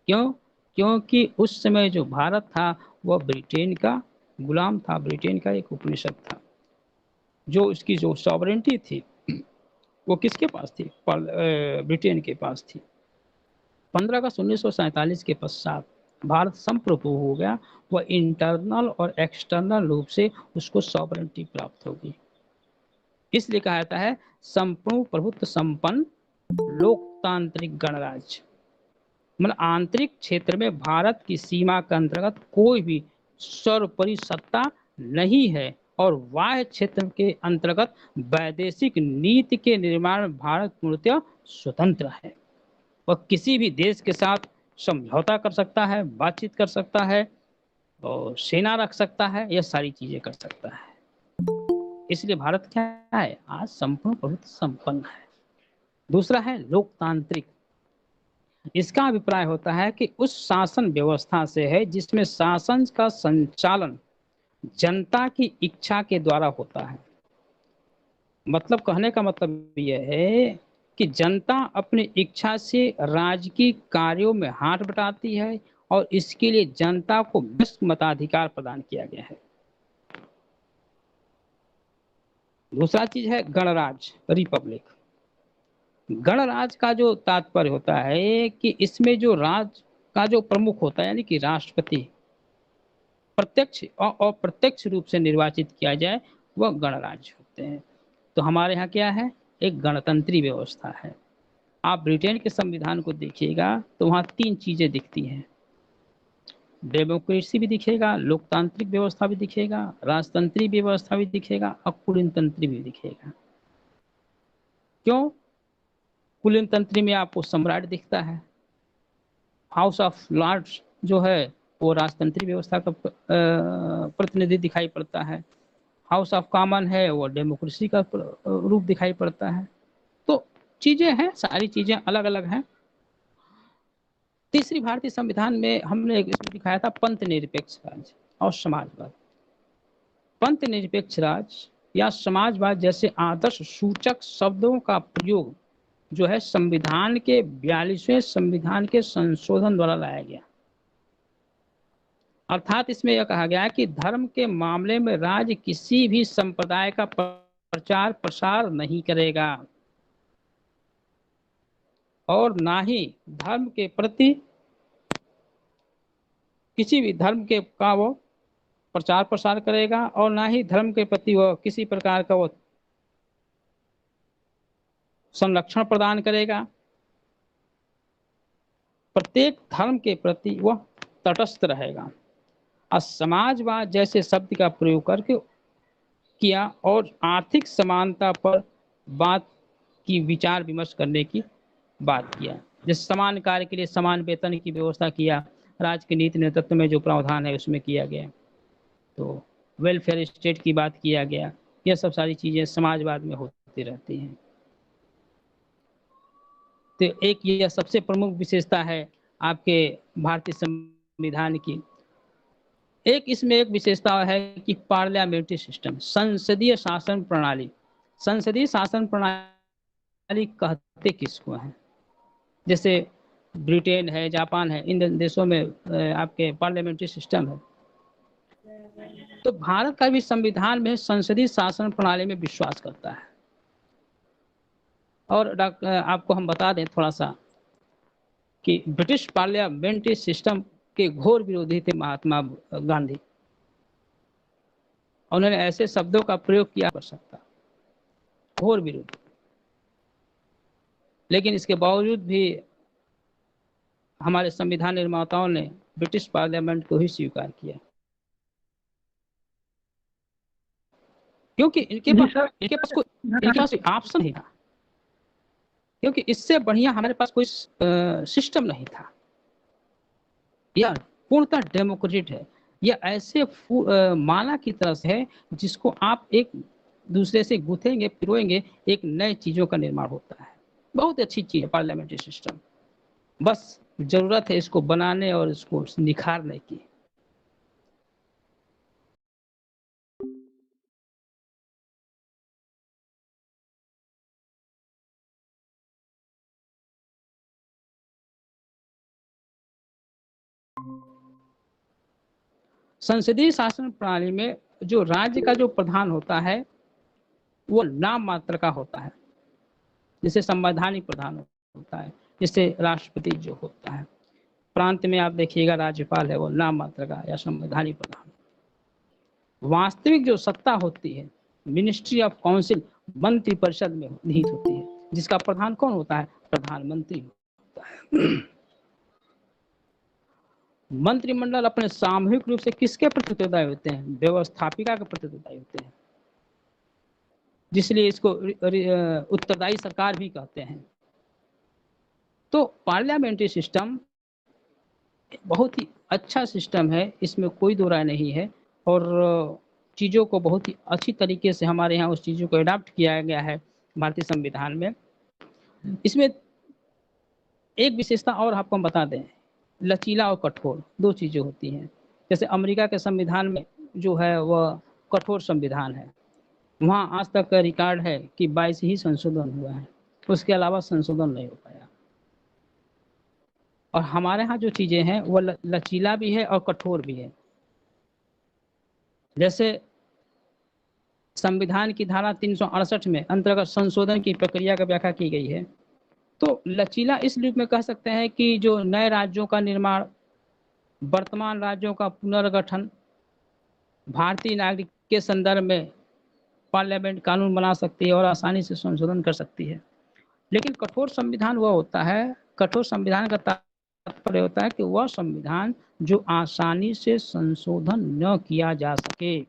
क्यों? क्योंकि उस समय जो भारत था वह ब्रिटेन का गुलाम था, ब्रिटेन का एक उपनिषद था। जो इसकी जो सॉवरेंटी थी वो किसके पास थी? ब्रिटेन के पास थी। 15 अगस्त 1947 के पश्चात भारत संप्रभु हो गया, वह इंटरनल और एक्सटर्नल रूप से उसको सॉवरेंटी प्राप्त होगी। इसलिए कहा जाता है संपूर्ण प्रभुत्व संपन्न लोकतांत्रिक गणराज्य। मतलब आंतरिक क्षेत्र में भारत की सीमा के अंतर्गत कोई भी सर्वोपरि सत्ता नहीं है और बाह्य क्षेत्र के अंतर्गत वैदेशिक नीति के निर्माण में भारत पूर्णतः स्वतंत्र है। वह किसी भी देश के साथ समझौता कर सकता है, बातचीत कर सकता है और सेना रख सकता है, यह सारी चीजें कर सकता है। इसलिए भारत क्या है? आज संपूर्ण प्रभुत्व संपन्न है। दूसरा है लोकतांत्रिक। इसका अभिप्राय होता है कि उस शासन व्यवस्था से है जिसमें शासन का संचालन जनता की इच्छा के द्वारा होता है। मतलब कहने का मतलब यह है कि जनता अपनी इच्छा से राजकीय कार्यों में हाथ बटाती है और इसके लिए जनता को विश्व मताधिकार प्रदान किया गया है। दूसरा चीज है गणराज्य, रिपब्लिक। गणराज्य का जो तात्पर्य होता है कि इसमें जो राज्य का जो प्रमुख होता है यानी कि राष्ट्रपति प्रत्यक्ष और अप्रत्यक्ष रूप से निर्वाचित किया जाए, वह गणराज्य होते हैं। तो हमारे यहाँ क्या है? एक गणतंत्री व्यवस्था है। आप ब्रिटेन के संविधान को देखिएगा तो वहाँ 3 चीजें दिखती हैं। डेमोक्रेसी भी दिखेगा, लोकतांत्रिक व्यवस्था भी दिखेगा, राजतंत्री व्यवस्था भी दिखेगा और कुलीनतंत्री भी दिखेगा। क्यों? कुलीनतंत्री में आपको सम्राट दिखता है, हाउस ऑफ लॉर्ड्स जो है वो राजतंत्री व्यवस्था का प्रतिनिधि दिखाई पड़ता है, हाउस ऑफ कॉमन है वो डेमोक्रेसी का रूप दिखाई पड़ता है। तो चीजें हैं, सारी चीजें अलग अलग हैं। तीसरी भारतीय संविधान में हमने इसमें दिखाया था पंथ निरपेक्ष राज्य और समाजवाद। पंथ निरपेक्ष राज्य या समाजवाद जैसे आदर्श सूचक शब्दों का प्रयोग जो है संविधान के 42वें संविधान के संशोधन द्वारा लाया गया। अर्थात इसमें यह कहा गया कि धर्म के मामले में राज्य किसी भी संप्रदाय का प्रचार प्रसार नहीं करेगा और ना ही धर्म के प्रति किसी भी धर्म के का वो प्रचार प्रसार करेगा और ना ही धर्म के प्रति वो किसी प्रकार का वो संरक्षण प्रदान करेगा। प्रत्येक धर्म के प्रति वह तटस्थ रहेगा। और समाजवाद जैसे शब्द का प्रयोग करके किया और आर्थिक समानता पर बात की विचार विमर्श करने की बात किया। जिस समान कार्य के लिए समान वेतन की व्यवस्था किया, राज्य के नीति नेतृत्व में जो प्रावधान है उसमें किया गया। तो वेलफेयर स्टेट की बात किया गया। यह सब सारी चीजें समाजवाद में होती रहती हैं। तो एक यह सबसे प्रमुख विशेषता है आपके भारतीय संविधान की। एक इसमें एक विशेषता है कि पार्लियामेंट्री सिस्टम, संसदीय शासन प्रणाली। संसदीय शासन प्रणाली कहते किसको है? जैसे ब्रिटेन है, जापान है, इन देशों में आपके पार्लियामेंट्री सिस्टम है। तो भारत का भी संविधान में संसदीय शासन प्रणाली में विश्वास करता है। और आपको हम बता दें थोड़ा सा कि ब्रिटिश पार्लियामेंट्री सिस्टम के घोर विरोधी थे महात्मा गांधी। उन्होंने ऐसे शब्दों का प्रयोग किया कर सकता, घोर विरोधी। लेकिन इसके बावजूद भी हमारे संविधान निर्माताओं ने ब्रिटिश पार्लियामेंट को ही स्वीकार किया, क्योंकि इनके पास कोई ऑप्शन नहीं था, क्योंकि इससे बढ़िया हमारे पास कोई सिस्टम नहीं था। यह पूर्णतः डेमोक्रेटिक है। यह ऐसे माला की तरह से है जिसको आप एक दूसरे से गुथेंगे पिरोएंगे, एक नए चीज़ों का निर्माण होता है। बहुत अच्छी चीज़ है पार्लियामेंट्री सिस्टम, बस ज़रूरत है इसको बनाने और इसको निखारने की। संसदीय शासन प्रणाली में जो राज्य का जो प्रधान होता है वो नाम मात्र का होता है, जिसे संवैधानिक प्रधान होता है, जिसे राष्ट्रपति जो होता है। प्रांत में आप देखिएगा राज्यपाल है वो नाम मात्र का या संवैधानिक प्रधान। वास्तविक जो सत्ता होती है मिनिस्ट्री ऑफ काउंसिल, मंत्री परिषद में निहित होती है, जिसका प्रधान कौन होता है? प्रधानमंत्री होता है। मंत्रिमंडल अपने सामूहिक रूप से किसके प्रति उत्तरदायी होते हैं? व्यवस्थापिका के प्रति उत्तरदायी होते हैं, जिसलिए इसको उत्तरदायी सरकार भी कहते हैं। तो पार्लियामेंट्री सिस्टम बहुत ही अच्छा सिस्टम है, इसमें कोई दो राय नहीं है, और चीज़ों को बहुत ही अच्छी तरीके से हमारे यहाँ उस चीज़ों को अडॉप्ट किया गया है भारतीय संविधान में। इसमें एक विशेषता और आपको हम बता दें, लचीला और कठोर दो चीज़ें होती हैं। जैसे अमेरिका के संविधान में जो है वह कठोर संविधान है, वहाँ आज तक का रिकॉर्ड है कि 22 ही संशोधन हुआ है, उसके अलावा संशोधन नहीं हो पाया। और हमारे यहाँ जो चीज़ें हैं वह लचीला भी है और कठोर भी है। जैसे संविधान की धारा 368 में अंतर्गत संशोधन की प्रक्रिया का व्याख्या की गई है। तो लचीला इस रूप में कह सकते हैं कि जो नए राज्यों का निर्माण, वर्तमान राज्यों का पुनर्गठन, भारतीय नागरिक के संदर्भ में पार्लियामेंट कानून बना सकती है और आसानी से संशोधन कर सकती है। लेकिन कठोर संविधान वह होता है, कठोर संविधान का तात्पर्य होता है कि वह संविधान जो आसानी से संशोधन न किया जा सके।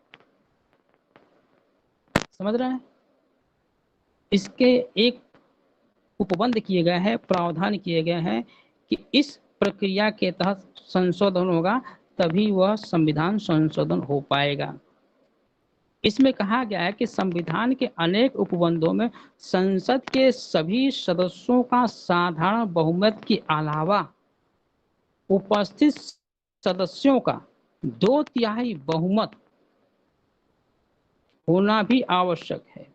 समझ रहे हैं? इसके एक उपबंध किए गए हैं, प्रावधान किए गए हैं कि इस प्रक्रिया के तहत संशोधन होगा तभी वह संविधान संशोधन हो पाएगा। इसमें कहा गया है कि संविधान के अनेक उपबंधों में संसद के सभी सदस्यों का साधारण बहुमत के अलावा उपस्थित सदस्यों का 2/3 बहुमत होना भी आवश्यक है।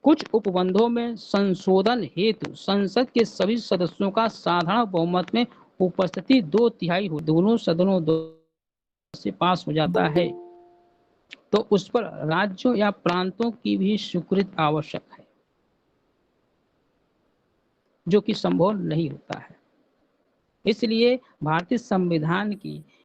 कुछ उपबंधों में संशोधन हेतु संसद के सभी सदस्यों का साधारण बहुमत में उपस्थिति 2/3 दोनों सदनों से पास हो जाता है, तो उस पर राज्यों या प्रांतों की भी स्वीकृति आवश्यक है, जो कि संभव नहीं होता है। इसलिए भारतीय संविधान की